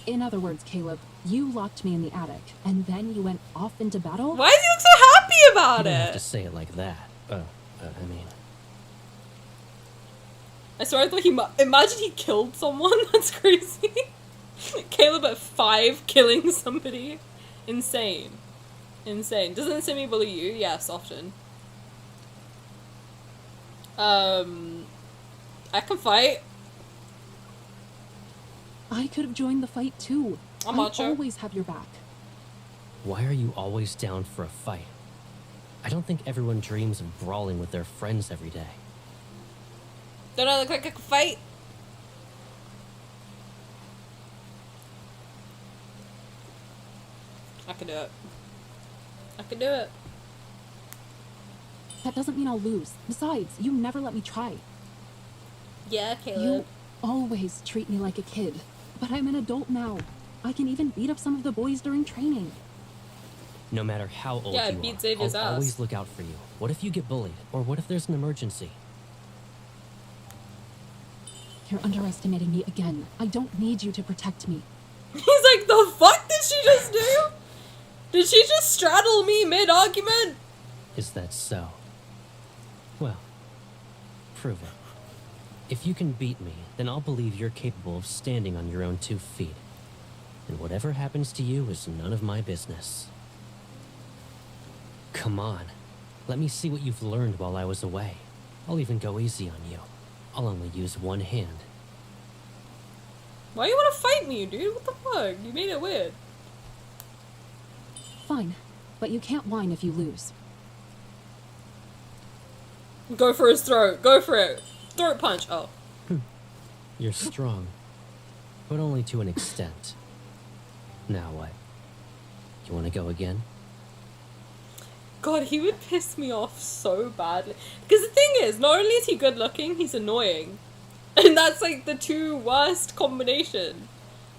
In other words, Caleb, you locked me in the attic, and then you went off into battle?
Why does he look so happy
You
about
don't have to
it?
say it like that. I mean...
I swear I thought imagine he killed someone. That's crazy. Caleb at 5 killing somebody. Insane. Insane. Doesn't Simi bully you? Yes, often. I can fight.
I could have joined the fight too.
I'm
I
macho.
always have your back.
Why are you always down for a fight? I don't think everyone dreams of brawling with their friends every day.
Don't I look like I could fight? I could do it. I could do it.
That doesn't mean I'll lose. Besides, you never let me try.
Yeah,
You
Caleb.
always treat me like a kid. But I'm an adult now. I can even beat up some of the boys during training.
No matter how old
Yeah,
you
beat
are,
Xavier's
I'll
ass.
always look out for you. What if you get bullied? Or what if there's an emergency?
You're underestimating me again. I don't need you to protect me.
He's like, the fuck did she just do? Did she just straddle me mid-argument?
Is that so? Well, prove it. If you can beat me, then I'll believe you're capable of standing on your own 2 feet. And whatever happens to you is none of my business. Come on. Let me see what you've learned while I was away. I'll even go easy on you. I'll only use one hand.
Why you wanna fight me, dude? What the fuck? You made it weird.
Fine. But you can't whine if you lose.
Go for his throat. Go for it. Throat punch. Oh.
You're strong, but only to an extent. Now what? You want to go again?
God, he would piss me off so badly. Because the thing is, not only is he good looking, he's annoying. And that's like the 2 worst combination.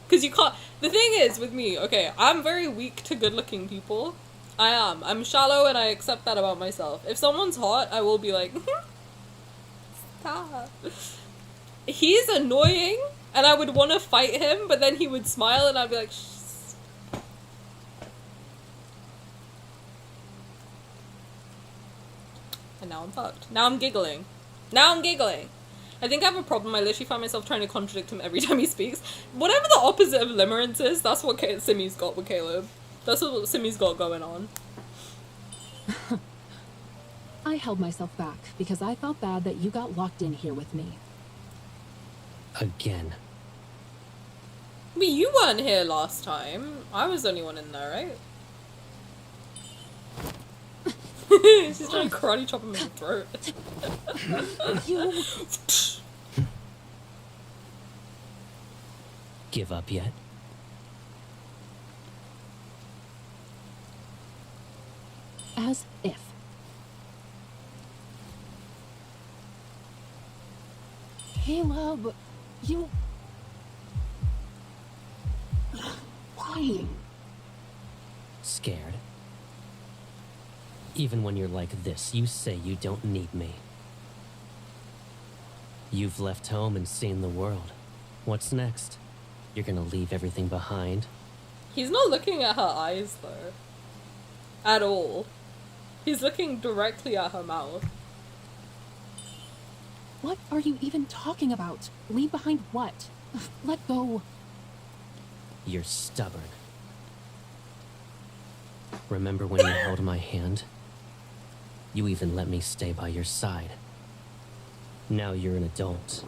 Because you can't... The thing is, with me, okay, I'm very weak to good looking people. I am. I'm shallow and I accept that about myself. If someone's hot, I will be like, stop. He's annoying and I would want to fight him, but then he would smile and I'd be like, shh. And now I'm fucked. Now I'm giggling. I think I have a problem. I literally find myself trying to contradict him every time he speaks. Whatever the opposite of limerence is, that's what Simi's got with Caleb. That's what Simi's got going on.
I held myself back because I felt bad that you got locked in here with me.
Again.
But you weren't here last time. I was the only one in there, right? She's trying to karate chop him in the throat.
You...
Give up yet?
As if. Caleb, you... Why?
Scared? Even when you're like this, you say you don't need me. You've left home and seen the world. What's next? You're gonna leave everything behind?
He's not looking at her eyes, though. At all. He's looking directly at her mouth.
What are you even talking about? Leave behind what? Let go.
You're stubborn. Remember when you held my hand? You even let me stay by your side. Now you're an adult.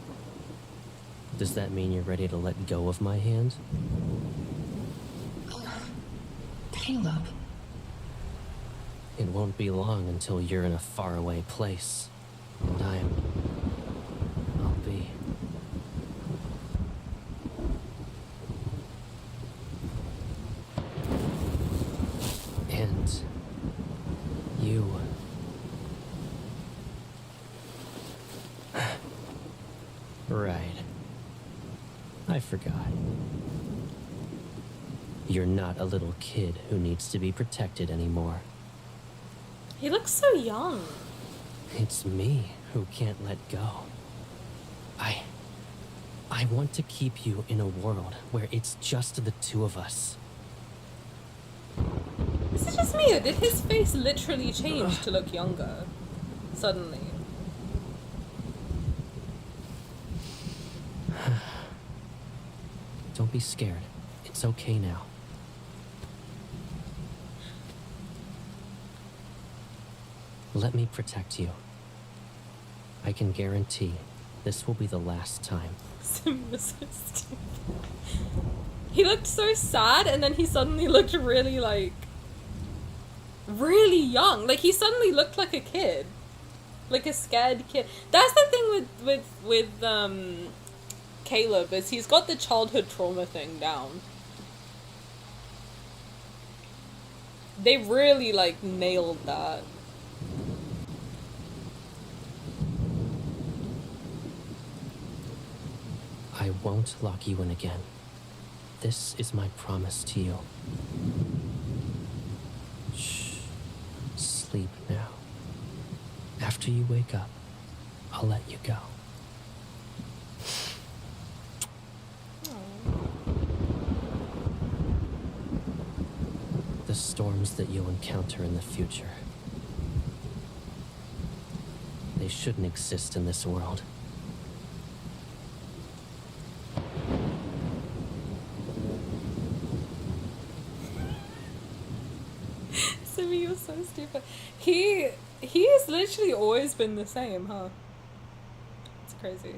Does that mean you're ready to let go of my hand?
Caleb.
It won't be long until you're in a faraway place. And I'll be... And... you... Right. I forgot. You're not a little kid who needs to be protected anymore.
He looks so young.
It's me who can't let go. I want to keep you in a world where it's just the 2 of us.
Is it just me, or did his face literally change to look younger? Suddenly.
Don't be scared. It's okay now. Let me protect you. I can guarantee this will be the last time.
Sim was so stupid. He looked so sad, and then he suddenly looked really, like, really young. Like, he suddenly looked like a kid. Like a scared kid. That's the thing with Caleb, is he's got the childhood trauma thing down. They really, like, nailed that.
I won't lock you in again. This is my promise to you. Shh. Sleep now. After you wake up, I'll let you go. The storms that you'll encounter in the future, they shouldn't exist in this world.
Simi, you're so stupid. He's literally always been the same, huh? It's crazy.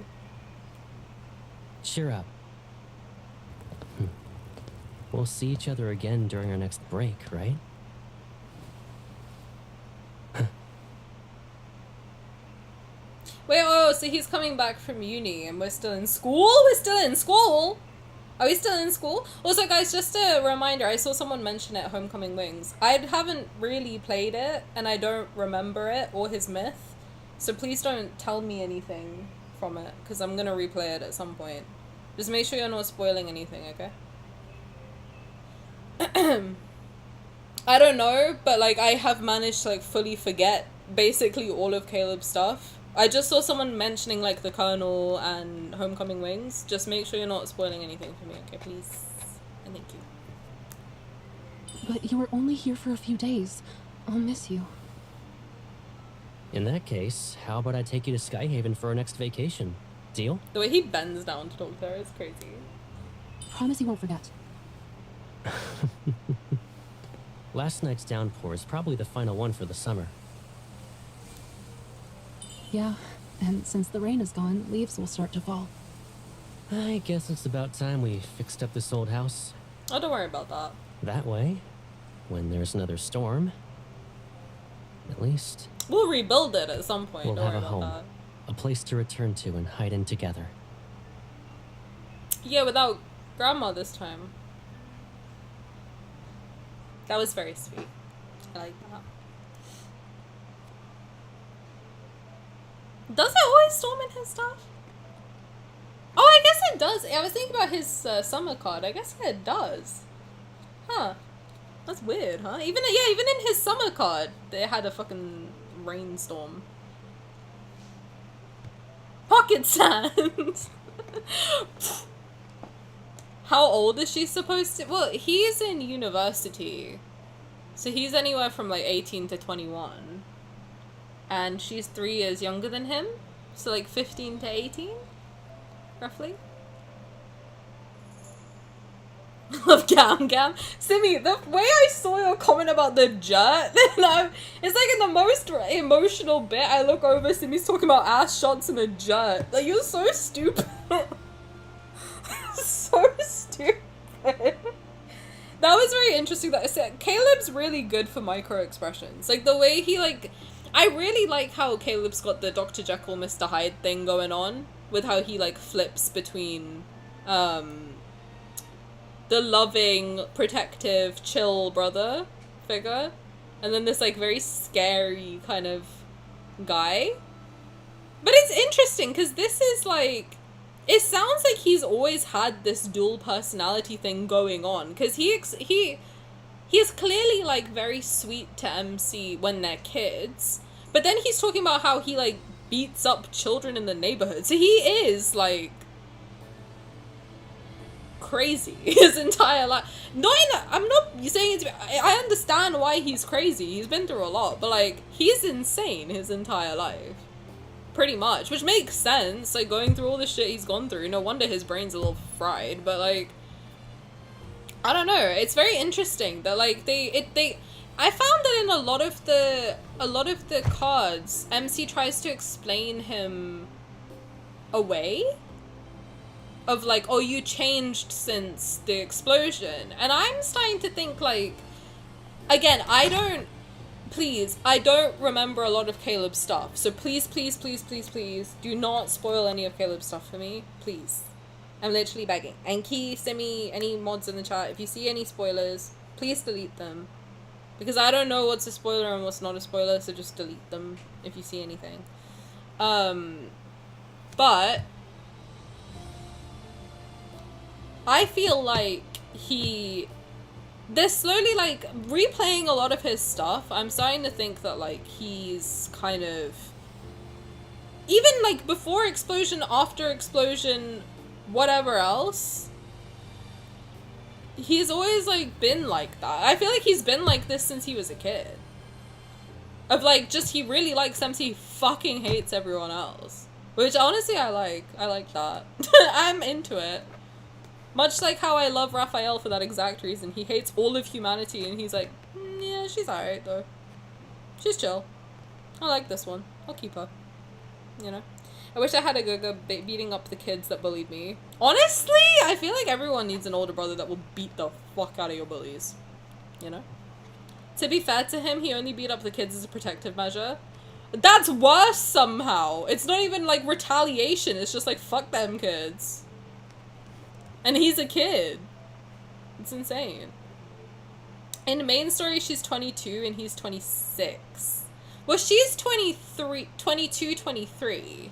Cheer up. We'll see each other again during our next break, right?
Wait, oh, so he's coming back from uni and we're still in school? We're still in school? Are we still in school? Also, guys, just a reminder, I saw someone mention it, Homecoming Wings. I haven't really played it, and I don't remember it or his myth. So please don't tell me anything from it, because I'm going to replay it at some point. Just make sure you're not spoiling anything, okay? I don't know, but, like, I have managed to, like, fully forget basically all of Caleb's stuff. I just saw someone mentioning, like, the Colonel and Homecoming Wings. Just make sure you're not spoiling anything for me, okay, please? And thank you.
But you were only here for a few days. I'll miss you.
In that case, how about I take you to Skyhaven for our next vacation? Deal?
The way he bends down to talk to her is crazy.
Promise you won't forget.
Last night's downpour is probably the final one for the summer.
Yeah, and since the rain is gone, leaves will start to fall.
I guess it's about time we fixed up this old house.
Oh, don't worry about that.
That way, when there's another storm, at least
We'll rebuild it at some point,
we'll
don't
have
worry
a
about
home.
that.
A place to return to and hide in together.
Yeah, without Grandma this time. That was very sweet. I like that. Does it always storm in his stuff? Oh, I guess it does. I was thinking about his summer card. I guess it does. Huh. That's weird, huh? Even in his summer card, they had a fucking rainstorm. Pocket sand! How old is she supposed to? Well, he's in university. So he's anywhere from like 18 to 21. And she's 3 years younger than him. So like 15 to 18? Roughly? Love Gam. Simi, the way I saw your comment about the jut, it's like in the most emotional bit, I look over, Simi's talking about ass shots and a jut. Like, you're so stupid. So stupid. That was very interesting that I said Caleb's really good for micro expressions. Like the way he I really like how Caleb's got the Dr. Jekyll, Mr. Hyde thing going on with how he like flips between the loving, protective, chill brother figure and then this like very scary kind of guy. But it's interesting because this is like, it sounds like he's always had this dual personality thing going on because he is clearly like very sweet to MC when they're kids, but then he's talking about how he like beats up children in the neighborhood. So he is like crazy his entire life. I'm not saying it. I understand why he's crazy. He's been through a lot, but like he's insane his entire life. Pretty much, which makes sense, like going through all the shit he's gone through. No wonder his brain's a little fried, but like I don't know, it's very interesting that like I found that in a lot of the cards, MC tries to explain him away of like, oh, you changed since the explosion. And I'm starting to think like, again, I don't remember a lot of Caleb's stuff. So please, please, please, please, please do not spoil any of Caleb's stuff for me. Please. I'm literally begging. And Key, send me any mods in the chat. If you see any spoilers, please delete them. Because I don't know what's a spoiler and what's not a spoiler, so just delete them if you see anything. But I feel like they're slowly, like, replaying a lot of his stuff. I'm starting to think that, like, he's kind of, even, like, before explosion, after explosion, whatever else, he's always, like, been like that. I feel like he's been like this since he was a kid. Of, like, just, he really likes them, he fucking hates everyone else. Which, honestly, I like. I like that. I'm into it. Much like how I love Rafayel for that exact reason. He hates all of humanity, and he's like, yeah, she's alright, though. She's chill. I like this one. I'll keep her. You know? I wish I had a Guga beating up the kids that bullied me. Honestly, I feel like everyone needs an older brother that will beat the fuck out of your bullies. You know? To be fair to him, he only beat up the kids as a protective measure. That's worse somehow. It's not even like retaliation. It's just like, fuck them kids. And he's a kid. It's insane. In the main story, she's 22 and he's 26. Well, she's 22, 23.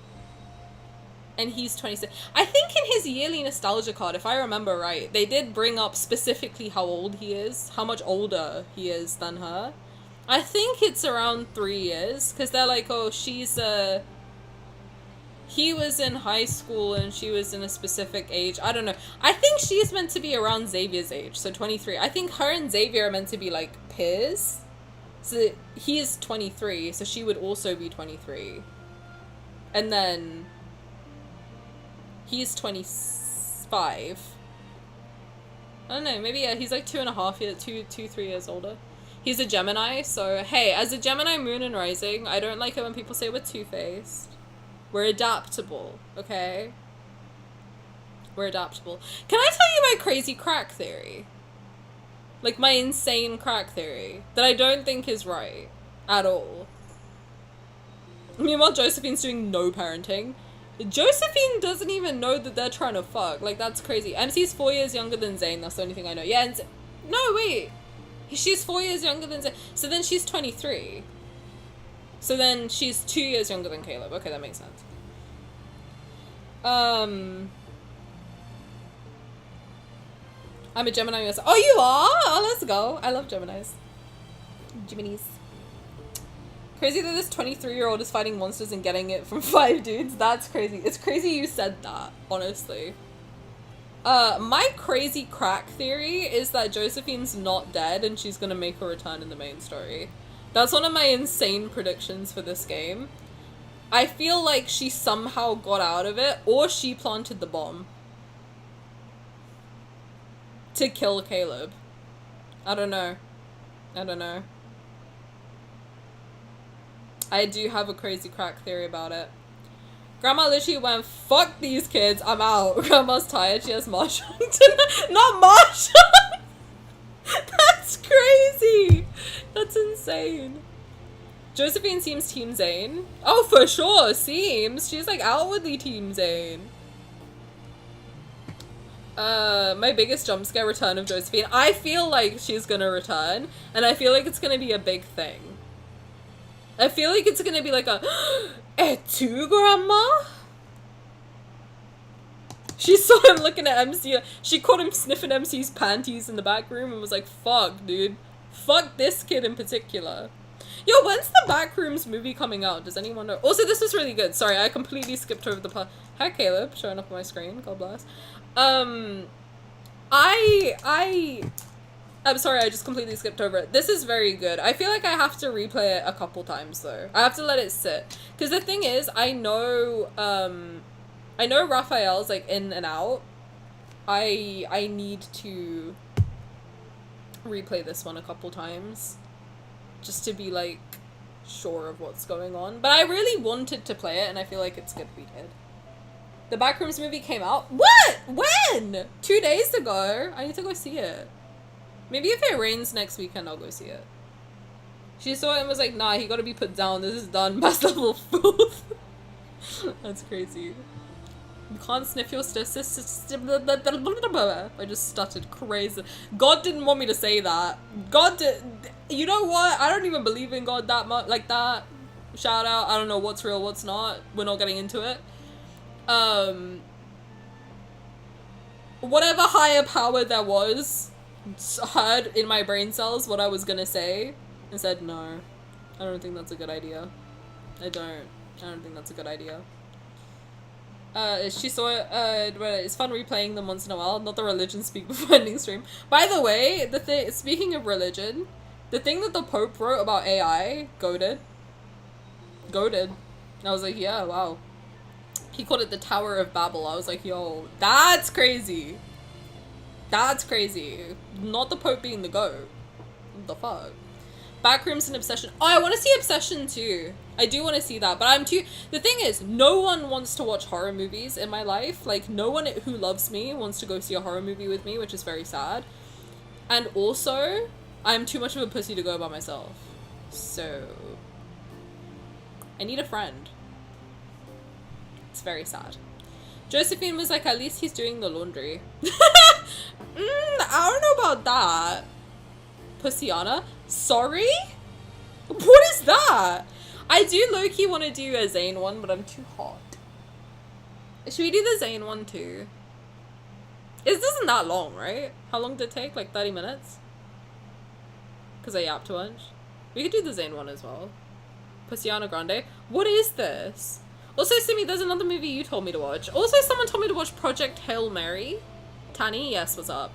And he's 26. I think in his yearly nostalgia card, if I remember right, they did bring up specifically how old he is. How much older he is than her. I think it's around 3 years. Because they're like, oh, he was in high school and she was in a specific age. I don't know. I think she's meant to be around Xavier's age, so 23. I think her and Xavier are meant to be, like, peers. So he is 23, so she would also be 23. And then he's 25. I don't know, maybe, yeah, he's like 2.5 years, 3 years older. He's a Gemini, so hey, as a Gemini moon and rising, I don't like it when people say we're two-faced. We're adaptable, okay? We're adaptable. Can I tell you my crazy crack theory? Like, my insane crack theory. That I don't think is right. At all. Meanwhile, Josephine's doing no parenting. Josephine doesn't even know that they're trying to fuck. Like, that's crazy. MC's 4 years younger than Zayne. That's the only thing I know. Yeah, and no, wait. She's 4 years younger than Zayne. So then she's 23. So then she's 2 years younger than Caleb. Okay, that makes sense. I'm a Gemini myself. Oh, you are? Oh, let's go. I love Geminis. Geminis. Crazy that this 23-year-old is fighting monsters and getting it from 5 dudes. That's crazy. It's crazy you said that, honestly. My crazy crack theory is that Josephine's not dead and she's gonna make a return in the main story. That's one of my insane predictions for this game. I feel like she somehow got out of it, or she planted the bomb to kill Caleb. I don't know. I don't know. I do have a crazy crack theory about it. Grandma literally went, fuck these kids, I'm out. Grandma's tired, she has Marshall. Not Marshall! That's crazy! That's insane. Josephine seems Team Zayne. Oh, for sure, seems. She's like outwardly Team Zayne. My biggest jump scare return of Josephine. I feel like she's gonna return, and I feel like it's gonna be a big thing. I feel like it's gonna be like a, et tu, Grandma? She saw him looking at MC, she caught him sniffing MC's panties in the back room and was like, fuck, dude. Fuck this kid in particular. Yo, when's the Backrooms movie coming out? Does anyone know? Also, this was really good. Sorry, I completely skipped over the part. Hi, Caleb, showing up on my screen. God bless. I'm sorry, I just completely skipped over it. This is very good. I feel like I have to replay it a couple times, though. I have to let it sit. Because the thing is, I know Rafayel's, like, in and out. I need to replay this one a couple times. Just to be, like, sure of what's going on. But I really wanted to play it, and I feel like it's good we did. The Backrooms movie came out. What? When? 2 days ago. I need to go see it. Maybe if it rains next weekend, I'll go see it. She saw it and was like, nah, he gotta be put down. This is done. Best level filth. That's crazy. You can't sniff your I just stuttered crazy. God didn't want me to say that. God did. You know what? I don't even believe in God that much. Like that. Shout out. I don't know what's real, what's not. We're not getting into it. Whatever higher power there was heard in my brain cells what I was gonna say and said no. I don't think that's a good idea. I don't think that's a good idea. She saw it, it's fun replaying them once in a while, not the religion speak before ending stream. By the way, speaking of religion, the thing that the Pope wrote about AI, goated. I was like, yeah, wow. He called it the Tower of Babel. I was like, yo, that's crazy. That's crazy. Not the Pope being the goat. What the fuck? Backrooms and Obsession. Oh, I want to see Obsession too. I do want to see that, but I'm too... The thing is, no one wants to watch horror movies in my life. Like, no one who loves me wants to go see a horror movie with me, which is very sad. And also, I'm too much of a pussy to go by myself. So... I need a friend. It's very sad. Josephine was like, at least he's doing the laundry. I don't know about that. Pussiana? Sorry? What is that? I do low-key want to do a Zayne one, but I'm too hot. Should we do the Zayne one too? This isn't that long, right? How long did it take? Like 30 minutes? Because I yapped too much. We could do the Zayne one as well. Pussiana Grande. What is this? Also, Simi, there's another movie you told me to watch. Also, someone told me to watch Project Hail Mary. Tani, yes, what's up?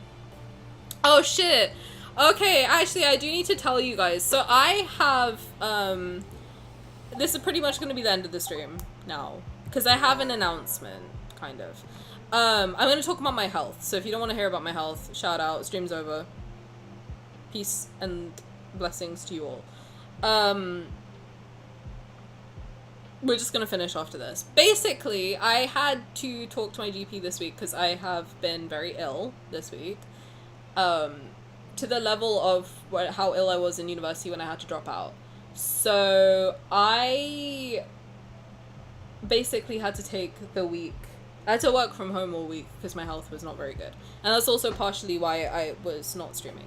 Oh, shit. Okay, actually, I do need to tell you guys. So I have, this is pretty much going to be the end of the stream now. Because I have an announcement, kind of. I'm going to talk about my health. So if you don't want to hear about my health, shout out. Stream's over. Peace and blessings to you all. We're just gonna finish after this. Basically, I had to talk to my GP this week because I have been very ill this week. To the level of how ill I was in university when I had to drop out. So I basically had to take the week. I had to work from home all week because my health was not very good. And that's also partially why I was not streaming.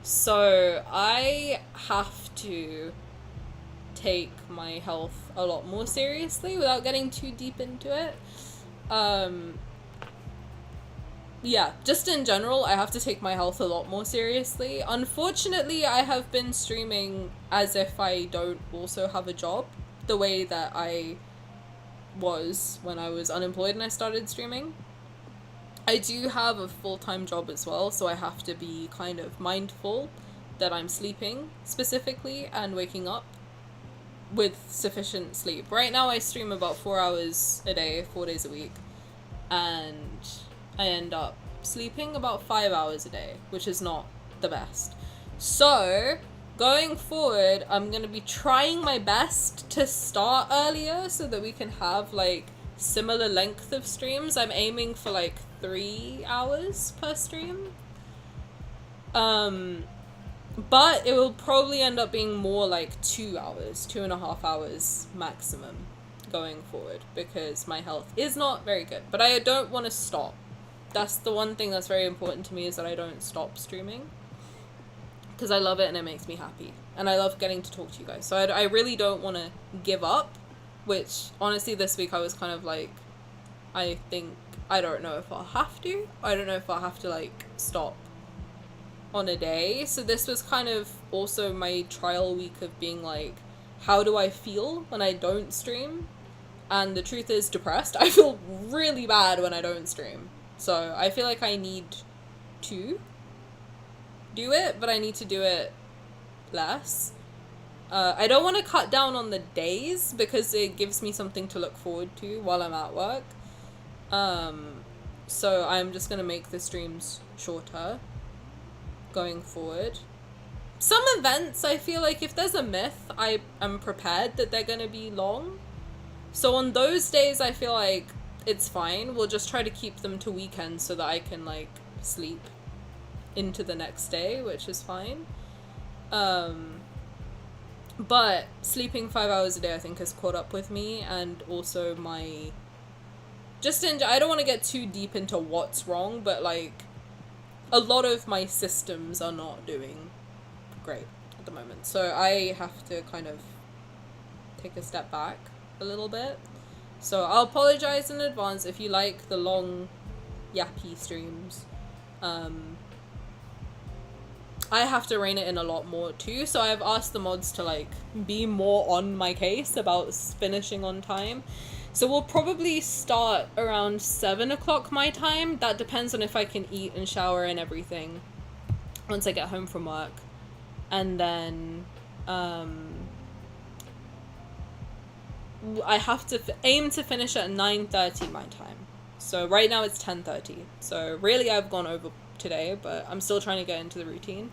So I have to take my health a lot more seriously without getting too deep into it. Yeah, just in general, I have to take my health a lot more seriously. Unfortunately, I have been streaming as if I don't also have a job, the way that I was when I was unemployed and I started streaming. I do have a full-time job as well, so I have to be kind of mindful that I'm sleeping specifically and waking up with sufficient sleep. Right now I stream about 4 hours a day, 4 days a week, and I end up sleeping about 5 hours a day, which is not the best. So going forward, I'm gonna be trying my best to start earlier so that we can have like similar length of streams. I'm aiming for like 3 hours per stream. But it will probably end up being more like 2 hours, 2.5 hours maximum going forward because my health is not very good. But I don't want to stop. That's the one thing that's very important to me, is that I don't stop streaming because I love it and it makes me happy. And I love getting to talk to you guys. So I really don't want to give up, which honestly this week I was kind of like, I don't know if I'll have to. I don't know if I'll have to like stop on a day. So this was kind of also my trial week of being like, how do I feel when I don't stream? And the truth is, depressed. I feel really bad when I don't stream. So I feel like I need to do it, but I need to do it less. I don't want to cut down on the days because it gives me something to look forward to while I'm at work. So I'm just gonna make the streams shorter going forward. Some events, I feel like if there's a myth, I am prepared that they're gonna be long. So on those days, I feel like it's fine. We'll just try to keep them to weekends so that I can like sleep into the next day, which is fine. But sleeping 5 hours a day I think has caught up with me, and also my I don't want to get too deep into what's wrong, but like a lot of my systems are not doing great at the moment, so I have to kind of take a step back a little bit. So I'll apologize in advance if you like the long yappy streams. I have to rein it in a lot more too, so I've asked the mods to like be more on my case about finishing on time. So we'll probably start around 7 o'clock my time. That depends on if I can eat and shower and everything once I get home from work. And then I have to aim to finish at 9:30 my time. So right now it's 10:30. So really I've gone over today, but I'm still trying to get into the routine.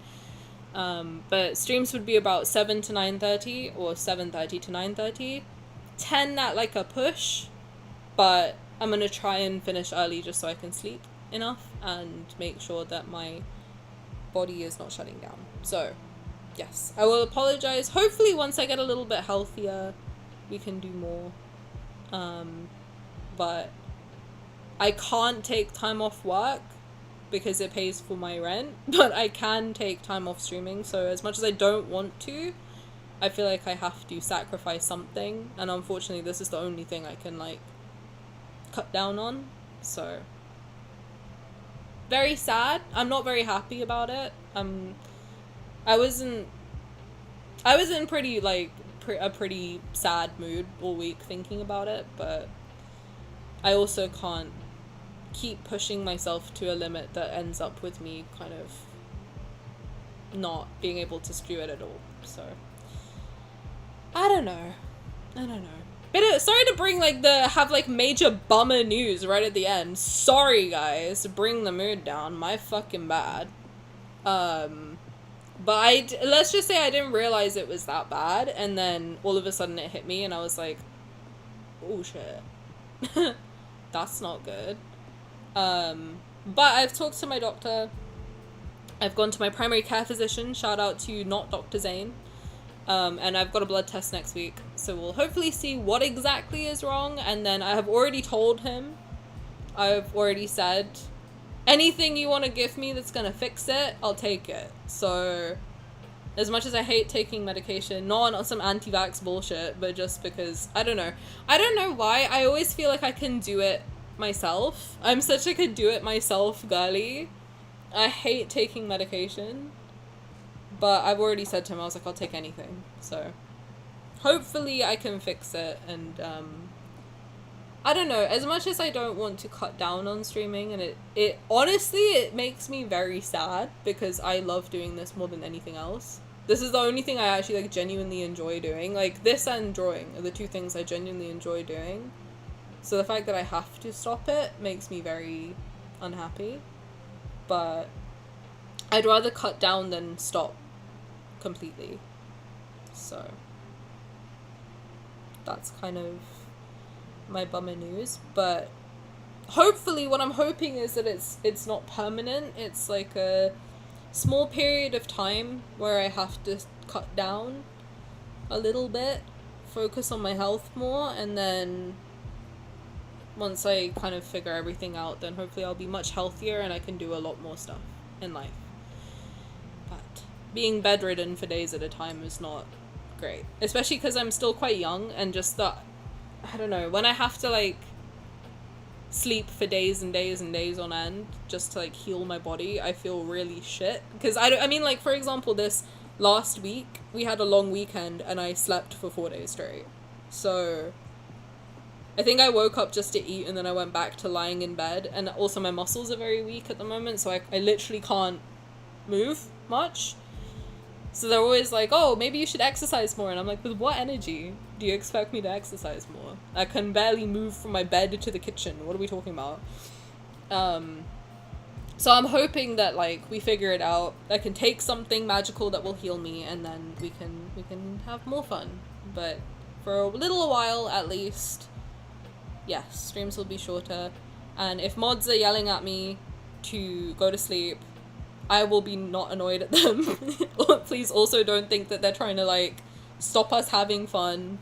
But streams would be about 7 to 9:30 or 7:30 to 9:30. 10 at like a push, but I'm gonna try and finish early just so I can sleep enough and make sure that my body is not shutting down. So yes, I will apologize. Hopefully once I get a little bit healthier we can do more, but I can't take time off work because it pays for my rent, but I can take time off streaming. So as much as I don't want to, I feel like I have to sacrifice something, and unfortunately this is the only thing I can like cut down on. So very sad. I'm not very happy about it. I was in pretty like a pretty sad mood all week thinking about it, but I also can't keep pushing myself to a limit that ends up with me kind of not being able to stream it at all. So I don't know. But sorry to bring like have major bummer news right at the end. Sorry guys, to bring the mood down. My fucking bad. But let's just say I didn't realize it was that bad, and then all of a sudden it hit me and I was like, oh shit. That's not good. But I've talked to my doctor. I've gone to my primary care physician. Shout out to not Dr. Zayne. And I've got a blood test next week. So we'll hopefully see what exactly is wrong. And then I have already told him, I've already said, anything you want to give me that's going to fix it, I'll take it. So as much as I hate taking medication, not on some anti-vax bullshit, but just because, I don't know why, I always feel like I can do it myself. I'm such like a do-it-myself girly. I hate taking medication. But I've already said to him, I was like, I'll take anything. So hopefully I can fix it. And I don't know, as much as I don't want to cut down on streaming, and it honestly, it makes me very sad because I love doing this more than anything else. This is the only thing I actually like genuinely enjoy doing. Like this and drawing are the two things I genuinely enjoy doing. So the fact that I have to stop it makes me very unhappy. But I'd rather cut down than stop completely. So that's kind of my bummer news. But hopefully what I'm hoping is that it's not permanent. It's like a small period of time where I have to cut down a little bit, focus on my health more, and then once I kind of figure everything out, then hopefully I'll be much healthier and I can do a lot more stuff in life. But being bedridden for days at a time is not great, especially because I'm still quite young, and just that, I don't know, when I have to like sleep for days and days and days on end just to like heal my body, I feel really shit. Because I mean, like, for example, this last week we had a long weekend and I slept for 4 days straight. So I think I woke up just to eat and then I went back to lying in bed, and also my muscles are very weak at the moment, so I literally can't move much. So they're always like, oh, maybe you should exercise more, and I'm like, with what energy do you expect me to exercise more? I can barely move from my bed to the kitchen. What are we talking about? So I'm hoping that like we figure it out. I can take something magical that will heal me, and then we can have more fun. But for a little while at least, yes, streams will be shorter. And if mods are yelling at me to go to sleep, I will be not annoyed at them. Please also don't think that they're trying to like stop us having fun.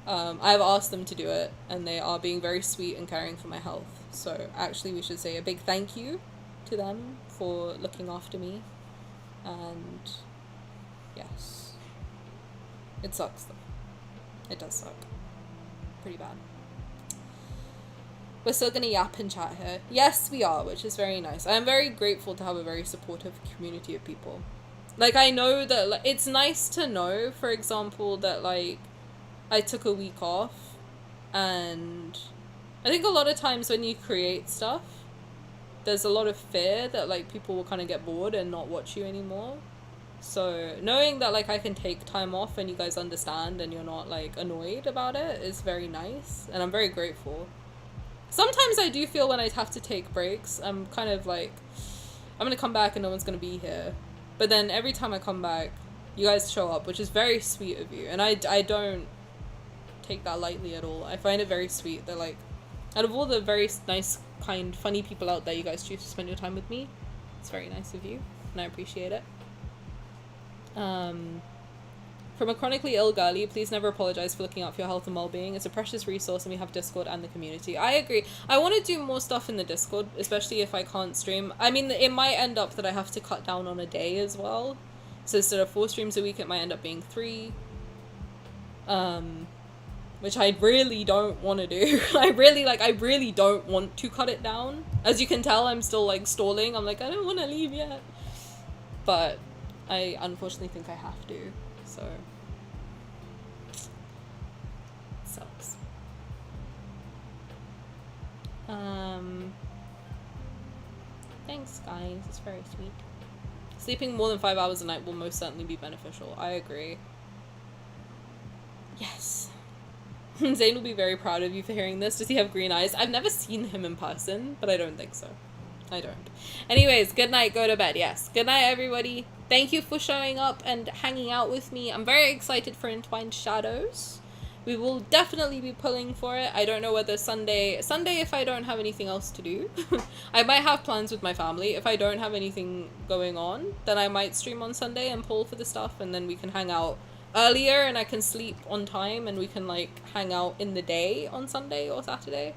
I've asked them to do it, and they are being very sweet and caring for my health. So actually we should say a big thank you to them for looking after me. And yes, it sucks though. It does suck. Pretty bad. We're still gonna yap and chat here. Yes, we are, which is very nice. I am very grateful to have a very supportive community of people. Like, I know that, like, it's nice to know, for example, that, like, I took a week off, and I think a lot of times when you create stuff, there's a lot of fear that, like, people will kind of get bored and not watch you anymore. So knowing that, like, I can take time off and you guys understand and you're not, like, annoyed about it is very nice, and I'm very grateful. Sometimes I do feel when I have to take breaks, I'm kind of like, I'm gonna come back and no one's gonna be here. But then every time I come back, you guys show up, which is very sweet of you. And I don't take that lightly at all. I find it very sweet that, like, out of all the very nice, kind, funny people out there, you guys choose to spend your time with me. It's very nice of you, and I appreciate it. From a chronically ill girlie, please never apologize for looking out for your health and well-being. It's a precious resource, and we have Discord and the community. I agree. I want to do more stuff in the Discord, especially if I can't stream. I mean, it might end up that I have to cut down on a day as well. So instead of 4 streams a week, it might end up being 3. Which I really don't want to do. I really don't want to cut it down. As you can tell, I'm still, like, stalling. I'm like, I don't want to leave yet. But I unfortunately think I have to. So, sucks. Thanks guys, it's very sweet. Sleeping more than 5 hours a night will most certainly be beneficial. I agree. Yes. Zayne will be very proud of you for hearing this. Does he have green eyes? I've never seen him in person, but I don't think so. I don't. Anyways, good night, go to bed, yes. Good night, everybody. Thank you for showing up and hanging out with me. I'm very excited for Entwined Shadows. We will definitely be pulling for it. I don't know whether Sunday if I don't have anything else to do. I might have plans with my family. If I don't have anything going on, then I might stream on Sunday and pull for the stuff, and then we can hang out earlier and I can sleep on time and we can, like, hang out in the day on Sunday or Saturday.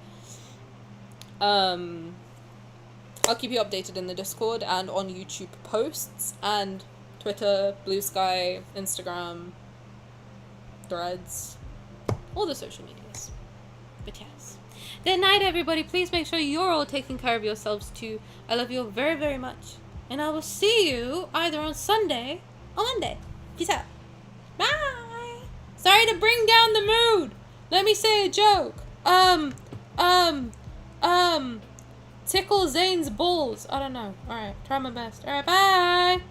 I'll keep you updated in the Discord and on YouTube posts and Twitter, Blue Sky, Instagram, Threads, all the social medias. But yes. Good night, everybody. Please make sure you're all taking care of yourselves too. I love you all very, very much. And I will see you either on Sunday or Monday. Peace out. Bye. Sorry to bring down the mood. Let me say a joke. Tickle Zayne's balls. I don't know. Alright, try my best. Alright, bye.